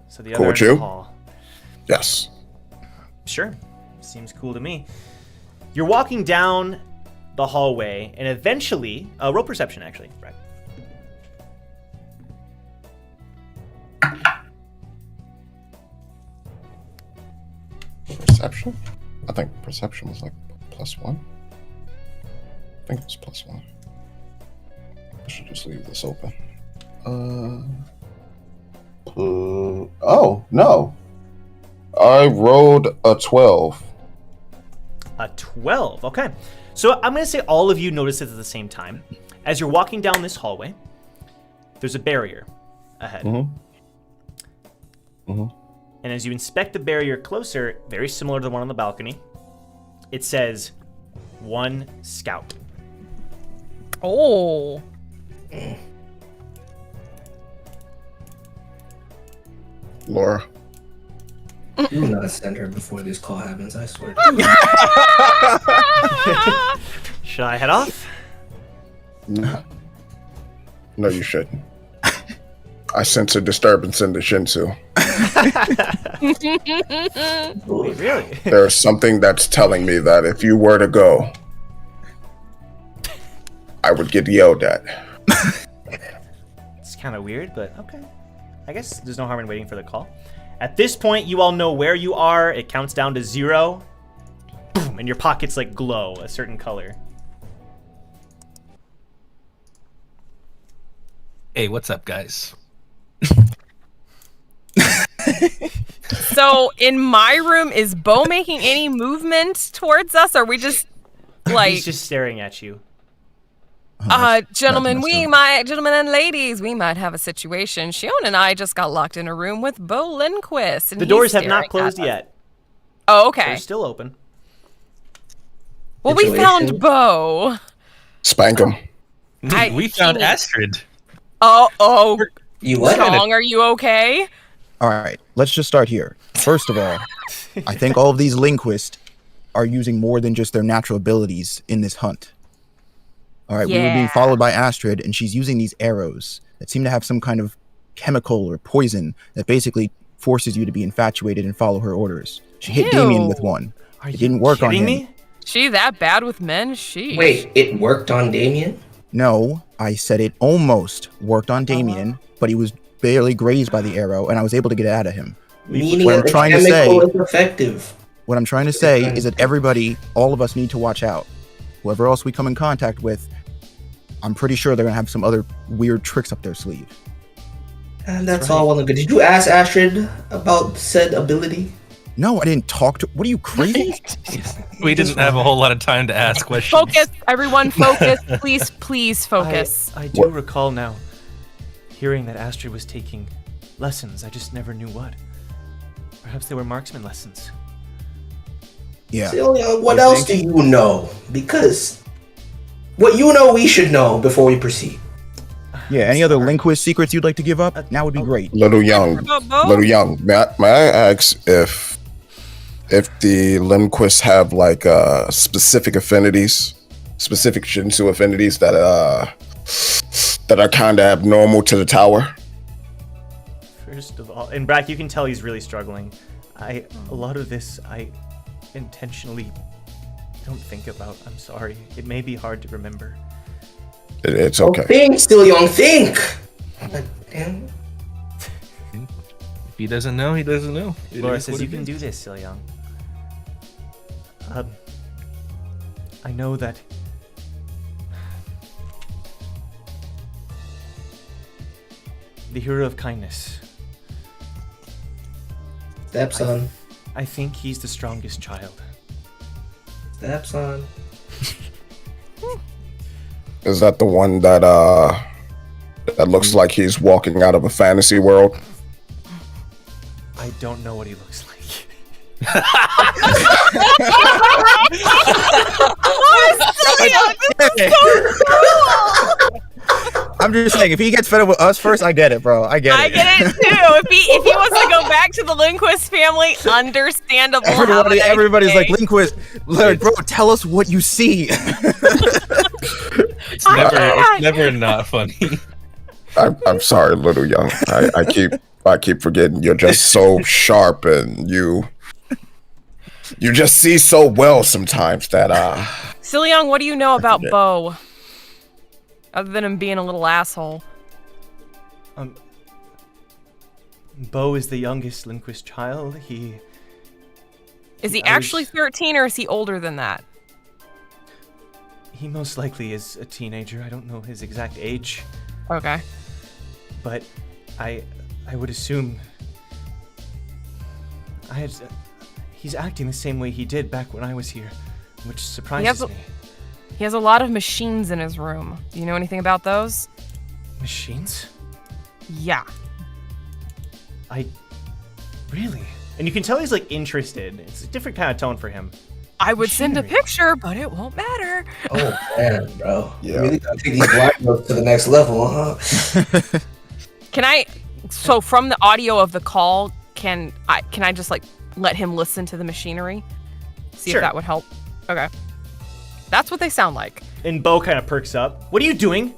So the Cool other with end of you? the hall. Yes. Sure. Seems cool to me. You're walking down the hallway, and eventually, roll perception, actually. Right. Perception? I think perception was like +1. I think it was +1. I should just leave this open. Oh, no. I rolled a 12. A 12. Okay. So I'm going to say all of you notice it at the same time. As you're walking down this hallway, there's a barrier ahead. And as you inspect the barrier closer, very similar to the one on the balcony, it says 1 scout. Oh. Laura. Do not send her before this call happens, I swear. Should I head off? No, you shouldn't. I sense a disturbance in the Shinsu. Really? There's something that's telling me that if you were to go, I would get yelled at. It's kind of weird, but okay. I guess there's no harm in waiting for the call. At this point, you all know where you are. It counts down to 0. Boom, and your pockets like glow a certain color. Hey, what's up, guys? So in my room, is Bo making any movement towards us? Or are we just like He's just staring at you. gentlemen, that's gentlemen and ladies, we might have a situation. Shion and I just got locked in a room with Bo Lindquist. And The he's doors have staring not at closed us. yet. Oh, okay. They're still open. Well, we Situation. found Bo. Spank him. Dude, we found Astrid. Oh, You what? Chong, are you okay? All right, let's just start here. First of all, I think all of these Lindquist are using more than just their natural abilities in this hunt. All right, we were being Yeah. followed by Astrid, and she's using these arrows that seem to have some kind of chemical or poison that basically forces you to be infatuated and follow her orders. She hit Damien with Ew. one. Are It you didn't work on kidding him. me? She that bad with men? She. Wait, it worked on Damien? No, I said it almost worked on Damien, but he was barely grazed by the arrow, and I was able to get it out of him. Meaning What that I'm the trying to chemical say- is effective. What I'm trying to say is that everybody, all of us need to watch out. Whoever else we come in contact with, I'm pretty sure they're going to have some other weird tricks up their sleeve. And that's all well and good. Did you ask Astrid about said ability? No, I didn't talk to... What are you, crazy? We didn't have a whole lot of time to ask questions. Focus, everyone, focus. Please focus. I do recall now hearing that Astrid was taking lessons. I just never knew what. Perhaps they were marksman lessons. Yeah. Silyeong, what You else think? do you know? Because what you know, we should know before we proceed. Yeah, any other Lindquist secrets you'd like to give up? Now would be great. Little Young. About Bo? Little Young. May I ask if the Lindquists have like specific affinities, specific Shinsu affinities that are kind of abnormal to the tower? First of all, and Brack, you can tell he's really struggling. A lot of this I intentionally don't think about. I'm sorry. It may be hard to remember. It's Oh, okay. think, Silyeong, think! But, damn. If he doesn't know, he doesn't know. It Laura is says what you it can is. do this, Silyeong. I know that the hero of kindness. Stepson. I think he's the strongest child. Stepson. Is that the one that looks like he's walking out of a fantasy world? I don't know what he looks like. I'm just saying, if he gets fed up with us first, I get it, bro. I get it. I get it too. If he wants to go back to the Lindquist family, understandable. Everybody's like, Lindquist, bro, tell us what you see. It's never not funny. I'm sorry, Little Young. I keep forgetting you're just so sharp and you just see so well sometimes that Silyeong, what do you know about Bo? Other than him being a little asshole. Bo is the youngest Lindquist child. Is he I actually was- 13 or is he older than that? He most likely is a teenager. I don't know his exact age, Okay. but I would assume he's acting the same way he did back when I was here, which surprises me. He has a lot of machines in his room. Do you know anything about those? Machines? Yeah. Really? And you can tell he's like interested. It's a different kind of tone for him. I would send a Machinery. picture, but it won't matter. Oh, man, bro. Yeah. You really gotta take these blind notes to the next level, huh? So from the audio of the call, can I just like let him listen to the machinery? See Sure. if that would help. Okay. That's what they sound like. And Bo kind of perks up. What are you doing?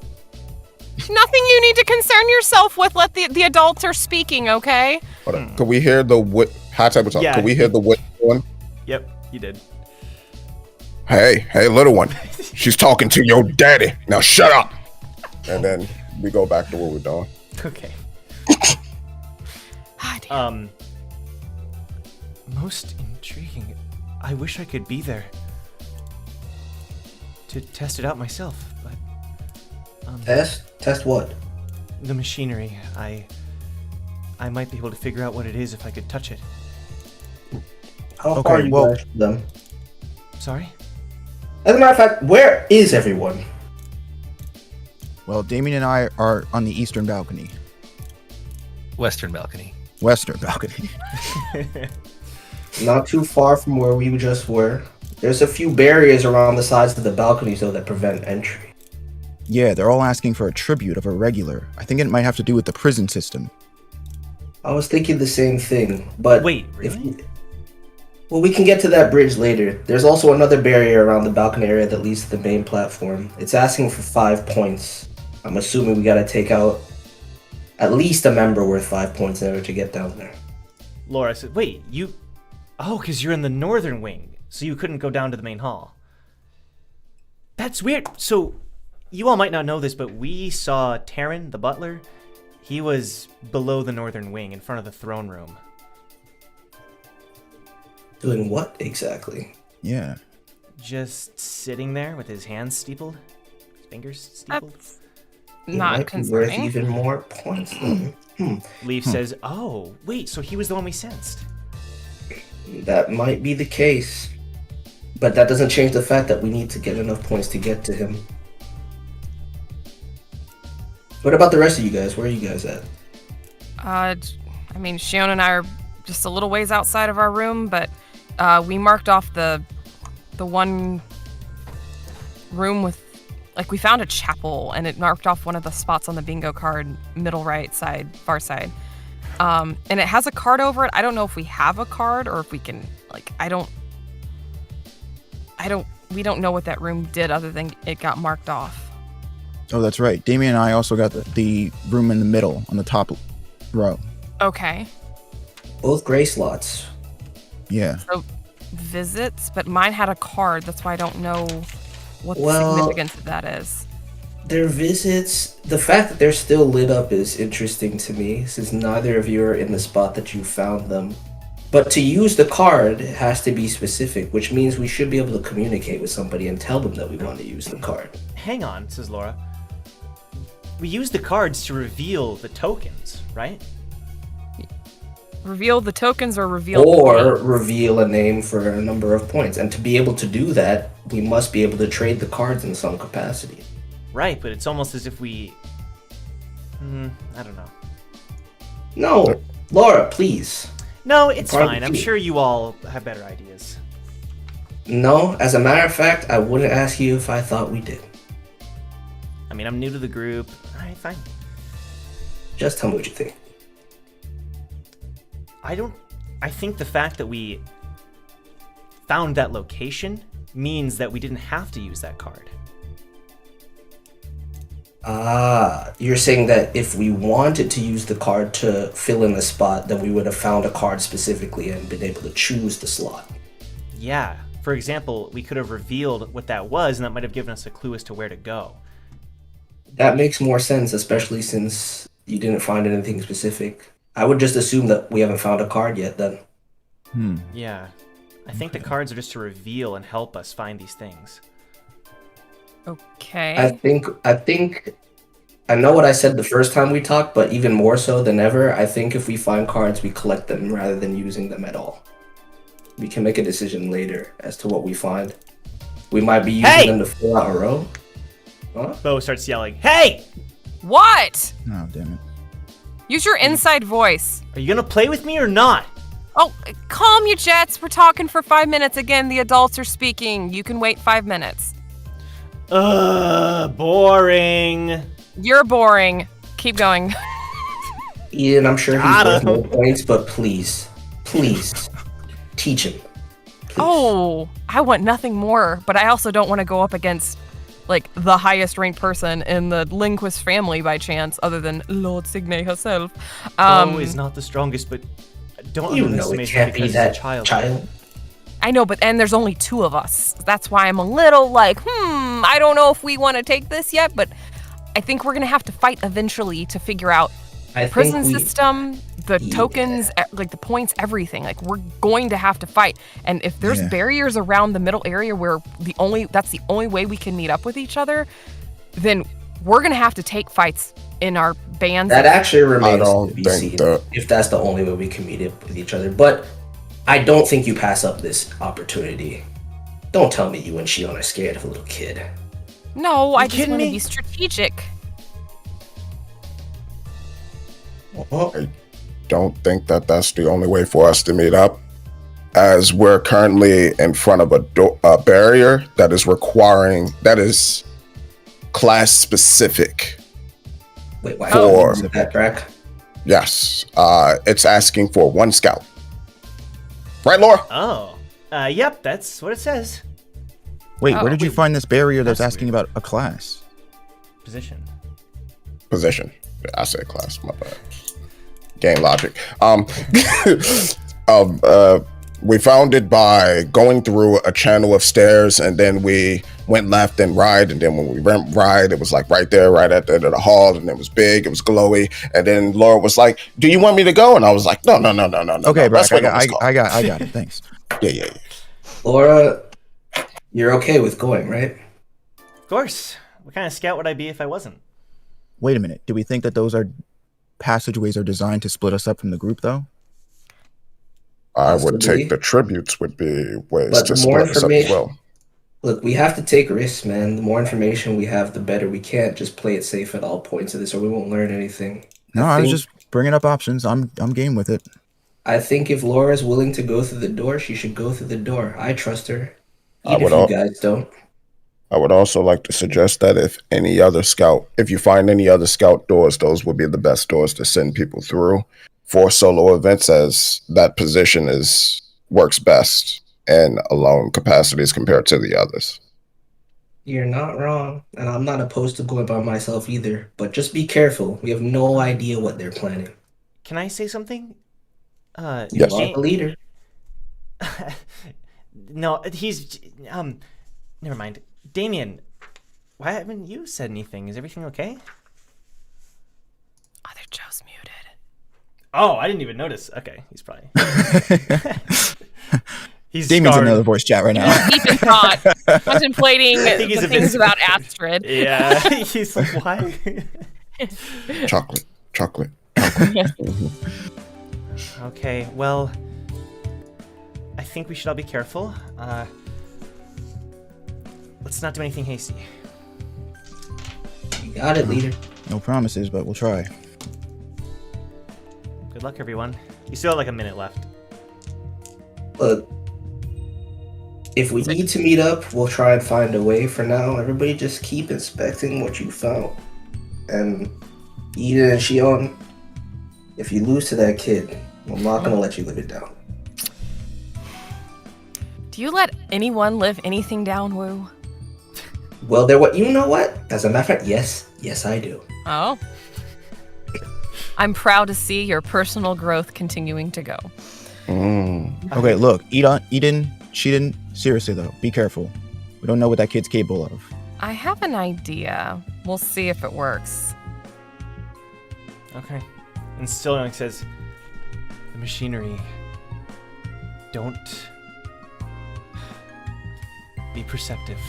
Nothing you need to concern yourself with. Let the adults are speaking, okay? Hold on. Could we hear the wood? High tabletop. Yeah. Could we hear the wood one? Yep, you did. Hey, little one. She's talking to your daddy. Now shut up. And then we go back to what we're doing. Okay. Ah, damn. most intriguing. I wish I could be there to test it out myself, but Test what? the machinery, I might be able to figure out what it is if I could touch it. How Okay, far are you well- guys from them? Sorry? As a matter of fact, where is everyone? Well, Damien and I are on the eastern balcony. Western balcony. Western balcony. Not too far from where we just were. There's a few barriers around the sides of the balconies though that prevent entry. Yeah, they're all asking for a tribute of a regular. I think it might have to do with the prison system. I was thinking the same thing, but Wait, if really? well, we can get to that bridge later. There's also another barrier around the balcony area that leads to the main platform. It's asking for 5 points. I'm assuming we gotta take out at least a member worth 5 points in order to get down there. Laura said, wait, you... Oh, because you're in the northern wing, so you couldn't go down to the main hall. That's weird. So, you all might not know this, but we saw Taryn, the butler. He was below the northern wing, in front of the throne room. Doing what exactly? Yeah. Just sitting there with his hands steepled. His fingers steepled. That's It not might be worth concerning. even more points. Then. Leif says, oh, wait, so he was the one we sensed. That might be the case. But that doesn't change the fact that we need to get enough points to get to him. What about the rest of you guys? Where are you guys at? I mean, Shion and I are just a little ways outside of our room, but we marked off the one room with, like, we found a chapel, and it marked off one of the spots on the bingo card, middle right side, far side. And it has a card over it. I don't know if we have a card or if we can, like, we don't know what that room did other than it got marked off. Oh, that's right. Damien and I also got the room in the middle on the top row. Okay. Both gray slots. Yeah. So visits, but mine had a card. That's why I don't know what the Well- significance of that is. Their visits, the fact that they're still lit up is interesting to me, since neither of you are in the spot that you found them. But to use the card has to be specific, which means we should be able to communicate with somebody and tell them that we want to use the card. Hang on, says Laura. We use the cards to reveal the tokens, right? Reveal the tokens or reveal Or the name? reveal a name for a number of points. And to be able to do that, we must be able to trade the cards in some capacity. Right, but it's almost as if we... I don't know. No, Laura, please. No, it's Part of fine. the I'm deal. sure you all have better ideas. No, as a matter of fact, I wouldn't ask you if I thought we did. I mean, I'm new to the group. Alright, fine. Just tell me what you think. I think the fact that we found that location means that we didn't have to use that card. Ah, you're saying that if we wanted to use the card to fill in the spot, then we would have found a card specifically and been able to choose the slot. Yeah. For example, we could have revealed what that was, and that might have given us a clue as to where to go. That makes more sense, especially since you didn't find anything specific. I would just assume that we haven't found a card yet then. Yeah. I think the cards are just to reveal and help us find these things. Okay. I know what I said the first time we talked, but even more so than ever, I think if we find cards, we collect them rather than using them at all. We can make a decision later as to what we find. We might be using them to fill out a row. Huh? Bo starts yelling, "Hey! What? Oh, damn it. Use your inside voice. Are you gonna play with me or not?" Oh, calm you jets. We're talking for 5 minutes. Again, the adults are speaking. You can wait 5 minutes. Boring. You're boring. Keep going. Ian, I'm sure he's Got worth him. more points, but please, teach him. Please. Oh, I want nothing more, but I also don't want to go up against, like, the highest ranked person in the Lindquist family by chance, other than Lord Signe herself. Bo is not the strongest, but don't You know underestimate it him can't be because that he's a child. child. I know, but and there's only 2 of us. That's why I'm a little like, I don't know if we want to take this yet, but I think we're gonna have to fight eventually to figure out I prison think system, the Yeah. tokens, like the points, everything. Like we're going to have to fight. And if there's Yeah. barriers around the middle area where that's the only way we can meet up with each other, then we're gonna have to take fights in our bands. that actually remains don't to be think seen that- if that's the only way we can meet up with each other. But I don't think you pass up this opportunity. Don't tell me you and Shion are scared of a little kid. No, I just kidding want to me? be strategic. Well, Don't think that that's the only way for us to meet up, as we're currently in front of a barrier that is class specific. wait, why For- did you do that, Brack? Yes, it's asking for 1 scout. Right, Laura? Oh. Yep, that's what it says. Wait, Oh, where did you wait. find this barrier that's That's asking about a class? Position. Position. I said class. My bad. Game logic. We found it by going through a channel of stairs, and then we went left and right. And then when we went right, it was like right there, right at the end of the hall, and it was big, it was glowy. And then Laura was like, "Do you want me to go?" And I was like, "No." Okay, no. Brack, Let's wait on this call." I got it. Thanks. Yeah. Laura, you're okay with going, right? Of course. What kind of scout would I be if I wasn't? Wait a minute. Do we think that those passageways are designed to split us up from the group, though? I would Possibly. take the tributes would be ways But to the more split us up as information- well. Look, we have to take risks, man. The more information we have, the better. We can't just play it safe at all points of this, or we won't learn anything. No, I was think- just bringing up options. I'm game with it. I think if Laura's willing to go through the door, she should go through the door. I trust her. I Even would if you al- guys don't. I would also like to suggest that if you find any other scout doors, those would be the best doors to send people through for solo events, as that position works best in alone capacities compared to the others. You're not wrong, and I'm not opposed to going by myself either. But just be careful. We have no idea what they're planning. Can I say something? Yes. You are the leader. No, he's never mind. Damien, why haven't you said anything? Is everything okay? Other Joe's muted. Oh, I didn't even notice. Okay, he's probably he's Damien's in scarred. another voice chat right now. Deep in thought, contemplating think he's the a bit- things about Astrid. Yeah, he's like, why? Chocolate. Okay, well, I think we should all be careful. Let's not do anything hasty. You got it, leader. No promises, but we'll try. Good luck, everyone. You still have like a minute left. Look, if we need to meet up, we'll try and find a way. For now, everybody just keep inspecting what you found. And Eden and Shion, if you lose to that kid, I'm not gonna let you live it down. Do you let anyone live anything down, Woo? Well, you know what? As a matter of fact, yes, I do. Oh. I'm proud to see your personal growth continuing to go. Okay, look, Eden, she didn't. Seriously though, be careful. We don't know what that kid's capable of. I have an idea. We'll see if it works. Okay. And Silyeong says, the machinery. Don't be perceptive.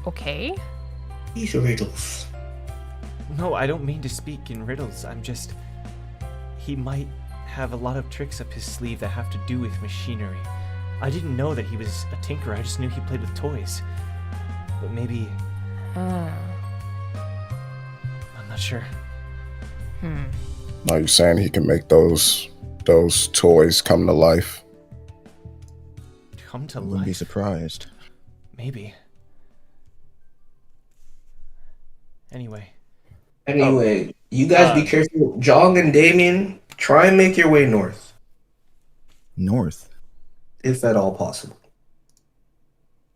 Okay. These are riddles. No, I don't mean to speak in riddles. I'm just... He might have a lot of tricks up his sleeve that have to do with machinery. I didn't know that he was a tinkerer. I just knew he played with toys. But maybe... I'm not sure. Are you saying he can make those toys come to life? Come to I wouldn't be life. surprised. Maybe. Anyway. Anyway, you guys be careful. Jong and Damien, try and make your way north, North. if at all possible.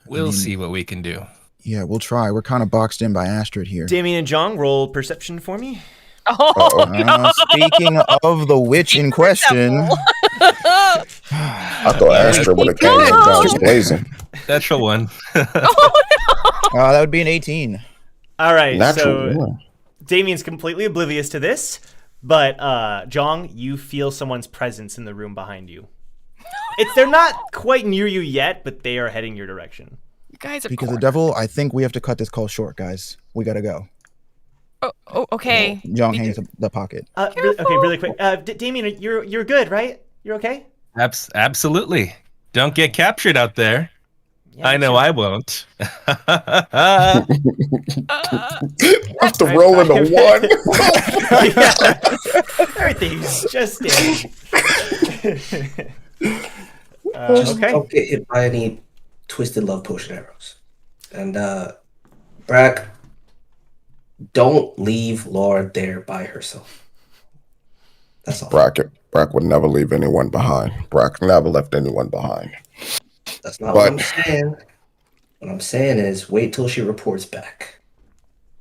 We'll see what we can do. Yeah, we'll try. We're kind of boxed in by Astrid here. Damien and Jong, roll perception for me. Oh, no. Speaking of the witch in question, I thought Astrid would have came in guns blazing. Natural one. that would be an 18. All right, Natural so one. Damien's completely oblivious to this, but Jong, you feel someone's presence in the room behind you. They're not quite near you yet, but they are heading your direction. You guys are Because the devil, I think we have to cut this call short, guys. We gotta go. Oh, okay. Jong hangs up the pocket. Really quick. Damien, you're good, right? You're okay? Absolutely. Don't get captured out there. Yeah, I know I won't. I have to roll in a 1. Everything's just in. Just Okay. don't get hit by any twisted love potion arrows. And Brack, don't leave Laura there by herself. That's all. Brack would never leave anyone behind. Brack never left anyone behind. That's not what I'm saying. What I'm saying is wait till she reports back.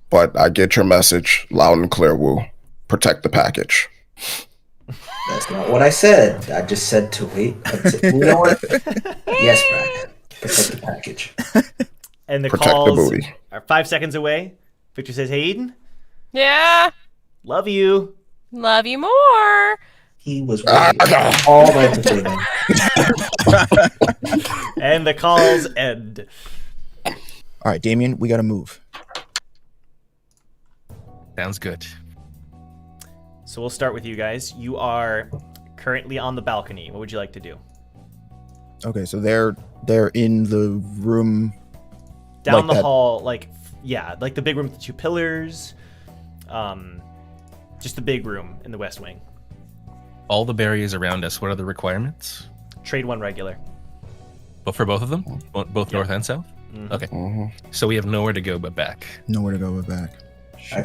But I get your message loud and clear, Wu. Protect the package. That's not what I said. I just said to wait until, you know what? Yes, Brack. Protect the package. And the Protect the calls booty. are 5 seconds away. Victor says, "Hey, Eden, Yeah. love you." Love you more. He was waiting all night to say that. And the calls end. All right, Damien, we gotta move. Sounds good. So we'll start with you guys. You are currently on the balcony. What would you like to do? Okay, so they're in the room Down like the that. hall, like the big room with the 2 pillars. Just the big room in the West Wing. All the barriers around us, what are the requirements? Trade 1 regular. But for both of them? Both north and south? Okay. So we have nowhere to go but back. Nowhere to go but back.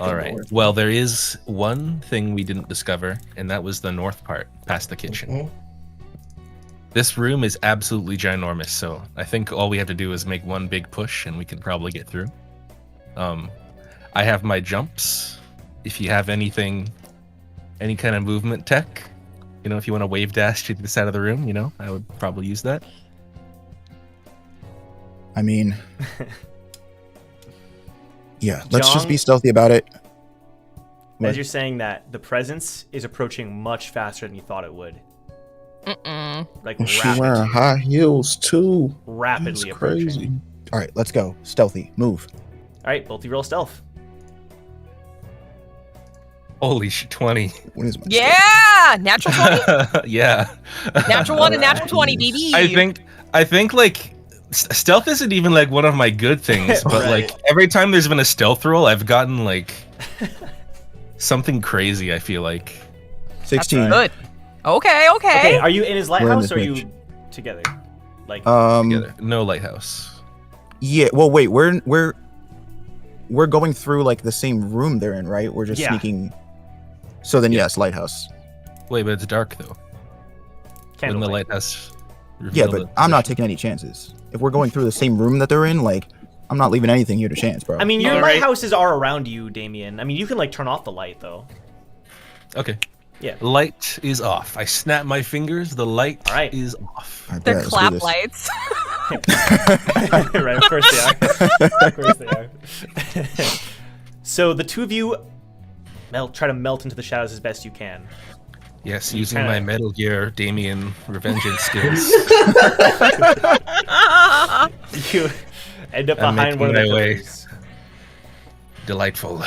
All right. Well, there is one thing we didn't discover, and that was the north part, past the kitchen. This room is absolutely ginormous, so I think all we have to do is make one big push, and we can probably get through. I have my jumps. If you have anything, any kind of movement tech, if you want to wave dash to the side of the room, I would probably use that. I mean, yeah, let's just Jong- be stealthy about it. As you're saying that, the presence is approaching much faster than you thought it would. Like She wearing high heels too. rapidly It's approaching. crazy. All right, let's go. Stealthy. Move. All right, both of you roll stealth. Holy shit, 20. What is my Yeah. Natural 20. Yeah. Natural 1 and natural 20, baby. I think like stealth isn't even like one of my good things, but Right. like every time there's been a stealth roll, I've gotten like something crazy, I feel like. 16. Good. Okay. Okay, are you in his We're in lighthouse this or are you bitch. together? Like, Together. No lighthouse. Yeah. Well, wait. We're going through like the same room they're in, right? We're just Yeah. sneaking. So then, yes, lighthouse. Wait, but it's dark though. When the candlelight. lighthouse. Yeah, reveal but the I'm not position. taking any chances. If we're going through the same room that they're in, like, I'm not leaving anything here to chance, bro. I mean, your All right. lighthouses are around you, Damien. I mean, you can like turn off the light though. Okay. Yeah. Light is off. I snap my fingers. The light All right. is off. All right, They're let's do clap this. lights. Right, of course they are. Of course they are. So the two of you try to melt into the shadows as best you can. Yes, using kinda- my Metal Gear Damien revengeance skills. You end up I'm behind one of the making my way. pillars, Delightful.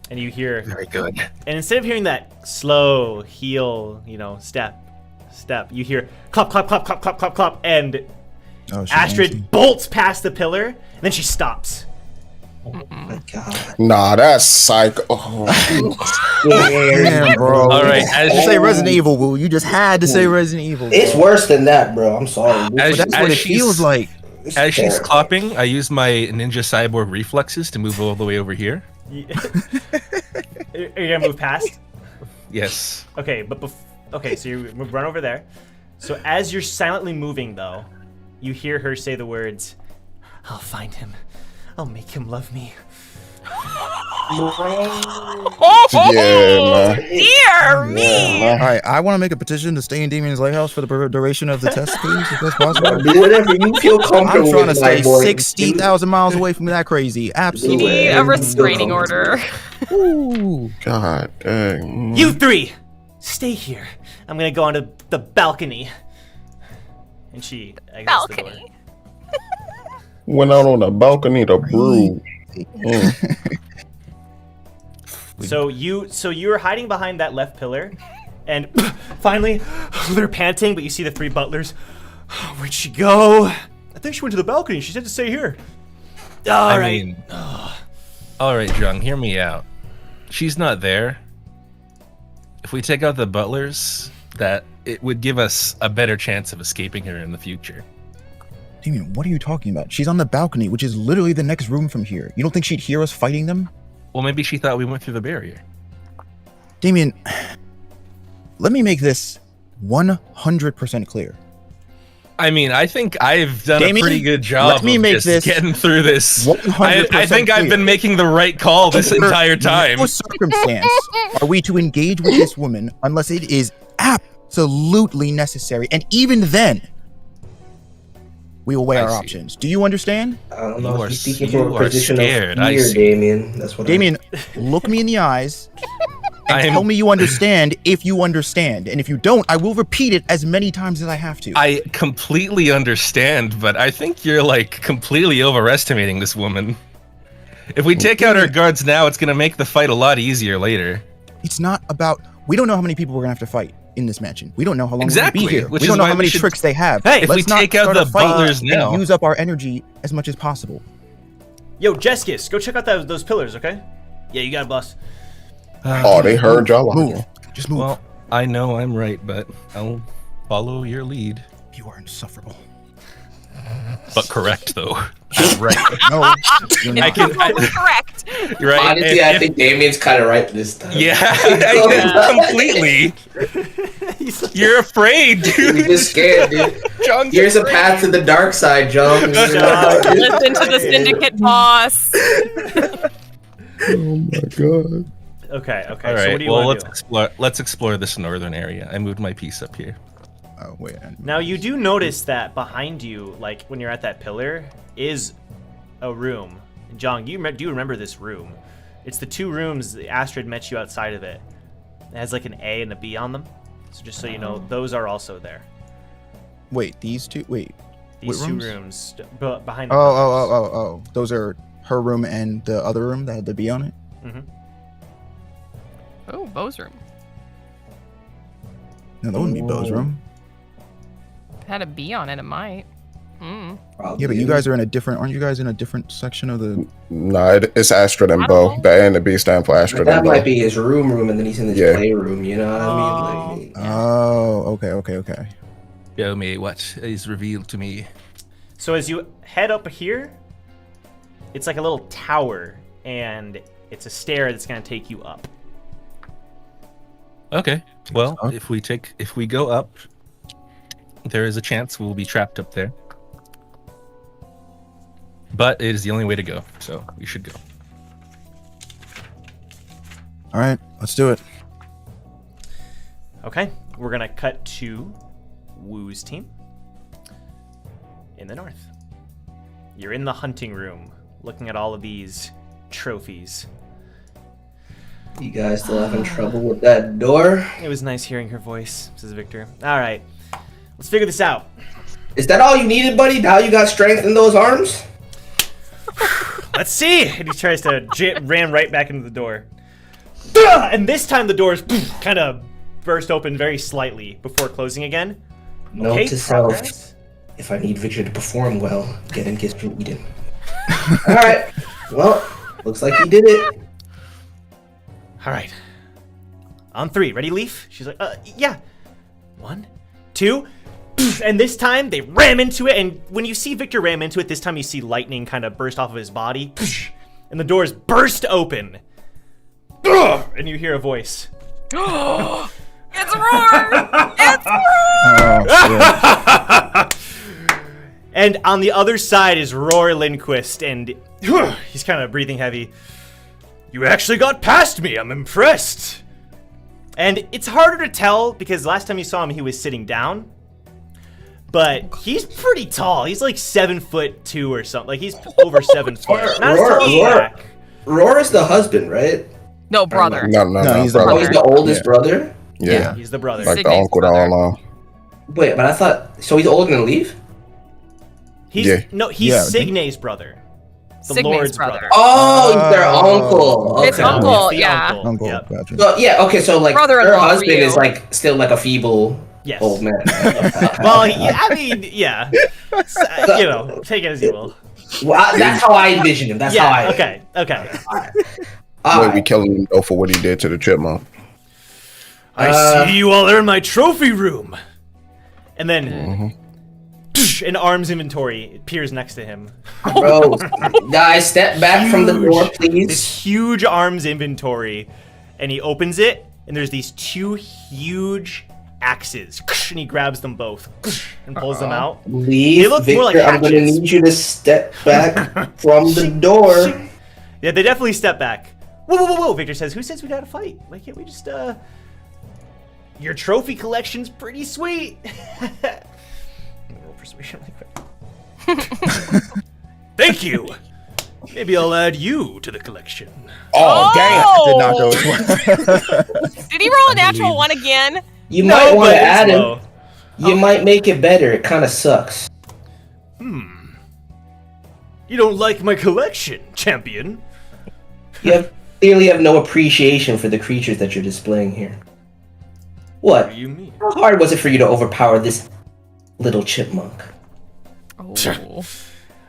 and you hear. Very good. And instead of hearing that slow heel, step, you hear clop, clop, clop, clop, clop, clop, clop, and Oh, she's Astrid antsy. bolts past the pillar, and then she stops. Oh my god. Nah, that's psycho. Oh. Damn, bro. All right, You say Resident Evil, Woo. You just had to say Resident Evil. Bro. It's worse than that, bro. I'm sorry. But As- that's what it she's- feels like. It's As she's terrible. clapping, I use my Ninja Cyborg reflexes to move all the way over here. Are you gonna move past? Yes. Okay, but okay, so you run over there. So as you're silently moving, though, you hear her say the words, "I'll find him. I'll make him love me." Yeah, man. Dear me! All right, I want to make a petition to stay in Damien's lighthouse for the duration of the test, please, if that's possible. Do whatever you feel comfortable I'm trying to with, stay my boy. 60,000 miles away from that crazy. You Absolutely. need a restraining order. Ooh. God dang. You three, stay here. I'm gonna go onto the balcony. And she exits the door. Balcony. Went out on the balcony to brew. Mm. So you're hiding behind that left pillar, and finally they're panting, but you see the three butlers. Where'd she go? I think she went to the balcony. She said to stay here. All right. All right, Jung, hear me out. She's not there. If we take out the butlers, that it would give us a better chance of escaping her in the future. Damien, what are you talking about? She's on the balcony, which is literally the next room from here. You don't think she'd hear us fighting them? Well, maybe she thought we went through the barrier. Damien, let me make this 100% clear. I mean, I think I've done Damien, a pretty good job let me of make just this getting through this. 100% I think I've clear. been making the right call this entire time. No circumstance are we to engage with this woman unless it is absolutely necessary. And even then, we will weigh our see. options. Do you understand? I don't You know are- if you're speaking you from a are position scared, of I fear, see. Damien. That's what Damien, look me in the eyes and I'm- tell me you understand if you understand. And if you don't, I will repeat it as many times as I have to. I completely understand, but I think you're like completely overestimating this woman. If we take out our guards now, it's gonna make the fight a lot easier later. It's not about. We don't know how many people we're gonna have to fight in this mansion. We don't know how long Exactly, we're gonna be here. which We is don't know why how we many should- tricks they have. Hey, if we Let's not take out start a the fight butlers and now- use up our energy as much as possible. Yo, Jeskis, go check out those pillars, okay? Yeah, you got it, boss. Oh, they heard y'all. Move. Just move. Well, I know I'm right, but I'll follow your lead. You are insufferable. But correct though. Right. No. You're I not. can. Correct. Right. Honestly, and I if- think Damien's kind of right this time. Yeah, I completely. You're afraid, You're dude. just scared, dude. John's Here's a afraid. path to the dark side, John. Listen to the syndicate boss. Oh my god. Okay. All So right. what do you Well, want to do? let's explore this northern area. I moved my piece up here. Oh wait. Now you do notice that behind you, like when you're at that pillar, is a room. John, do you remember this room? It's the two rooms that Astrid met you outside of it. It has like an A and a B on them. So just so you know, those are also there. Wait. These two. Wait. These What two rooms? rooms behind. Oh. Those are her room and the other room that had the B on it. Oh, Bo's room. No, that wouldn't be Bo's room. Had a B on it, it might. Yeah, but you guys are in a different. Aren't you guys in a different section of the? Nah, it's Astrid and Bo. The A and the B stand for Astrid That and Bo. might be his room, and then he's in his Yeah. playroom. You know what I mean? Like, Oh, okay. Show me what is revealed to me. So as you head up here, it's like a little tower, and it's a stair that's gonna take you up. Okay. Well, Up. if we go up, there is a chance we'll be trapped up there. But it is the only way to go, so we should go. All right, let's do it. Okay, we're gonna cut to Woo's team in the north. You're in the hunting room, looking at all of these trophies. you guys still having trouble with that door? It was nice hearing her voice, says Victor. All right, let's figure this out. Is that all you needed, buddy? Now you got strength in those arms? Let's see. And he tries to ram right back into the door. And this time the doors kind of burst open very slightly before closing again. Note Okay, to self: progress. if I need Victor to perform well, get him gifts from Eden. All right. Well, looks like he did it. All right. On three. Ready, Leif? She's like, yeah. 1, 2. And this time they ram into it. And when you see Victor ram into it, this time you see lightning kind of burst off of his body. And the doors burst open. And you hear a voice. It's Roar! It's Roar! Oh, shit. And on the other side is Roar Lindquist. And he's kind of breathing heavy. You actually got past me. I'm impressed. And it's harder to tell because last time you saw him, he was sitting down. But he's pretty tall. He's like 7'2" or something. Like he's over 7 foot. Not as tall as Jack. Rora's the husband, right? No, brother. No, he's the Oh, he's the oldest brother? Yeah. He's the brother. Like the Signe's uncle brother. all along. Wait, but I thought... So he's older than Leif? He's Yeah. no, he's Yeah. Signe's brother. The Signe's Lord's brother. Oh, he's their uncle. It's Okay. uncle, The yeah. uncle. Uncle, Yep. gotcha. So, yeah, okay, so like Brother-in-law her for husband you. is like still like a feeble Yes. old man. Well, I mean, yeah. You know, take it as you will. Well, that's how I envision him. That's how I. Yeah. Okay. Wait, we killing him though for what he did to the chipmunk. I see you all are in my trophy room. And then an arms inventory appears next to him. Bro, guys, step back from the door, please. This huge arms inventory, and he opens it, and there's these two huge axes, and he grabs them both and pulls them out. Leave, They look Victor. more like I'm gonna hatchets. need you to step back from the door. Yeah, they definitely step back. Whoa, Victor says, who says we gotta fight? Why can't we just, Your trophy collection's pretty sweet. Roll persuasion really quick. Thank you. Maybe I'll add you to the collection. Oh, damn! Did not go as well. Did he roll a natural one again? You No, might want but to it's add him. low. You might make it better. It kind of sucks. You don't like my collection, champion. You clearly have no appreciation for the creatures that you're displaying here. What What? do you mean? How hard was it for you to overpower this little chipmunk? Oh.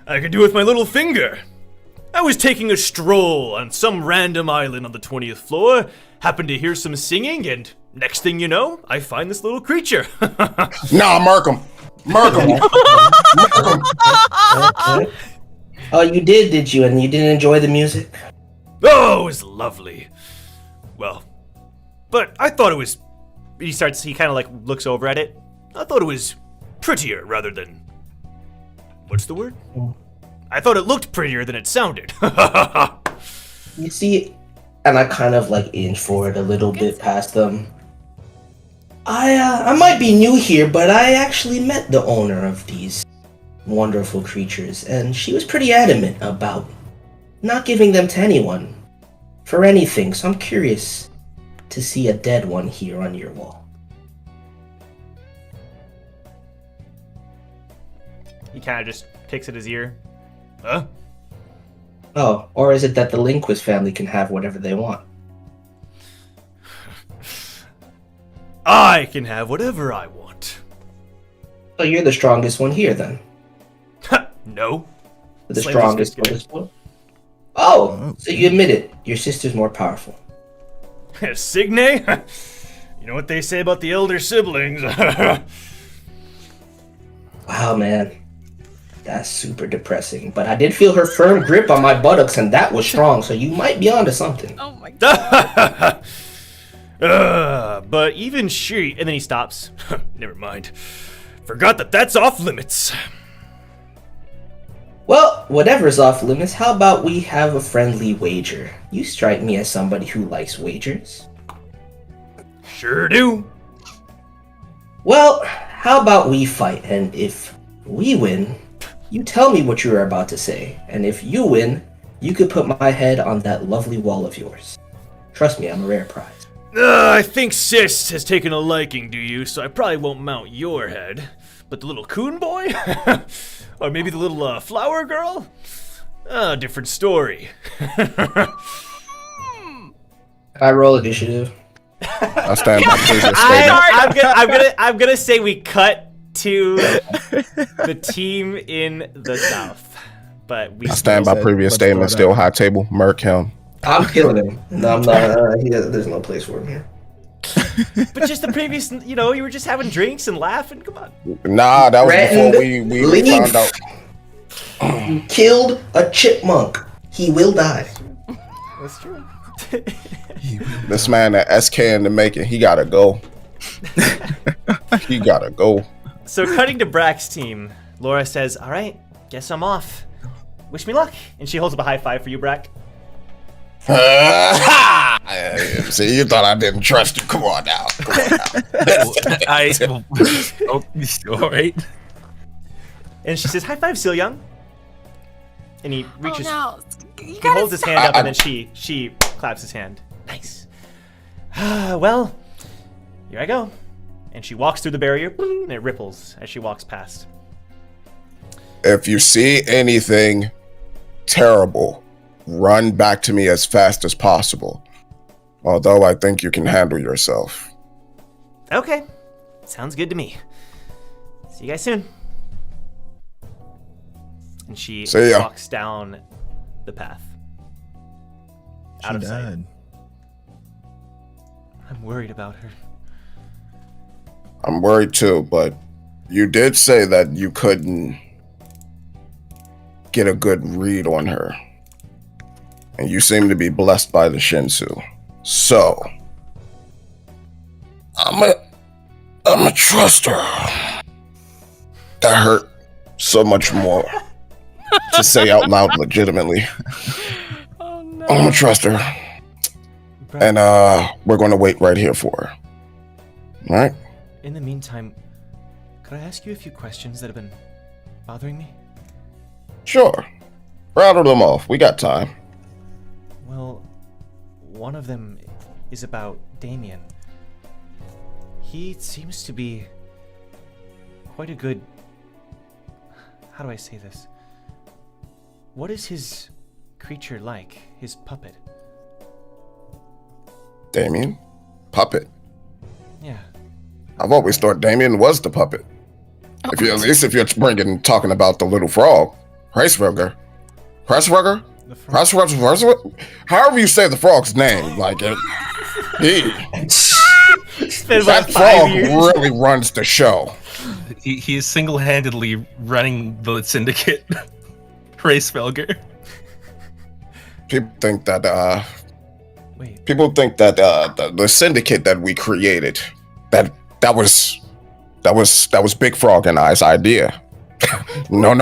I could do with my little finger. I was taking a stroll on some random island on the 20th floor, happened to hear some singing, and next thing you know, I find this little creature. Nah, Mark him. Oh, you did you? And you didn't enjoy the music? Oh, it was lovely. Well, but I thought it was... He kind of like looks over at it. I thought it was prettier rather than... What's the word? I thought it looked prettier than it sounded. You see, and I kind of like inch forward a little bit past them. I might be new here, but I actually met the owner of these wonderful creatures, and she was pretty adamant about not giving them to anyone for anything. So I'm curious to see a dead one here on your wall. He kind of just picks at his ear. Huh? Oh, or is it that the Lindquist family can have whatever they want? I can have whatever I want. So you're the strongest one here, then. No. The Slam strongest just one. This one? Oh, so you admit it. Your sister's more powerful. Signe? You know what they say about the elder siblings. Wow, man. That's super depressing. But I did feel her firm grip on my buttocks, and that was strong, so you might be onto something. Oh my god. But even she... And then he stops. Never mind. Forgot that's off limits. Well, whatever's off limits, how about we have a friendly wager? You strike me as somebody who likes wagers. Sure do. Well, how about we fight, and if we win, you tell me what you are about to say, and if you win, you could put my head on that lovely wall of yours. Trust me, I'm a rare prize. I think Sis has taken a liking to you, so I probably won't mount your head. But the little coon boy? Or maybe the little flower girl? Different story. I roll initiative. I stand by previous statement. I'm gonna say we cut to the team in the south. But we I stand by previous Let's statement. throw Still that. high table. Murk him. I'm killing him. No, I'm not. There's no place for him here. But just the previous, you know, you were just having drinks and laughing. Come on. Nah, that was Threatened before we leave. found out. You killed a chipmunk. He will die. That's true. This man at SK in the making, he gotta go. He gotta go. So cutting to Brack's team, Laura says, "All right, guess I'm off. Wish me luck." And she holds up a high five for you, Brack. See, you thought I didn't trust you. Come on now. All right. And she says, "High five, Silyeong." And he reaches. Oh, no. You He gotta holds his stop. hand up, and then she claps his hand. Nice. Well, here I go. And she walks through the barrier, and it ripples as she walks past. If you see anything terrible, run back to me as fast as possible. Although I think you can handle yourself. Okay, sounds good to me. See you guys soon. And she See ya. walks down the path. Out of sight. I'm worried about her. I'm worried too, but you did say that you couldn't get a good read on her. And you seem to be blessed by the Shinsu. So, I'm a trust her. That hurt so much more to say out loud legitimately. Oh no. I'm gonna trust her. And we're gonna wait right here for her. Alright? In the meantime, could I ask you a few questions that have been bothering me? Sure. Rattle them off. We got time. Well, one of them is about Damien. He seems to be quite a good... How do I say this? What is his creature like? His puppet? Damien? Puppet. Yeah. I've always thought Damien was the puppet. At least if you're talking about the little frog. Preisberger. However you say the frog's name, like that frog really runs the show. He is single-handedly running the syndicate. Preisberger. People think that Wait. the syndicate that we created, that was Big Frog and I's idea. No.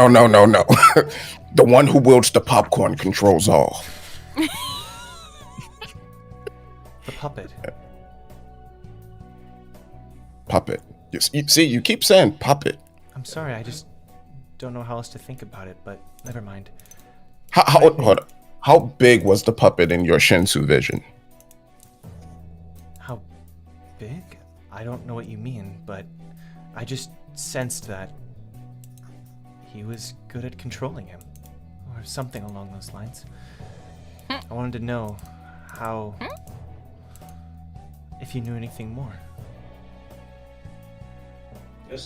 The one who wields the popcorn controls all. The puppet. Puppet. You see, you keep saying puppet. I'm sorry, I just don't know how else to think about it, but never mind. Hold on. How big was the puppet in your Shinsu vision? How big? I don't know what you mean, but I just sensed that he was good at controlling him. Or something along those lines. I wanted to know how... if you knew anything more. I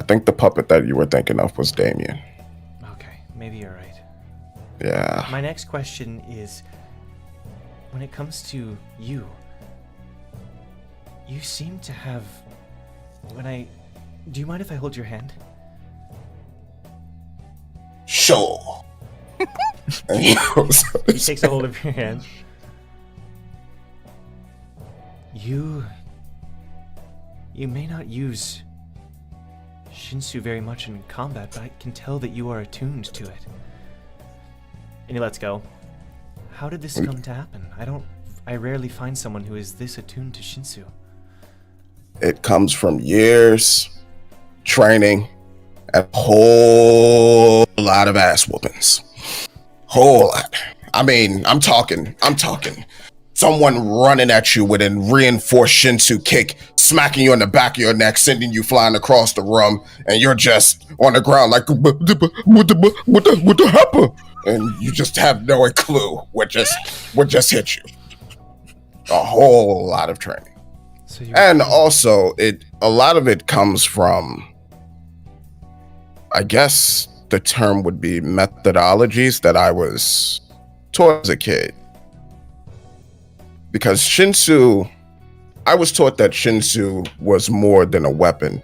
think the puppet that you were thinking of was Damien. Okay, maybe you're right. Yeah. My next question is, when it comes to you, you seem to have... Do you mind if I hold your hand? Sure. He takes a hold of your hand. You may not use Shinsu very much in combat, but I can tell that you are attuned to it. And he lets go. How did this come to happen? I rarely find someone who is this attuned to Shinsu. It comes from years, training, and a whole lot of ass whoopings. Whole lot. I mean, I'm talking. Someone running at you with a reinforced Shinsu kick, smacking you on the back of your neck, sending you flying across the room, and you're just on the ground like, what the happened? And you just have no clue what just hit you. A whole lot of training. And also, a lot of it comes from, I guess the term would be methodologies that I was taught as a kid. Because Shinsu, I was taught that Shinsu was more than a weapon,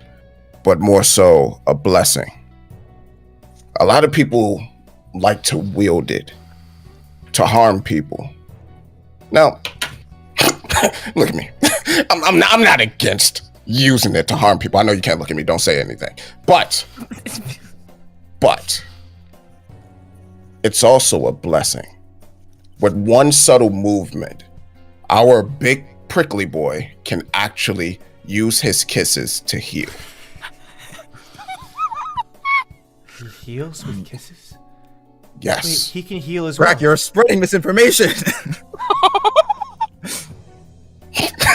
but more so a blessing. A lot of people like to wield it to harm people. Now, look at me. I'm not against using it to harm people. I know you can't look at me. Don't say anything. But it's also a blessing. with one subtle movement, our big prickly boy can actually use his kisses to heal. He heals with kisses? Yes. Wait, he can heal as well. Brack, you're spreading misinformation.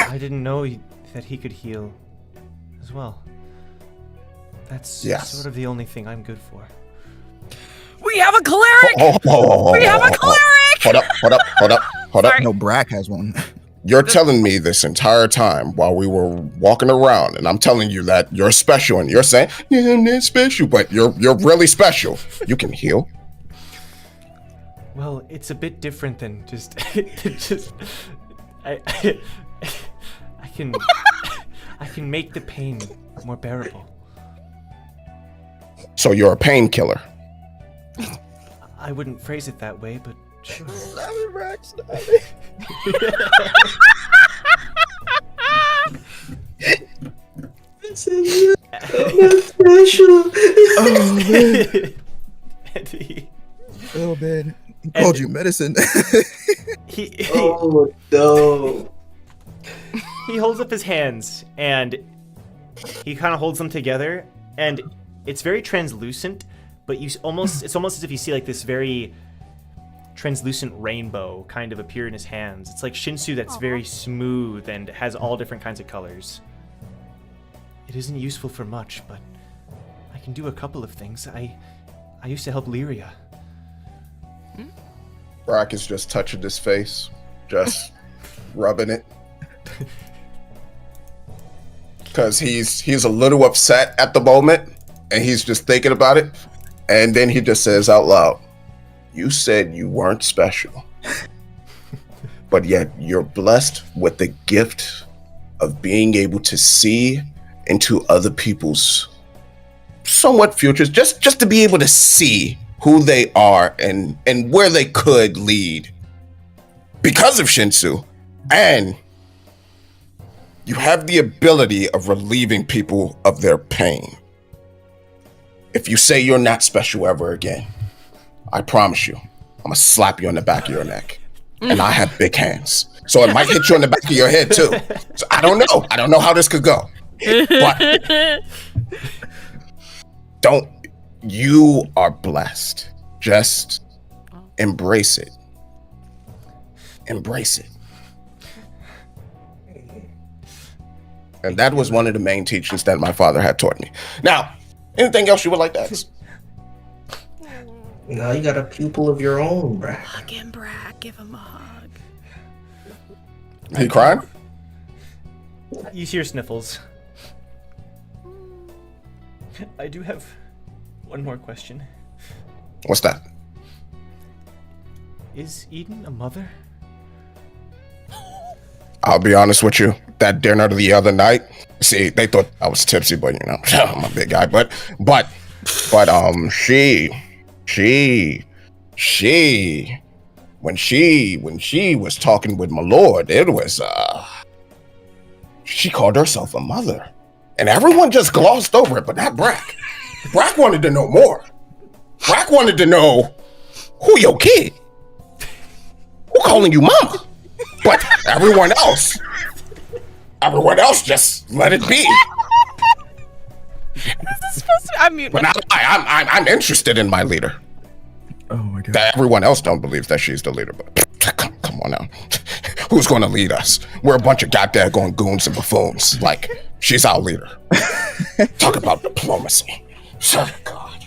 I didn't know that he could heal as well. That's sort of the only thing I'm good for. We have a cleric! We have a cleric! Hold up. No, Brack has one. You're telling me this entire time while we were walking around, and I'm telling you that you're special, and you're saying, yeah, I'm not special, but you're really special. You can heal. Well, it's a bit different than just I can make the pain more bearable. So you're a painkiller. I wouldn't phrase it that way, but sure. Oh man, he called you medicine. Oh no. He holds up his hands and he kind of holds them together, and it's very translucent, but it's almost as if you see like this very translucent rainbow kind of appear in his hands. It's like Shinsu that's very smooth and has all different kinds of colors. It isn't useful for much, but I can do a couple of things. I used to help Lyria. Brack is just touching his face, just rubbing it. Because he's a little upset at the moment, and he's just thinking about it. And then he just says out loud, you said you weren't special, but yet you're blessed with the gift of being able to see into other people's somewhat futures, just to be able to see who they are and where they could lead because of Shinsu. And you have the ability of relieving people of their pain. If you say you're not special ever again, I promise you, I'm gonna slap you on the back of your neck. And I have big hands, so it might hit you on the back of your head too. So I don't know how this could go. But you are blessed. Just embrace it. Embrace it. And that was one of the main teachings that my father had taught me. Now, anything else you would like to ask? Now you got a pupil of your own, Brack. Hug him, Brack. Give him a hug. He crying? You hear sniffles. I do have one more question. What's that? Is Eden a mother? I'll be honest with you. That dinner the other night, see, they thought I was tipsy, but you know, I'm a big guy. But she, when she was talking with my lord, it was she called herself a mother, and everyone just glossed over it, but not Brack. Brack wanted to know more. Brack wanted to know who your kid, who calling you mama, but everyone else just let it be. This is supposed to be, I mean, But I'm interested in my leader. Oh my god. That everyone else don't believe that she's the leader, but come on now. Who's going to lead us? We're a bunch of goddamn going goons and buffoons. Like, she's our leader. Talk about diplomacy. Son of God.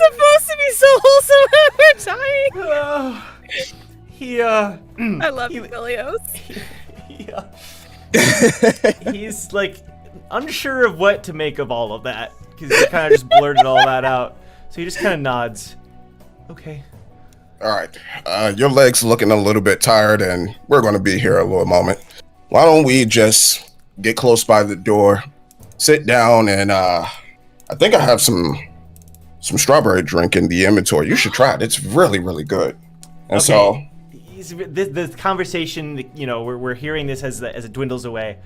supposed to be so wholesome when we're dying. I love you, Vilios. He's like unsure of what to make of all of that because he kind of just blurted all that out. So he just kind of nods. Okay. All right. Your leg's looking a little bit tired, and we're going to be here a little moment. Why don't we just get close by the door, sit down, and I think I have some strawberry drink in the inventory. You should try it. It's really, really good. And okay. So the conversation, you know, we're hearing this as it dwindles away,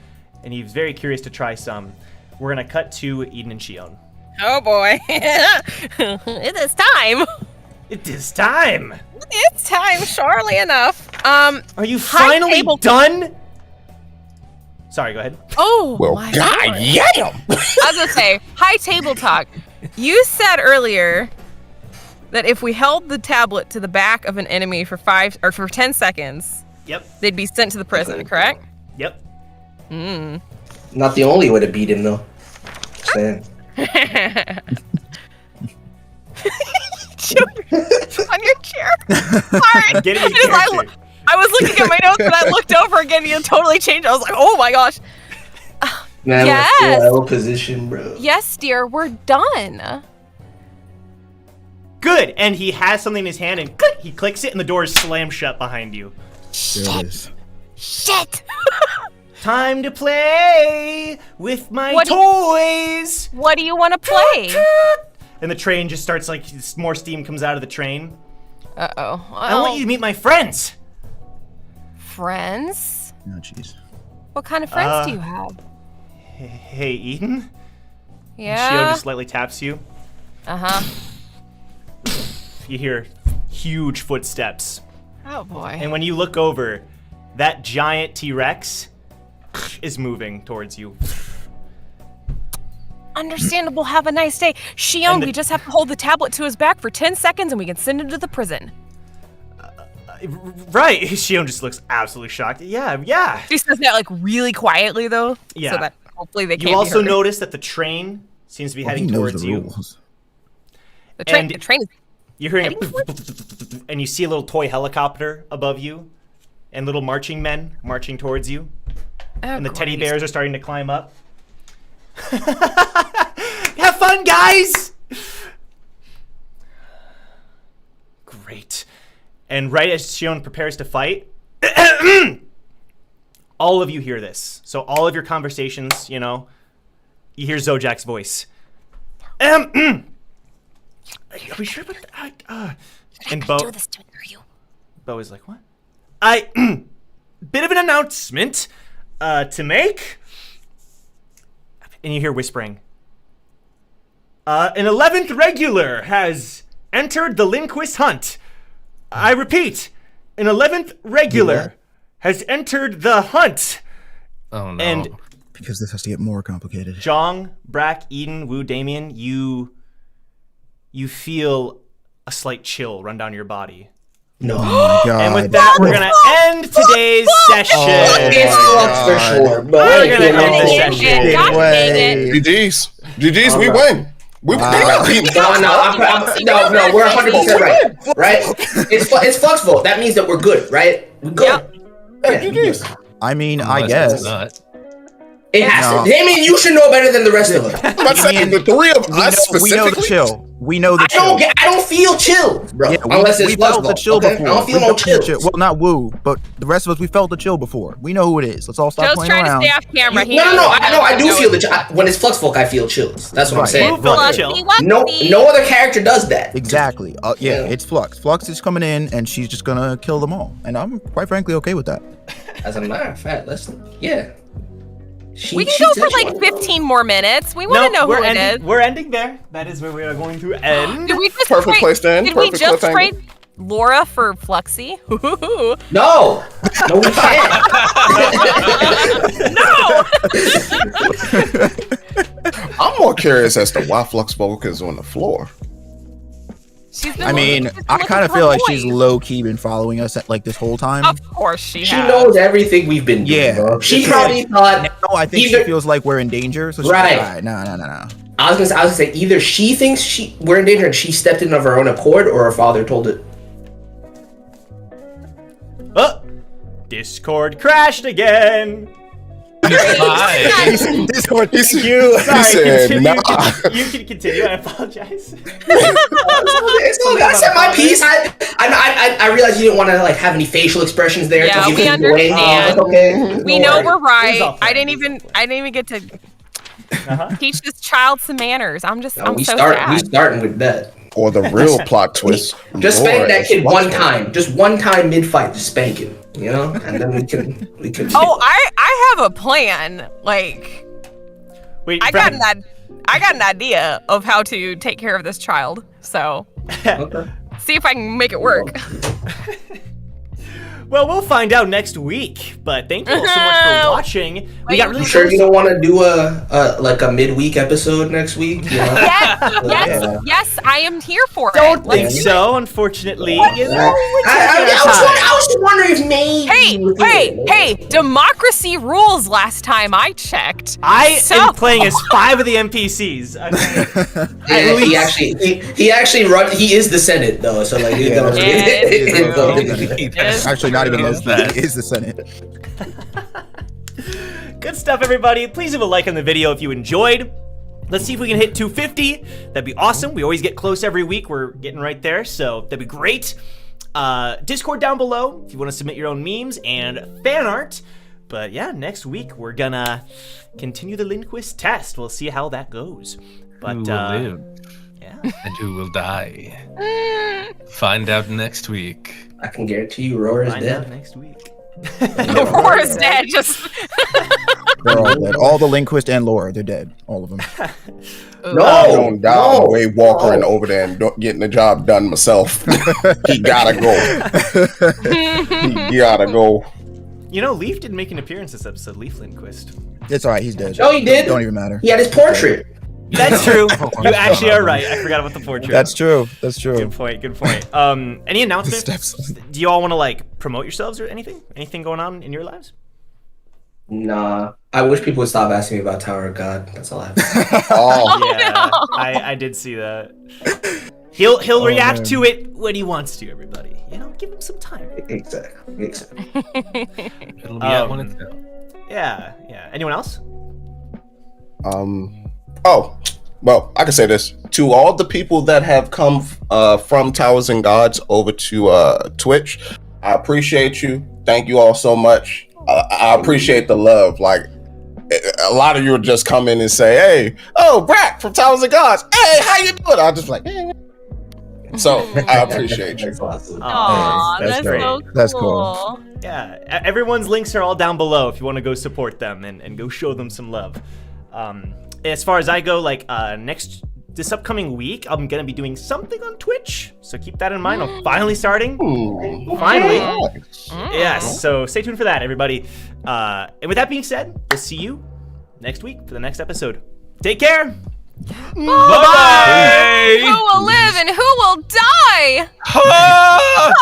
and he's very curious to try some. We're gonna cut to Eden and Shion. Oh boy. It is time. It is time. It's time, surely enough. Are you finally done? Sorry, go ahead. Oh, Well, my God, Lord. damn! I was gonna say, high table talk. You said earlier that if we held the tablet to the back of an enemy for 10 seconds, Yep. they'd be sent to the prison, correct? Yep. Not the only way to beat him, though. Just saying. On your chair. Sorry. Get in your character. I was looking at my notes and I looked over again and you totally changed. I was like, oh my gosh. Man, Yes. I'm in full L position, bro. Yes, dear, we're done. Good. And he has something in his hand and click, he clicks it and the door is slammed shut behind you. There it is. Shit. Time to play with my What do toys. What do you want to play? And the train just starts like more steam comes out of the train. Uh-oh. I want you to meet my friends. Friends? Oh, jeez. What kind of friends do you have? Hey, Eden. Shio Yeah. just lightly taps you. Uh-huh. You hear huge footsteps. Oh boy. And when you look over, that giant T-Rex is moving towards you. Understandable. Have a nice day. Sione, we just have to hold the tablet to his back for 10 seconds and we can send him to the prison. Right. Shio just looks absolutely shocked. Yeah. She says that like really quietly though. Yeah. So that hopefully they can't You also be heard. notice that the train seems to be Well, he heading knows towards the you. rules. The train and- is You're hearing Heading and you see a little toy helicopter above you and little marching men marching towards you. And the teddy bears are starting to climb up. Have fun, guys! Great. And right as Shion prepares to fight, all of you hear this. So all of your conversations, you hear Zojak's voice. Are we sure about that? And Bo... Do this to you. Bo is like, what? Bit of an announcement to make. And you hear whispering. An 11th regular has entered the Lindquist hunt. I repeat, an 11th regular has entered the hunt. Oh no. And Because this has to get more complicated. Zhang, Brack, Eden, Wu, Damien, you feel a slight chill run down your body. No. Oh my god. And with that, we're gonna end today's session. It's flux for sure, but I We're ain't gonna feeling end that this shit. session. God dang it. GG's, we win. We No, we're 100% right. It's flux vote. That means that we're good, right? We're good. Yeah. I mean, I Unless guess. it's not. It has No. to. Damien, you should know better than the rest of us. I'm about to say, the three of us We know the specifically. chill. We know the I chill. don't feel chill, bro. Yeah, unless it's we flux felt the vote. chill Okay? before. I don't feel We no felt the chill. Well, not Woo, but the rest of us, we felt the chill before. We know who it is. Let's all stop Joe's playing trying around. to stay off camera. No. I do feel the chill. When it's flux folk, I feel chills. That's what I'm Right. saying. Who felt chill? No other character does that. Exactly. Yeah, Yeah. it's Flux. Flux is coming in, and she's just gonna kill them all. And I'm quite frankly okay with that. As a matter of fact, yeah. We can go for like 15 more minutes. We want to know who it is. We're ending there. That is where we are going to end. Did we just Perfect trade- place to end, Did we perfect just cliffhanger. trade Laura for Fluxy? No, we can't. I'm more curious as to why Flux Folk is on the floor. She's been I mean, looking- she's been I looking kind of for feel a like she's voice. low key been following us at like this whole time. Of course she She has. knows everything we've been doing, Yeah. bro. She It's probably thought. Now I think either- she feels like we're in danger. So she's Right. like, all right, no. I was gonna say either she thinks we're in danger and she stepped in of her own accord, or her father told it. Oh, Discord crashed again. Bye. Discord, He Sorry, said, continue. nah. You can continue. I apologize. It's all good. I said my piece. I realized you didn't want to like have any facial expressions there. Yeah, to give we it away. understand. Okay. We No know worries. we're right. It was all I fun. didn't even get to teach this child some manners. I'm No, so we sad. starting with that. Or the real plot twist. Just Laura spank that is kid Flux one Folk. time. Just one time mid fight. Just spank him. You know, and then we can. Oh, I have a plan. Like Wait, I got Brennan, I got an idea of how to take care of this child. So, Okay. see if I can make it work. Well, we'll find out next week. But thank you all so much for watching. We got really You sure close. you don't want to do a midweek episode next week? You know? Yes, I am here for it. Don't think Let's do it. so, unfortunately. You know, we're I taking our time. was just wondering if maybe. Hey, democracy rules last time I checked. I So- am playing as 5 of the NPCs. Okay. Yeah, he actually run. He is the Senate though, so like. Yes. Actually, not even those. He is the Senate. Good stuff, everybody. Please leave a like on the video if you enjoyed. Let's see if we can hit 250. That'd be awesome. We always get close every week. We're getting right there, so that'd be great. Discord down below if you want to submit your own memes and fan art. But yeah, next week we're gonna continue the Lindquist test. We'll see how that goes. But Who will live yeah. and who will die? Find out next week. I can guarantee you, Roar is Find out dead. next week. Roar is dead. Just They're all dead. All the Lindquist and Laura, they're dead. All of them. I don't die on the way walking over there and getting the job done myself. He gotta go. He gotta go. You know, Leif didn't make an appearance this episode. Leif Lindquist. It's alright, he's dead. Oh, he did? Don't even matter. He had his portrait. That's true. You actually are right. I forgot about the portrait. That's true. That's true. Good point. Good point. Any announcements? Stepson. Do you all want to like promote yourselves or anything? Anything going on in your lives? Nah. I wish people would stop asking me about Tower of God. That's all I have to say. Oh, Yeah, I did see that. He'll react man. to it when he wants to. Everybody, you know, give him some time. Exactly. It'll be out when it's out. Yeah. Anyone else? Oh, well, I can say this to all the people that have come from Towers and Gods over to Twitch. I appreciate you. Thank you all so much. I appreciate the love. Like, a lot of you will just come in and say, "Hey, oh, Brack from Towers and Gods. Hey, how you doing?" I'll just be like, "Hey." So I appreciate you. That's awesome. Aw, That's that's great. so That's cool. Yeah, everyone's links are all down below if you want to go support them and go show them some love. As far as I go, like this upcoming week, I'm gonna be doing something on Twitch, so keep that in mind. I'm finally starting. Finally. Nice. Yes, so stay tuned for that, everybody. And with that being said, we'll see you next week for the next episode. Take care. Bye-bye! Who will live and who will die? Ah!